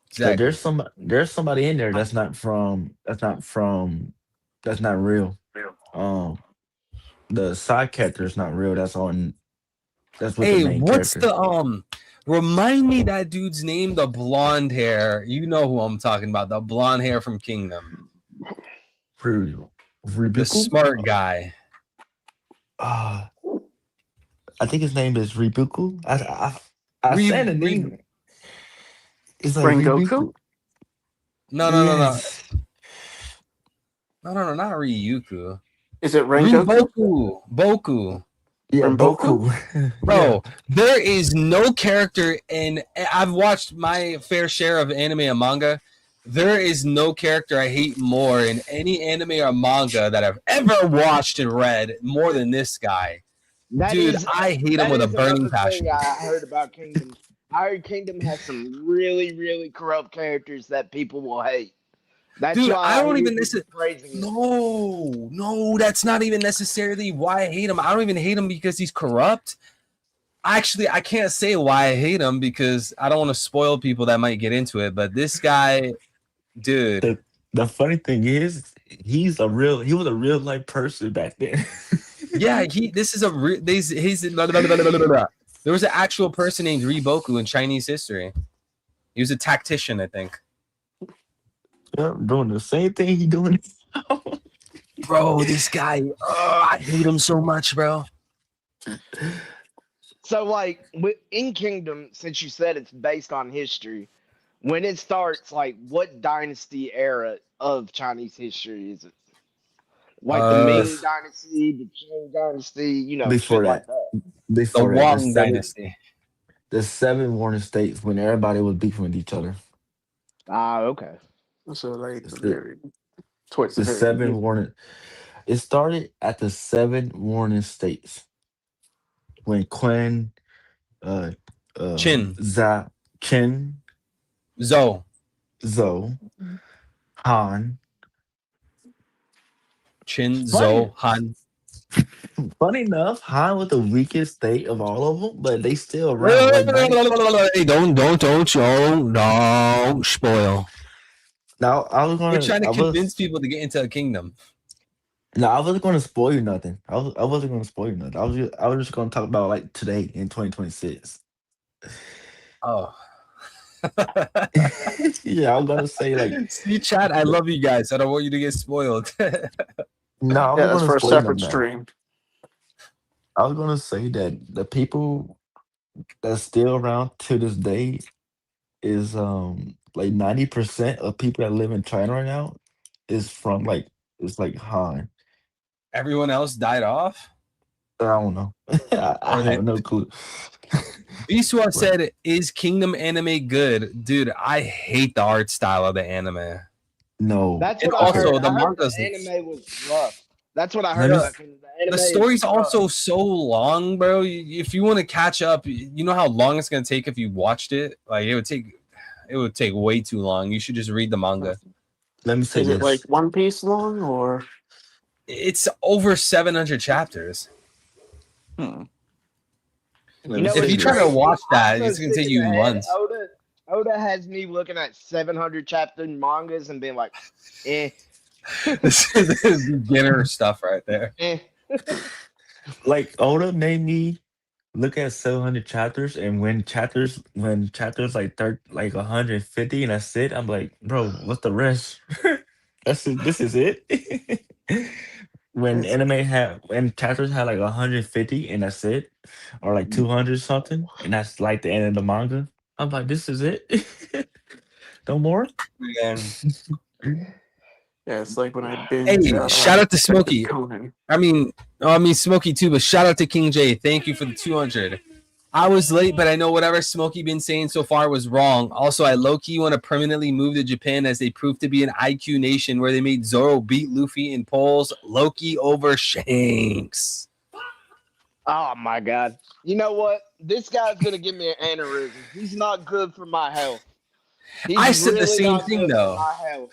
Speaker 4: Exactly.
Speaker 10: So there's somebody in there that's not real. The side character is not real. That's with the main
Speaker 4: what's
Speaker 10: character.
Speaker 4: the remind me that dude's name, the blonde hair. You know who I'm talking about, the blonde hair from Kingdom. The smart guy.
Speaker 10: I think his name is Ribuku. I said the name. It's like
Speaker 7: Rengoku?
Speaker 10: Ribuku.
Speaker 4: No,
Speaker 10: Yes.
Speaker 4: no, not Ryuku.
Speaker 7: Is it Rengoku?
Speaker 4: Boku.
Speaker 10: Yeah,
Speaker 7: Rengoku?
Speaker 10: Boku.
Speaker 4: Bro, there is no character I've watched my fair share of anime and manga. There is no character I hate more in any anime or manga that I've ever watched and read more than this guy. I hate him with a burning passion.
Speaker 6: I heard about Kingdom. I heard Kingdom has some really, really corrupt characters that people will hate. That's
Speaker 4: Dude,
Speaker 6: why
Speaker 4: I don't even
Speaker 6: praising him.
Speaker 4: No, that's not even necessarily why I hate him. I don't even hate him because he's corrupt. Actually, I can't say why I hate him because I don't want to spoil people that might get into it. But this guy, dude.
Speaker 10: The funny thing is, he was a real life person back then.
Speaker 4: Yeah, there was an actual person named Riboku in Chinese history. He was a tactician, I think.
Speaker 10: Yeah, doing the same thing he doing now.
Speaker 4: Bro, this guy, I hate him so much, bro.
Speaker 6: So, like, in Kingdom, since you said it's based on history, when it starts, like, what dynasty era of Chinese history is it? Like the Ming Dynasty, the Qing Dynasty,
Speaker 10: before
Speaker 6: shit
Speaker 10: that.
Speaker 6: like that.
Speaker 10: Before
Speaker 4: The Wang Dynasty.
Speaker 10: The 7 Warring States when everybody was beefing with each other.
Speaker 6: Ah, okay.
Speaker 7: So like
Speaker 10: towards the 7 Warring. It started at the 7 warning states when Quinn, uh,
Speaker 4: Chin,
Speaker 10: Chen,
Speaker 4: Zo,
Speaker 10: Zoe, Han.
Speaker 4: Chin,
Speaker 10: Funny,
Speaker 4: Zo, Han.
Speaker 10: funny enough, Han was the weakest state of all of them, but they still around. Like 90.
Speaker 4: Hey, don't spoil.
Speaker 10: Now I was
Speaker 4: You're
Speaker 10: gonna,
Speaker 4: trying to
Speaker 10: I
Speaker 4: convince
Speaker 10: was,
Speaker 4: people to get into a kingdom.
Speaker 10: no, I wasn't gonna spoil you nothing. I wasn't gonna spoil you nothing. I was just gonna talk about like today in 2026.
Speaker 4: Oh.
Speaker 10: Yeah, I was gonna say like,
Speaker 4: See, chat, I love you guys. I don't want you to get spoiled.
Speaker 10: no, I
Speaker 7: Yeah,
Speaker 10: was
Speaker 7: that's
Speaker 10: gonna
Speaker 7: for a
Speaker 10: spoil you
Speaker 7: separate
Speaker 10: nothing.
Speaker 7: stream.
Speaker 10: I was gonna say that the people that's still around to this day is like 90% of people that live in China right now is from like it's like Han.
Speaker 4: Everyone else died off?
Speaker 10: I don't know. I
Speaker 4: Or they
Speaker 10: have no clue.
Speaker 4: Biswa
Speaker 10: But
Speaker 4: said, "Is Kingdom anime good, dude? I hate the art style of the anime,
Speaker 10: no.
Speaker 6: That's
Speaker 4: and
Speaker 6: what I
Speaker 10: Okay.
Speaker 6: heard.
Speaker 4: also the
Speaker 6: I heard the
Speaker 4: manga's
Speaker 6: anime was rough. That's what I
Speaker 10: Let
Speaker 6: heard.
Speaker 10: me
Speaker 4: the,
Speaker 6: The anime
Speaker 4: the
Speaker 6: is
Speaker 4: story's
Speaker 6: rough.
Speaker 4: also so long, bro. If you want to catch up, you know how long it's gonna take if you watched it. Like it would take way too long. You should just read the manga.
Speaker 10: let me say
Speaker 7: Is it like
Speaker 10: this.
Speaker 7: One Piece long or?
Speaker 4: It's over 700 chapters.
Speaker 7: Hmm.
Speaker 10: Let
Speaker 6: You
Speaker 10: me
Speaker 6: know
Speaker 4: If
Speaker 10: say
Speaker 6: what's
Speaker 4: you try to
Speaker 10: this.
Speaker 6: crazy?
Speaker 4: watch that,
Speaker 6: I'm so
Speaker 4: it's gonna
Speaker 6: sick
Speaker 4: take
Speaker 6: in
Speaker 4: you
Speaker 6: the head.
Speaker 4: months.
Speaker 6: Oda has me looking at 700 chapter mangas and being like, eh,
Speaker 4: This is beginner stuff right there.
Speaker 6: eh.
Speaker 10: Like Oda made me look at 700 chapters, and when chapters like 150 and that's it, I'm like, bro, what's the rest? That's it. This is it. When chapters had like 150 and that's it, or like 200 something, and that's like the end of the manga. I'm like, this is it. No more.
Speaker 4: Man.
Speaker 7: Yeah, it's like when I binge.
Speaker 4: Hey, shout out to Smokey.
Speaker 7: Conan.
Speaker 4: I mean Smokey too, but shout out to King J. Thank you for the 200. I was late, but I know whatever Smokey been saying so far was wrong. Also, I low-key want to permanently move to Japan as they prove to be an IQ nation where they made Zoro beat Luffy in polls. Loki over Shanks.
Speaker 6: Oh my god! You know what? This guy's gonna give me an aneurysm. He's not good for my health. He's
Speaker 4: I said the
Speaker 6: really
Speaker 4: same
Speaker 6: not
Speaker 4: thing
Speaker 6: good for
Speaker 4: though.
Speaker 6: my health.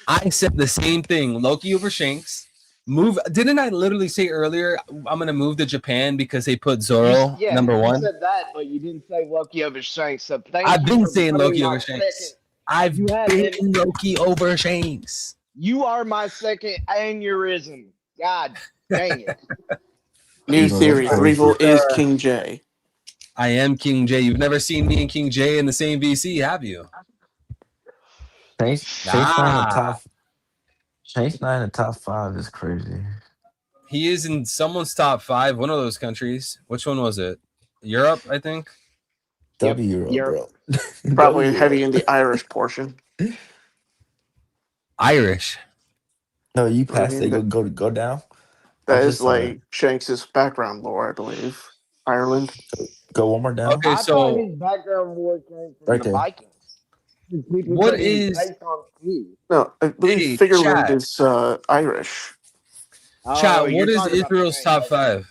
Speaker 4: I said the same thing. Loki over Shanks. Move. Didn't I literally say earlier I'm gonna move to Japan because they put Zoro number
Speaker 6: You
Speaker 4: one?
Speaker 6: said that, but you didn't say Loki over Shanks. So
Speaker 4: I've been saying
Speaker 6: putting
Speaker 4: Loki
Speaker 6: my
Speaker 4: over Shanks.
Speaker 6: second-
Speaker 4: I've
Speaker 6: You have
Speaker 4: been
Speaker 6: him.
Speaker 4: Loki over Shanks.
Speaker 6: You are my second aneurysm. God dang it!
Speaker 7: New
Speaker 10: Bro,
Speaker 7: theory:
Speaker 10: that's
Speaker 7: Threeville
Speaker 10: crazy.
Speaker 7: is King J.
Speaker 4: I am King J. You've never seen me and King J in the same VC, have you?
Speaker 10: Chase
Speaker 4: Nah.
Speaker 10: Chase 9 in the top 5 is crazy.
Speaker 4: He is in someone's top 5, one of those countries. Which one was it? Europe, I think.
Speaker 6: Yep,
Speaker 10: W Euro,
Speaker 6: Europe.
Speaker 10: bro.
Speaker 7: Probably
Speaker 10: W
Speaker 7: heavy
Speaker 10: Euro.
Speaker 7: in the Irish portion.
Speaker 4: Irish.
Speaker 10: No, you
Speaker 7: I
Speaker 10: passed
Speaker 7: mean,
Speaker 10: it. Go down.
Speaker 7: that
Speaker 10: On
Speaker 7: is
Speaker 10: his side.
Speaker 7: like Shanks's background lore, I believe. Ireland.
Speaker 10: Go one more down.
Speaker 4: Okay,
Speaker 6: I thought
Speaker 4: so
Speaker 6: his background war came from
Speaker 10: Right
Speaker 6: the
Speaker 10: there.
Speaker 6: Vikings. People
Speaker 4: what
Speaker 6: said he was
Speaker 4: is
Speaker 6: based on sea.
Speaker 7: No, I believe
Speaker 4: Hey,
Speaker 7: Figureland
Speaker 4: chat.
Speaker 7: is Irish.
Speaker 4: Chat,
Speaker 6: you're
Speaker 4: what is
Speaker 6: talking about the
Speaker 4: Israel's
Speaker 6: same
Speaker 4: top
Speaker 6: person.
Speaker 4: 5?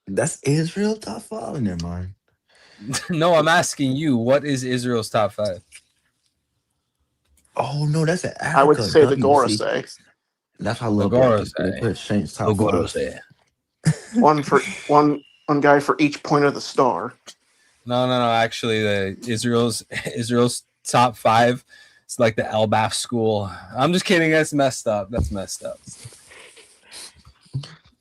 Speaker 10: That's Israel top 5. Never mind.
Speaker 4: No, I'm asking you, what is Israel's top 5?
Speaker 10: Oh no, that's an Africa.
Speaker 7: I would say the
Speaker 10: W. See,
Speaker 7: Gorosei.
Speaker 10: that's how I love
Speaker 4: The
Speaker 10: black
Speaker 4: Goros,
Speaker 10: people. They put Shane's top 5.
Speaker 4: Goros.
Speaker 7: One guy for each point of the star.
Speaker 4: No. Actually, the Israel's top 5. It's like the Elbaf school. I'm just kidding. That's messed up.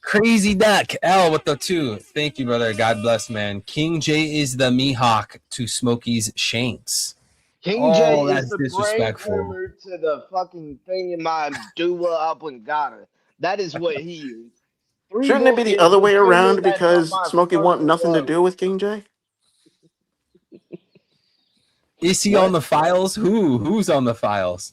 Speaker 4: Crazy Duck L with the 2. Thank you, brother. God bless, man. King J is the Mihawk to Smokey's Shanks.
Speaker 6: King J
Speaker 4: that's
Speaker 6: is the brain
Speaker 4: disrespectful.
Speaker 6: tumor to the fucking thing in my dua oblongata. That is what he is.
Speaker 7: Shouldn't it be the other way around because Smokey want nothing to do with King J?
Speaker 4: Is he on the files? Who's on the files?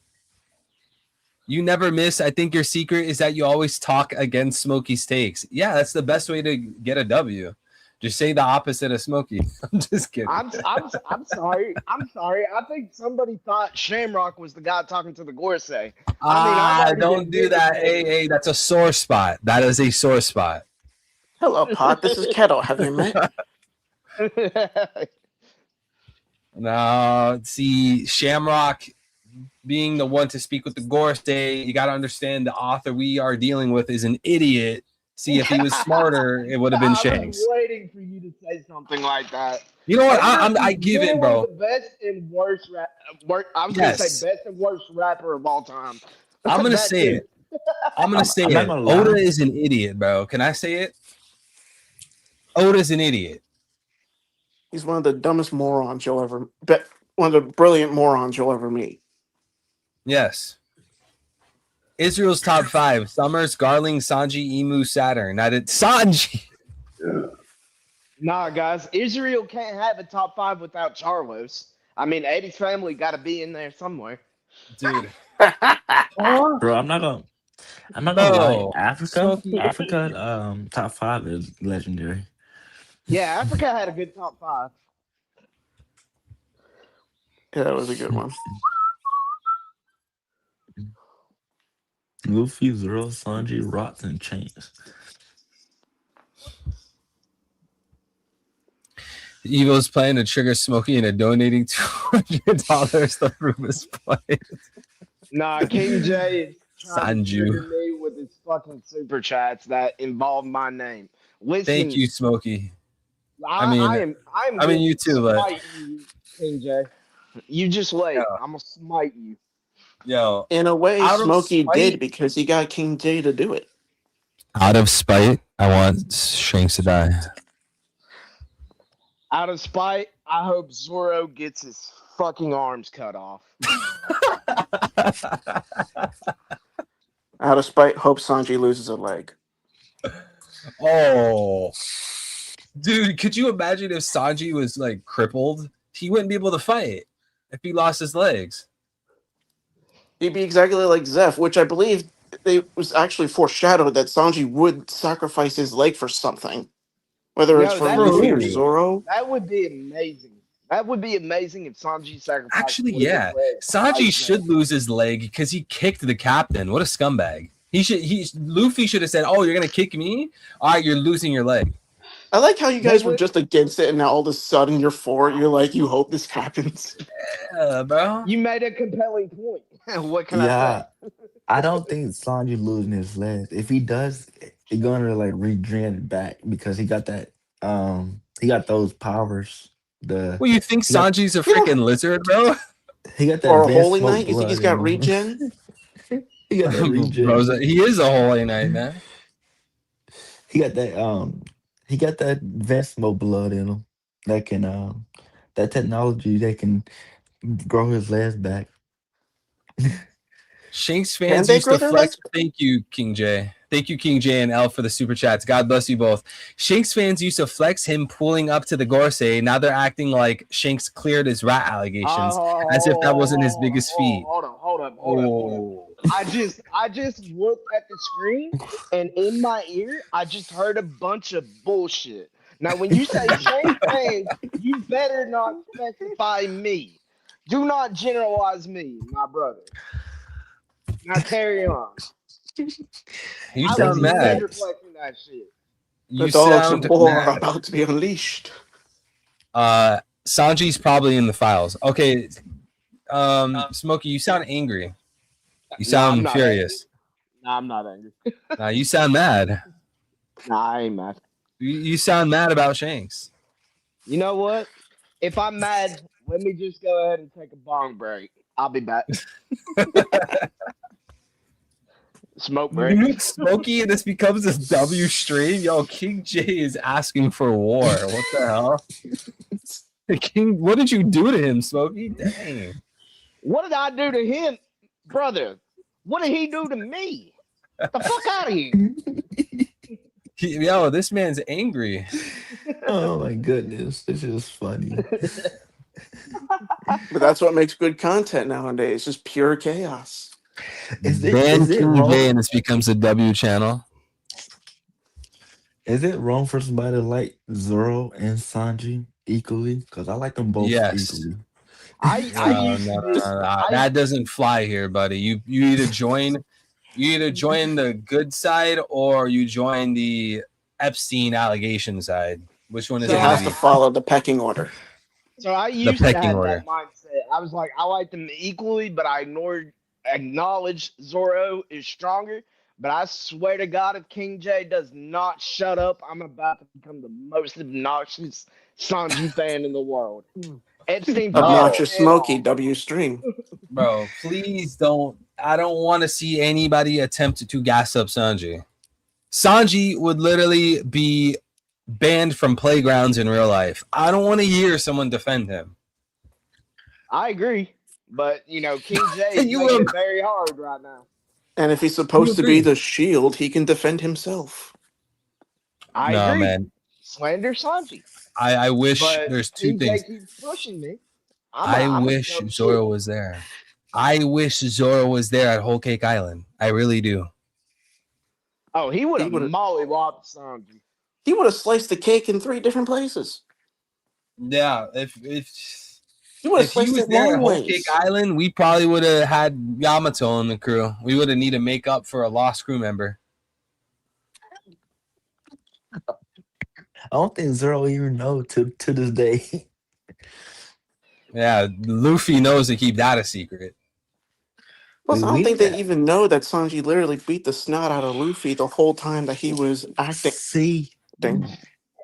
Speaker 4: You never miss. I think your secret is that you always talk against Smokey's takes. Yeah, that's the best way to get a W. Just say the opposite of Smokey. I'm just kidding.
Speaker 6: I'm sorry. I'm sorry. I think somebody thought Shamrock was the guy talking to the Gorsey.
Speaker 4: Don't do that. Hey, that's a sore spot. That is a sore spot.
Speaker 7: Hello, Pot. This is Kettle. Have you met?
Speaker 4: No, see, Shamrock being the one to speak with the Gorsey, you got to understand the author we are dealing with is an idiot. See, if he was smarter, it would have been Shanks.
Speaker 6: I was waiting for you to say something like that.
Speaker 4: You know what? I give in, bro.
Speaker 6: The best and worst I was gonna say best and worst rapper of all time.
Speaker 4: I'm gonna say it. I'm gonna say it. Oda is an idiot, bro. Can I say it? Oda's an idiot.
Speaker 7: He's one of the dumbest morons you'll ever bet. One of the brilliant morons you'll ever meet.
Speaker 4: Yes. Israel's top 5: Summers, Garling, Sanji, Emu, Saturn. Now did Sanji?
Speaker 6: Nah, guys, Israel can't have a top 5 without Charlos. I mean, Eddie's family got to be in there somewhere,
Speaker 4: dude.
Speaker 10: Bro, I'm not gonna lie. Africa, top 5 is legendary.
Speaker 6: Yeah, Africa had a good top 5.
Speaker 7: Yeah, that was a good one.
Speaker 10: Luffy, Zoro, Sanji, Rocks, and Chains.
Speaker 4: Evo's planning to trigger Smokey into donating $200 to prove his point.
Speaker 6: Nah, King J is trying to
Speaker 4: Sanju.
Speaker 6: trigger me with his fucking super chats that involve my name. Listen,
Speaker 4: Thank you, Smokey.
Speaker 6: I am
Speaker 4: you too, but
Speaker 6: smite you, King J. You just wait. I'm gonna smite you.
Speaker 4: Yo,
Speaker 7: in a way,
Speaker 4: out of
Speaker 7: Smokey
Speaker 4: spite-
Speaker 7: did because he got King J to do it.
Speaker 4: Out of spite, I want Shanks to die.
Speaker 6: Out of spite, I hope Zoro gets his fucking arms cut off.
Speaker 7: Out of spite, hope Sanji loses a leg.
Speaker 4: Oh, dude, could you imagine if Sanji was like crippled? He wouldn't be able to fight if he lost his legs.
Speaker 7: He'd be exactly like Zeph, which I believe it was actually foreshadowed that Sanji would sacrifice his leg for something. Whether it's for Luffy or Zoro.
Speaker 6: That would be amazing. That would be amazing if Sanji sacrificed.
Speaker 4: Actually,
Speaker 6: one of his
Speaker 4: yeah.
Speaker 6: legs.
Speaker 4: Sanji should lose his leg because he kicked the captain. What a scumbag. Luffy should have said, "Oh, you're gonna kick me? All right, you're losing your leg."
Speaker 7: I like how you guys were just against it, and now all of a sudden you're for it. You're like, you hope this happens.
Speaker 4: Yeah, bro.
Speaker 6: You made a compelling point. What can I say?
Speaker 10: I don't think Sanji losing his legs. If he does, he's gonna like regain it back because he got that. He got those powers.
Speaker 4: Well, you think Sanji's a freaking lizard, bro?
Speaker 10: He got that.
Speaker 7: Or a holy knight? You think he's got regen?
Speaker 10: He got that regen.
Speaker 4: He is a holy knight, man.
Speaker 10: He got that. He got that Vensmo blood in him. That can. That technology that can grow his legs back.
Speaker 4: Shanks fans used to flex. Thank you, King J. Thank you, King J and L, for the super chats. God bless you both. Shanks fans used to flex him pulling up to the Gorsey. Now they're acting like Shanks cleared his rat allegations as if that wasn't his biggest feat.
Speaker 6: Hold up. I just looked at the screen and in my ear, I just heard a bunch of bullshit. Now, when you say Shanks fans, you better not specify me. Do not generalize me, my brother. Now carry on.
Speaker 4: You sound mad.
Speaker 6: That shit.
Speaker 7: The dogs of war are about to be unleashed.
Speaker 4: Sanji's probably in the files. Okay, Smokey, you sound angry. You sound furious.
Speaker 6: Nah, I'm not angry.
Speaker 4: Nah, you sound mad.
Speaker 6: Nah, I ain't mad.
Speaker 4: You sound mad about Shanks.
Speaker 6: You know what? If I'm mad, let me just go ahead and take a bong break. I'll be back. Smoke break.
Speaker 4: Smokey, and this becomes a W stream. Yo, King J is asking for war. What the hell? King, what did you do to him, Smokey? Dang.
Speaker 6: What did I do to him, brother? What did he do to me? Get the fuck out of here.
Speaker 4: Yo, this man's angry.
Speaker 10: Oh my goodness, this is funny.
Speaker 7: But that's what makes good content nowadays, just pure chaos.
Speaker 4: Ban King J and this becomes a W channel.
Speaker 10: Is it wrong for somebody to like Zoro and Sanji equally? Because I like them both
Speaker 4: Yes.
Speaker 10: equally.
Speaker 6: I
Speaker 4: No,
Speaker 6: used
Speaker 4: no,
Speaker 6: to be.
Speaker 4: no, no. That doesn't fly here, buddy. You either join the good side or you join the Epstein allegation side. Which one is
Speaker 7: He
Speaker 4: it
Speaker 6: So
Speaker 4: gonna
Speaker 7: has to
Speaker 4: be?
Speaker 7: follow the pecking order.
Speaker 6: So I
Speaker 4: The
Speaker 6: used to
Speaker 4: pecking
Speaker 6: have
Speaker 4: order.
Speaker 6: that mindset. I was like, I like them equally, but I acknowledge Zoro is stronger. But I swear to God, if King J does not shut up, I'm about to become the most obnoxious Sanji fan in the world. Epstein, put that
Speaker 4: No,
Speaker 7: Obnoxious
Speaker 6: shit
Speaker 7: Smokey,
Speaker 6: off.
Speaker 7: W Stream.
Speaker 4: bro, please don't. I don't want to see anybody attempt to gas up Sanji. Sanji would literally be banned from playgrounds in real life. I don't want to hear someone defend him.
Speaker 6: I agree, but you know, King J is
Speaker 4: You
Speaker 6: making
Speaker 4: will-
Speaker 6: it very hard right now.
Speaker 7: And if he's supposed to
Speaker 4: agree.
Speaker 7: be the shield, he can defend himself.
Speaker 6: I
Speaker 4: No,
Speaker 6: agree.
Speaker 4: man.
Speaker 6: Slander Sanji,
Speaker 4: I wish
Speaker 6: but
Speaker 4: there's two
Speaker 6: King J
Speaker 4: things.
Speaker 6: keeps pushing me.
Speaker 4: I
Speaker 6: I'm
Speaker 4: wish
Speaker 6: dumb
Speaker 4: Zoro
Speaker 6: shit.
Speaker 4: was there. I wish Zoro was there at Whole Cake Island. I really do.
Speaker 6: Oh, he would
Speaker 7: He
Speaker 6: have
Speaker 7: would've-
Speaker 6: mollywopped Sanji.
Speaker 7: He would have sliced the cake in 3 different places.
Speaker 4: Yeah, if
Speaker 7: He would have
Speaker 4: if he
Speaker 7: sliced
Speaker 4: was
Speaker 7: it
Speaker 4: there at
Speaker 7: long
Speaker 4: Whole
Speaker 7: ways.
Speaker 4: Cake Island, we probably would have had Yamato in the crew. We would have needed to make up for a lost crew member.
Speaker 10: I don't think Zoro even know to this day.
Speaker 4: Yeah, Luffy knows to keep that a secret.
Speaker 7: Plus, I don't
Speaker 10: We
Speaker 7: think
Speaker 10: need
Speaker 7: they even know that Sanji literally beat the snot out of Luffy the whole time that he was acting.
Speaker 10: See,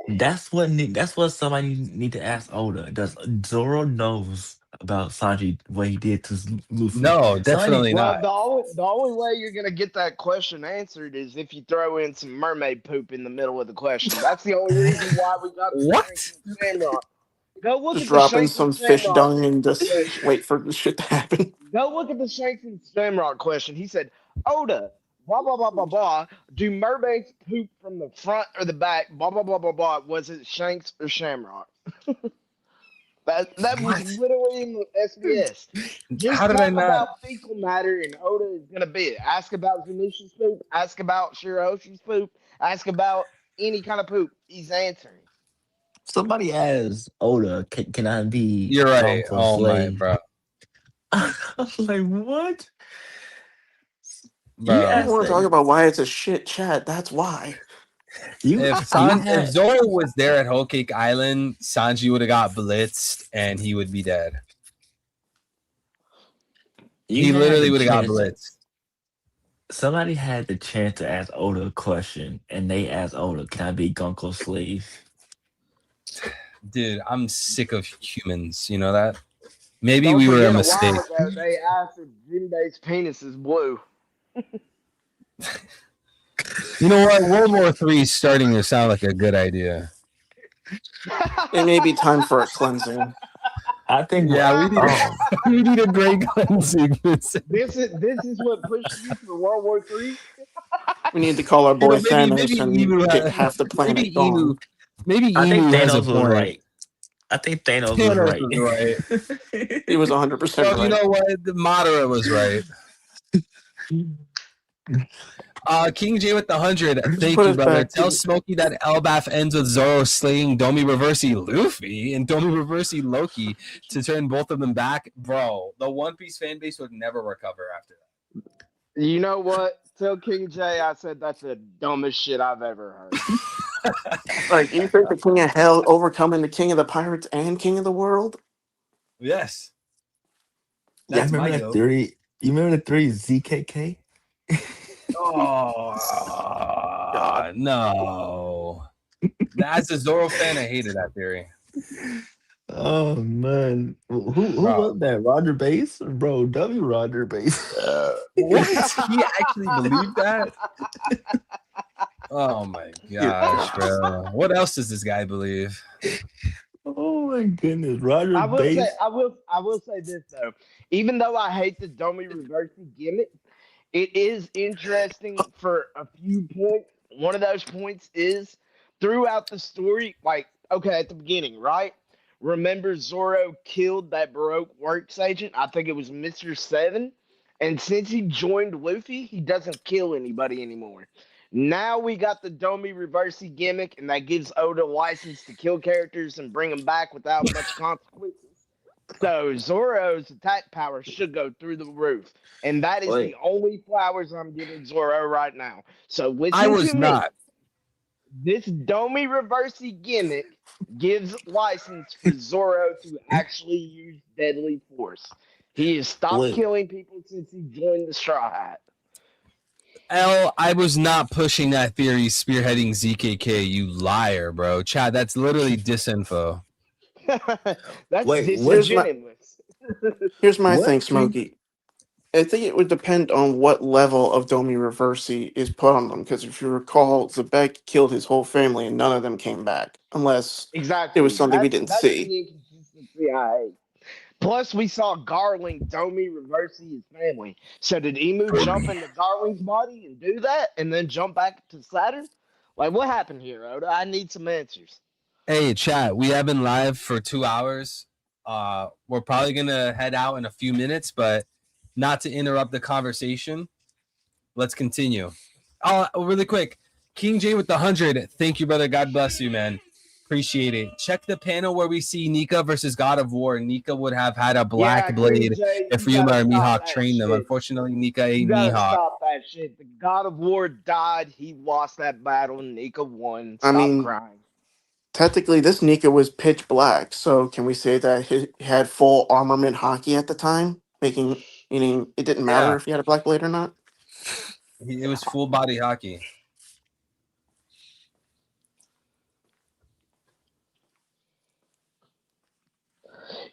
Speaker 10: that's what somebody need to ask Oda. Does Zoro knows about Sanji what he did to Luffy?
Speaker 4: No, definitely
Speaker 6: Well,
Speaker 4: not.
Speaker 6: the only way you're gonna get that question answered is if you throw in some mermaid poop in the middle of the question. That's the only reason why we got the
Speaker 4: What?
Speaker 6: Shanks and Shamrock. Go look
Speaker 7: Just
Speaker 6: at the
Speaker 7: dropping
Speaker 6: Shanks
Speaker 7: some
Speaker 6: and
Speaker 7: fish
Speaker 6: Shamrock
Speaker 7: dung and just
Speaker 6: question.
Speaker 7: wait for the shit to happen.
Speaker 6: Go look at the Shanks and Shamrock question. He said, Oda, blah blah blah blah blah. Do mermaids poop from the front or the back? Blah blah blah blah blah. Was it Shanks or Shamrock? That was literally in the SBS. Just
Speaker 4: How did
Speaker 6: talk
Speaker 4: I not?
Speaker 6: about fecal matter, and Oda is gonna be it. Ask about Zanushi's poop. Ask about Shirahoshi's poop. Ask about any kind of poop. He's answering.
Speaker 10: Somebody asked Oda, can I be
Speaker 4: You're right.
Speaker 10: Gonko's
Speaker 4: Oh my,
Speaker 10: slave?
Speaker 4: bro.
Speaker 10: I was like, what?
Speaker 4: Bro.
Speaker 10: You
Speaker 7: You
Speaker 10: asked
Speaker 7: want to talk
Speaker 10: that.
Speaker 7: about why it's a shit chat? That's why.
Speaker 4: If
Speaker 10: had-
Speaker 4: Zoro was there at Whole Cake Island, Sanji would have got blitzed and he would be dead.
Speaker 10: you
Speaker 4: He
Speaker 10: had
Speaker 4: literally
Speaker 10: the
Speaker 4: would have got
Speaker 10: chance-
Speaker 4: blitzed.
Speaker 10: Somebody had the chance to ask Oda a question, and they asked Oda, "Can I be Gonko's slave?"
Speaker 4: Dude, I'm sick of humans. You know that? Maybe
Speaker 6: Don't
Speaker 4: we were a
Speaker 6: forget
Speaker 4: mistake.
Speaker 6: while ago, they asked if Jinbei's penis is blue.
Speaker 4: You know what? World War III is starting to sound like a good idea.
Speaker 7: It may be time for a cleansing.
Speaker 10: I think.
Speaker 4: Yeah, we need,
Speaker 10: Oh,
Speaker 4: we need a great cleansing.
Speaker 6: This is what pushed you for World War III.
Speaker 7: We need to call our boy
Speaker 4: maybe
Speaker 7: Thanos and
Speaker 4: Emu
Speaker 7: get
Speaker 4: had-
Speaker 7: half the planet gone.
Speaker 4: Maybe
Speaker 10: I think
Speaker 4: Emu has a
Speaker 10: Thanos was
Speaker 4: point.
Speaker 10: right. I think Thanos
Speaker 4: Thanos
Speaker 10: was right.
Speaker 4: right.
Speaker 7: He was 100%
Speaker 4: Well,
Speaker 7: right.
Speaker 4: you know what? The moderate was right. King J with the 100. Thank
Speaker 7: put
Speaker 4: you,
Speaker 7: it
Speaker 4: brother.
Speaker 7: back to-
Speaker 4: Tell Smokey that Elbaf ends with Zoro slaying Domi Reversi Luffy and Domi Reversi Loki to turn both of them back. Bro, the One Piece fan base would never recover after that.
Speaker 6: You know what? Tell King J I said that's the dumbest shit I've ever heard.
Speaker 7: Like, you think the King of Hell overcoming the King of the Pirates and King of the World?
Speaker 4: Yes.
Speaker 10: Yeah,
Speaker 4: That's my
Speaker 10: remember that
Speaker 4: goat.
Speaker 10: theory? You remember the theory ZKK?
Speaker 4: Oh, no. As a Zoro fan, I hated that theory.
Speaker 10: Oh man, who
Speaker 4: Bro.
Speaker 10: was that? Roger Base, bro? W. Roger Base.
Speaker 4: What? He actually believed that? Oh my gosh, bro. What else does this guy believe?
Speaker 10: Oh my goodness, Roger
Speaker 6: I will
Speaker 10: Base.
Speaker 6: say I will say this though. Even though I hate the Domi Reversi gimmick, it is interesting for a few points. One of those points is throughout the story, like, okay, at the beginning, right? Remember Zoro killed that Baroque works agent? I think it was Mr. Seven. And since he joined Luffy, he doesn't kill anybody anymore. Now we got the Domi Reversey gimmick, and that gives Oda license to kill characters and bring them back without much consequences. So Zoro's attack power should go through the roof, and that is the only flowers I'm giving Zoro right now. So listen
Speaker 4: I was
Speaker 6: to me.
Speaker 4: not.
Speaker 6: This Domi Reversey gimmick gives license for Zoro to actually use deadly force. He has stopped
Speaker 10: Wait.
Speaker 6: killing people since he joined the Straw Hat.
Speaker 4: L, I was not pushing that theory spearheading ZKK, you liar, bro. Chad, that's literally disinfo.
Speaker 6: That's
Speaker 10: Wait,
Speaker 6: disingenuous.
Speaker 7: Here's my
Speaker 10: What?
Speaker 7: thing, Smokey. I think it would depend on what level of Domi Reversi is put on them. Because if you recall, Zebek killed his whole family and none of them came back. Unless
Speaker 6: Exactly.
Speaker 7: it was something we didn't
Speaker 6: That's
Speaker 7: see.
Speaker 6: the inconsistency I hate. Plus, we saw Garling Domi Reversi his family. So did Emu jump into Garling's body and do that, and then jump back to Saturn? Like, what happened here, Oda? I need some answers.
Speaker 4: Hey, chat, we have been live for 2 hours. We're probably going to head out in a few minutes, but not to interrupt the conversation, let's continue. Oh, really quick. King J with the 100. Thank you, brother. God bless you, man. Appreciate it. Check the panel where we see Nika versus God of War. Nika would have had a black
Speaker 6: Yeah,
Speaker 4: blade
Speaker 6: KJ,
Speaker 4: if
Speaker 6: you
Speaker 4: Ryuma
Speaker 6: gotta
Speaker 4: or
Speaker 6: stop
Speaker 4: Mihawk
Speaker 6: that
Speaker 4: trained them.
Speaker 6: shit.
Speaker 4: Unfortunately, Nika
Speaker 6: You
Speaker 4: ain't
Speaker 6: gotta
Speaker 4: Mihawk.
Speaker 6: stop that shit. The God of War died. He lost that battle, and Nika won.
Speaker 7: I
Speaker 6: Stop
Speaker 7: mean,
Speaker 6: crying.
Speaker 7: Technically, this Nika was pitch black. So can we say that he had full armament hockey at the time? Meaning it didn't matter
Speaker 4: Yeah.
Speaker 7: if he had a black blade or not?
Speaker 4: It was full body hockey.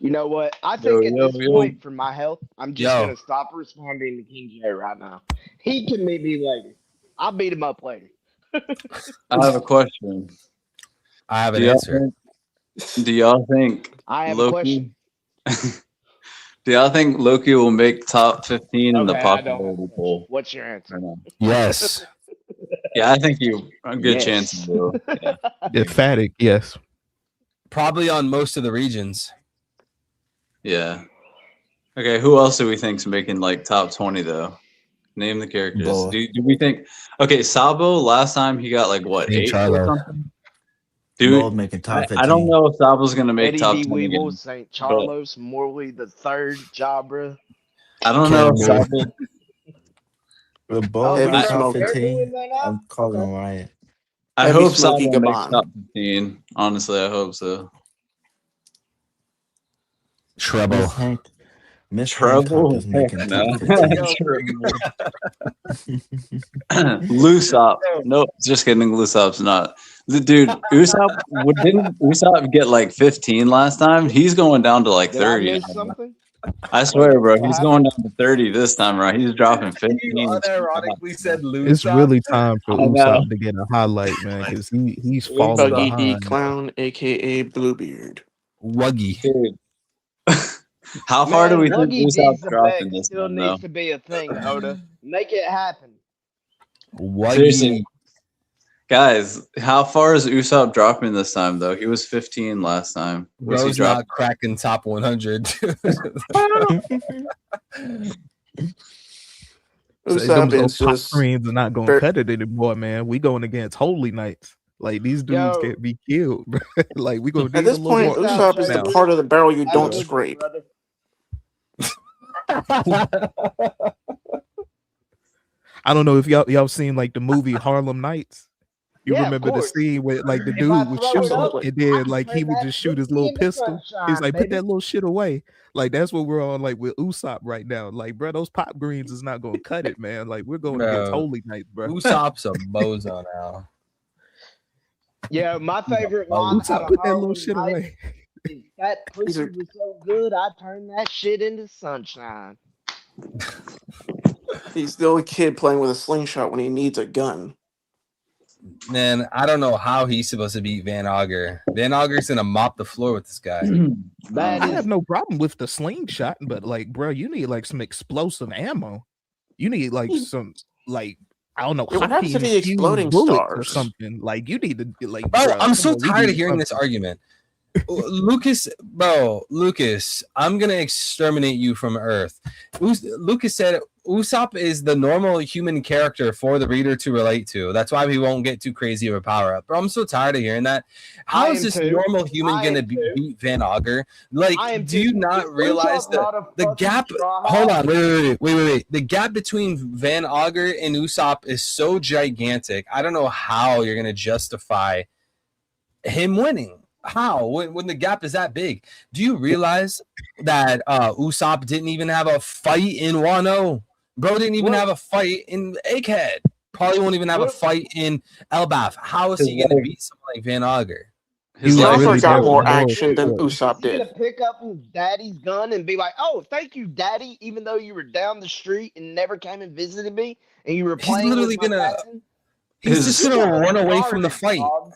Speaker 6: You know what? I think at
Speaker 8: Yo,
Speaker 6: this
Speaker 8: yo.
Speaker 6: point, for my health, I'm just
Speaker 4: Yo.
Speaker 6: gonna stop responding to King J right now. He can meet me later. I'll beat him up later.
Speaker 8: I have a question.
Speaker 4: I have an
Speaker 8: Do y'all
Speaker 4: answer.
Speaker 8: Do y'all think
Speaker 6: I have a
Speaker 8: Loki?
Speaker 6: question.
Speaker 8: Do y'all think Loki will make top 15 in the
Speaker 6: Okay, I don't have a
Speaker 8: popularity
Speaker 6: question.
Speaker 8: poll?
Speaker 6: What's your answer?
Speaker 8: Or no?
Speaker 4: Yes.
Speaker 8: Yeah, I think you a good
Speaker 6: Yes.
Speaker 8: chance to do. Yeah.
Speaker 9: Emphatic, yes.
Speaker 4: Probably on most of the regions.
Speaker 8: Yeah. Okay, who else do we think's making like top 20 though? Name the characters.
Speaker 10: Boa.
Speaker 8: Do we think? Okay, Sabo last time he got like what,
Speaker 4: Saint
Speaker 8: 8
Speaker 4: Charlo.
Speaker 8: or something?
Speaker 10: Both
Speaker 8: Dude,
Speaker 10: making top 15.
Speaker 8: I don't know if Sabo's gonna make
Speaker 6: Eddie
Speaker 8: top
Speaker 6: D.
Speaker 8: 10
Speaker 6: Weevil,
Speaker 8: again.
Speaker 6: St. Charlos, Morley the Third, Jabra.
Speaker 8: I don't know if
Speaker 4: Cannonball.
Speaker 8: Sabo.
Speaker 10: We're both
Speaker 7: Heavy
Speaker 10: in top
Speaker 7: smoke.
Speaker 6: They're
Speaker 10: 15.
Speaker 6: doing that now?
Speaker 10: I'm calling
Speaker 6: Okay.
Speaker 10: Riot.
Speaker 8: I
Speaker 7: Heavy
Speaker 8: hope
Speaker 7: Smokey
Speaker 8: Sabo makes
Speaker 7: Gaban.
Speaker 8: top 15. Honestly, I hope so.
Speaker 4: Treble.
Speaker 10: Miss Hank. Miss
Speaker 8: Trouble?
Speaker 10: Hancock is making
Speaker 8: No.
Speaker 10: top 15.
Speaker 8: Lusop. Nope, just kidding. Lusop's not. Dude, Usopp, didn't Usopp get like 15 last time? He's going down to like
Speaker 6: Did I
Speaker 8: 30
Speaker 6: miss
Speaker 8: now.
Speaker 6: something?
Speaker 8: I swear, bro.
Speaker 6: What
Speaker 8: He's
Speaker 6: happened?
Speaker 8: going down to 30 this time, right? He's dropping 15.
Speaker 4: You unironically said lose.
Speaker 9: It's really time for
Speaker 8: I know.
Speaker 9: Usopp to get a highlight, man, because he's falling
Speaker 7: Buggy D
Speaker 9: behind.
Speaker 7: Clown, aka Bluebeard.
Speaker 4: Wuggy.
Speaker 8: Dude. How far do we think
Speaker 6: Wuggy
Speaker 8: Usopp's
Speaker 6: D's
Speaker 8: dropping
Speaker 6: the
Speaker 8: this
Speaker 6: still
Speaker 8: time,
Speaker 6: needs
Speaker 8: though?
Speaker 6: to be a thing, Oda. Make it happen.
Speaker 4: Wuggy.
Speaker 8: Seriously. Guys, how far is Usopp dropping this time, though? He was 15 last time. What's he
Speaker 4: Bro's
Speaker 8: dropping?
Speaker 4: not cracking top 100.
Speaker 7: Usopp
Speaker 9: Those
Speaker 7: is
Speaker 9: pop
Speaker 7: just
Speaker 9: screens are not going to cut it anymore, man. We going against Holy Knights. Like these dudes
Speaker 6: Yo.
Speaker 9: can't be killed. Bro. Like we gonna
Speaker 7: at
Speaker 9: need
Speaker 7: this
Speaker 9: a little
Speaker 7: point.
Speaker 9: more
Speaker 6: Usopp
Speaker 7: Usopp is the
Speaker 9: now.
Speaker 7: part of the barrel you
Speaker 6: Have a
Speaker 7: don't
Speaker 6: good one,
Speaker 7: scrape.
Speaker 6: brother.
Speaker 9: I don't know if y'all seen like the movie Harlem Nights. You
Speaker 6: Yeah, of
Speaker 9: remember the
Speaker 6: course.
Speaker 9: scene where like the
Speaker 6: If
Speaker 9: dude
Speaker 6: I
Speaker 9: would
Speaker 6: throw
Speaker 9: shoot
Speaker 6: it up,
Speaker 9: and
Speaker 6: I
Speaker 9: then
Speaker 6: can
Speaker 9: like he
Speaker 6: turn
Speaker 9: would
Speaker 6: that
Speaker 9: just shoot his
Speaker 6: 50
Speaker 9: little
Speaker 6: into
Speaker 9: pistol. He's
Speaker 6: sunshine,
Speaker 9: like, put
Speaker 6: baby.
Speaker 9: that little shit away. Like that's what we're on like with Usopp right now. Like, bro, those pop greens is not gonna cut it, man. Like we're going against
Speaker 4: Bro.
Speaker 9: Holy Knights, bro.
Speaker 4: Usopp's a bozo now.
Speaker 6: Yeah, my favorite line out
Speaker 9: Usopp,
Speaker 6: of
Speaker 9: put that little
Speaker 6: Harlem
Speaker 9: shit
Speaker 6: Nights
Speaker 9: away.
Speaker 6: is that pussy was so good, I turned that shit into sunshine.
Speaker 7: He's the only kid playing with a slingshot when he needs a gun.
Speaker 4: Man, I don't know how he's supposed to beat Van Auger. Van Auger's gonna mop the floor with this guy.
Speaker 6: That
Speaker 9: I
Speaker 6: is
Speaker 9: have no problem with the slingshot, but like, bro, you need like some explosive ammo. You need like some like I don't know,
Speaker 7: It would have to be
Speaker 9: hockey-infused
Speaker 7: exploding
Speaker 9: bullets or
Speaker 7: stars.
Speaker 9: something. Like you need to like.
Speaker 4: Bro,
Speaker 9: bruh,
Speaker 4: I'm
Speaker 9: come
Speaker 4: so
Speaker 9: on, we
Speaker 4: tired
Speaker 9: need
Speaker 4: of hearing this
Speaker 9: something.
Speaker 4: argument. Lucas, I'm gonna exterminate you from Earth. Lucas said Usopp is the normal human character for the reader to relate to. That's why we won't get too crazy of a power up. Bro, I'm so tired of hearing that. How
Speaker 6: I
Speaker 4: is
Speaker 6: am
Speaker 4: this
Speaker 6: too.
Speaker 4: normal human
Speaker 6: I
Speaker 4: gonna
Speaker 6: am too.
Speaker 4: beat Van Auger? Like,
Speaker 6: I am
Speaker 4: do you
Speaker 6: too.
Speaker 4: not
Speaker 6: If
Speaker 4: realize
Speaker 6: Usopp's not a
Speaker 4: the
Speaker 6: fucking
Speaker 4: gap?
Speaker 6: straw
Speaker 4: Hold
Speaker 6: hat-
Speaker 4: on, wait. The gap between Van Auger and Usopp is so gigantic. I don't know how you're gonna justify him winning. How? When the gap is that big? Do you realize that Usopp didn't even have a fight in Wano? Bro didn't even have a fight in Egghead. Probably won't even have a fight in Elbaf. How is he going to beat someone like Van Auger?
Speaker 7: He
Speaker 8: His life
Speaker 7: also
Speaker 8: is
Speaker 7: got
Speaker 8: so
Speaker 7: more
Speaker 8: bad.
Speaker 7: action than
Speaker 6: Dude,
Speaker 7: Usopp
Speaker 6: He's gonna
Speaker 7: did.
Speaker 6: pick up his daddy's gun and be like, "Oh, thank you, daddy," even though you were down the street and never came and visited me, and you were
Speaker 4: He's
Speaker 6: playing
Speaker 4: literally
Speaker 6: with my
Speaker 4: gonna.
Speaker 6: cousin.
Speaker 4: He's
Speaker 8: His-
Speaker 4: just going to run away from the
Speaker 6: Garbage,
Speaker 4: fight.
Speaker 6: dog.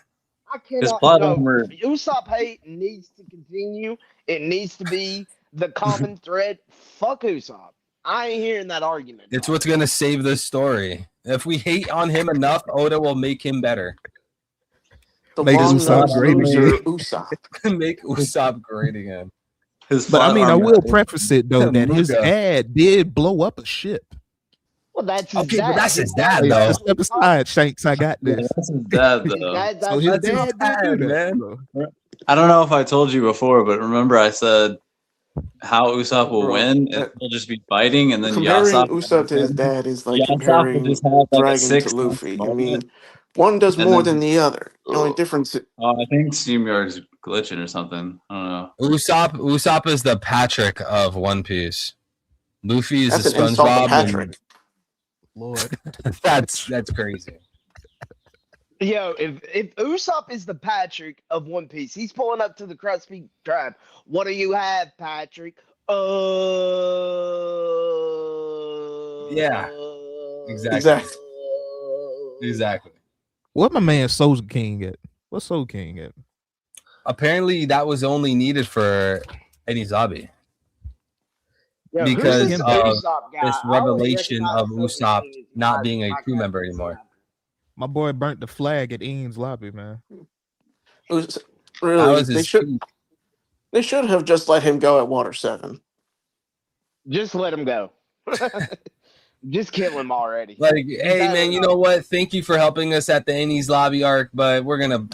Speaker 6: I
Speaker 8: His
Speaker 6: cannot.
Speaker 8: plot
Speaker 6: No,
Speaker 8: armor.
Speaker 6: Usopp hate needs to continue. It needs to be the common thread. Fuck Usopp. I ain't hearing that argument.
Speaker 4: It's
Speaker 6: dog.
Speaker 4: what's going to save this story. If we hate on him enough, Oda will make him better.
Speaker 7: The
Speaker 9: Make
Speaker 7: long
Speaker 9: Usopp
Speaker 7: nosed
Speaker 9: great
Speaker 7: loser,
Speaker 9: again.
Speaker 7: Usopp.
Speaker 4: Make Usopp great again.
Speaker 8: His
Speaker 9: But I
Speaker 8: plot
Speaker 9: mean, I
Speaker 8: armor-
Speaker 9: will preface it though that his
Speaker 4: Muga.
Speaker 9: dad did blow up a ship.
Speaker 6: Well, that's his
Speaker 4: Okay,
Speaker 6: dad.
Speaker 4: but that's his dad,
Speaker 9: Hey,
Speaker 4: though.
Speaker 9: just step aside, Shanks. I got
Speaker 8: Yeah,
Speaker 9: this.
Speaker 8: that's his dad,
Speaker 6: His
Speaker 8: though.
Speaker 6: dad's
Speaker 9: So his
Speaker 4: That's his
Speaker 9: dad
Speaker 4: dad,
Speaker 9: did do that,
Speaker 4: man.
Speaker 9: bro.
Speaker 8: I don't know if I told you before, but remember I said how Usopp will
Speaker 7: Bro,
Speaker 8: win, and
Speaker 7: that-
Speaker 8: he'll just be fighting, and then
Speaker 7: Comparing
Speaker 8: Yasop.
Speaker 7: Usopp to his dad is like
Speaker 8: Yasop will
Speaker 7: comparing
Speaker 8: just have like a
Speaker 7: Dragon to
Speaker 8: 6
Speaker 7: Luffy. I
Speaker 8: moment,
Speaker 7: mean, one does
Speaker 8: and
Speaker 7: more
Speaker 8: then
Speaker 7: than the other. The only
Speaker 8: Ugh.
Speaker 7: difference,
Speaker 8: I think SteamYard's glitching or something. I don't know.
Speaker 4: Usopp is the Patrick of One Piece. Luffy is
Speaker 7: that's
Speaker 4: the
Speaker 7: an insult to
Speaker 4: SpongeBob.
Speaker 7: Patrick.
Speaker 9: Lord.
Speaker 4: And that's crazy.
Speaker 6: Yo, if Usopp is the Patrick of One Piece, he's pulling up to the Krusty Tribe. What do you have, Patrick?
Speaker 4: Yeah, exactly.
Speaker 7: Exactly.
Speaker 4: Exactly.
Speaker 9: What my man Soul King at? What's Soul King at?
Speaker 4: Apparently, that was only needed for Enizabi.
Speaker 6: Yo,
Speaker 4: Because
Speaker 6: who's this
Speaker 4: of
Speaker 6: Usopp guy?
Speaker 4: this
Speaker 6: I only
Speaker 4: revelation
Speaker 6: recognize
Speaker 4: of
Speaker 6: Soul
Speaker 4: Usopp
Speaker 6: King as
Speaker 4: not
Speaker 6: my-
Speaker 4: being a
Speaker 6: my
Speaker 4: crew member
Speaker 6: character.
Speaker 4: anymore.
Speaker 9: My boy burnt the flag at Ian's lobby, man.
Speaker 7: Us-
Speaker 4: That
Speaker 7: Really,
Speaker 4: was his tweet.
Speaker 7: they should have just let him go at Water 7.
Speaker 6: Just let him go. Just kill him already.
Speaker 4: Like, hey
Speaker 6: bad
Speaker 4: man, you
Speaker 6: enough.
Speaker 4: know what? Thank you for helping us at the Ennie's lobby arc, but we're gonna,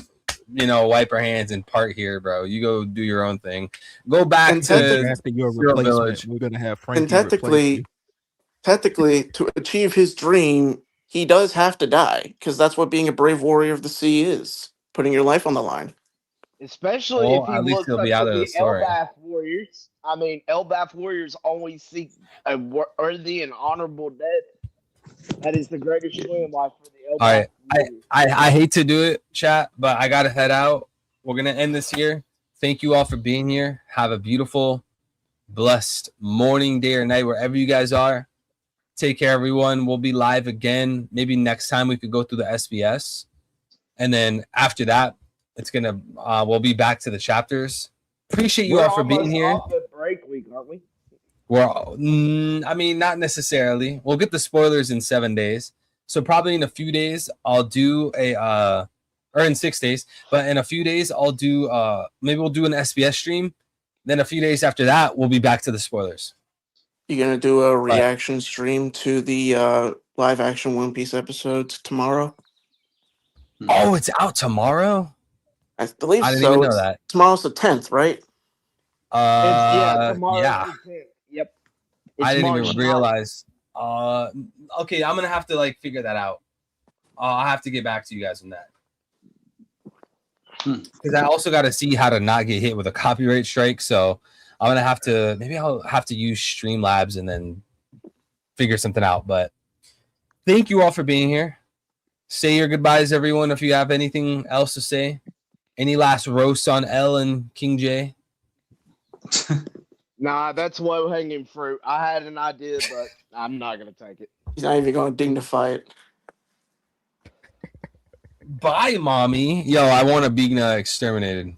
Speaker 4: wipe our hands and part here, bro. You go do your own thing. Go back
Speaker 7: And
Speaker 4: to
Speaker 9: After your
Speaker 4: Zero
Speaker 9: replacement,
Speaker 4: Village.
Speaker 9: we're gonna have Frankie
Speaker 7: And technically, to achieve his dream, he does have to die because that's what being a brave warrior of the sea is: putting your life on the line.
Speaker 6: Especially
Speaker 4: Well,
Speaker 6: if he
Speaker 4: at least
Speaker 6: looks
Speaker 4: he'll
Speaker 6: up
Speaker 4: be out
Speaker 6: to
Speaker 4: of
Speaker 6: the
Speaker 4: the story.
Speaker 6: Elbaf Warriors. I mean, Elbaf Warriors always seek a worthy and honorable death. That is the greatest swim life for the Elbaf
Speaker 4: All right,
Speaker 6: Warriors.
Speaker 4: I hate to do it, chat, but I gotta head out. We're gonna end this here. Thank you all for being here. Have a beautiful, blessed morning, day, or night, wherever you guys are. Take care, everyone. We'll be live again. Maybe next time we could go through the SBS, and then after that, it's gonna we'll be back to the chapters. Appreciate you
Speaker 6: We're
Speaker 4: all for being
Speaker 6: almost
Speaker 4: here.
Speaker 6: off at break week, aren't we?
Speaker 4: I mean, not necessarily. We'll get the spoilers in 7 days. So probably in a few days, I'll do or in 6 days, but in a few days, I'll do, maybe we'll do an SBS stream. Then a few days after that, we'll be back to the spoilers.
Speaker 7: You're gonna do a reaction stream to the live action One Piece episodes tomorrow.
Speaker 4: Oh, it's out tomorrow?
Speaker 7: I believe
Speaker 4: I didn't
Speaker 7: so.
Speaker 4: even know
Speaker 7: It's-
Speaker 4: that.
Speaker 7: Tomorrow's the 10th, right?
Speaker 6: Tomorrow's
Speaker 4: Yeah.
Speaker 6: the 10th. Yep.
Speaker 4: I
Speaker 6: It's
Speaker 4: didn't
Speaker 6: March
Speaker 4: even
Speaker 6: 9th.
Speaker 4: realize. Okay, I'm gonna have to figure that out. I'll have to get back to you guys on that. Because I also got to see how to not get hit with a copyright strike. So I'm gonna have to I'll have to use Streamlabs and then figure something out. But thank you all for being here. Say your goodbyes, everyone. If you have anything else to say, any last roasts on L and King J?
Speaker 6: Nah, that's low hanging fruit. I had an idea, but I'm not gonna take it.
Speaker 7: He's not even gonna dignify it.
Speaker 4: Bye, mommy. Yo, I want a Bigna exterminated.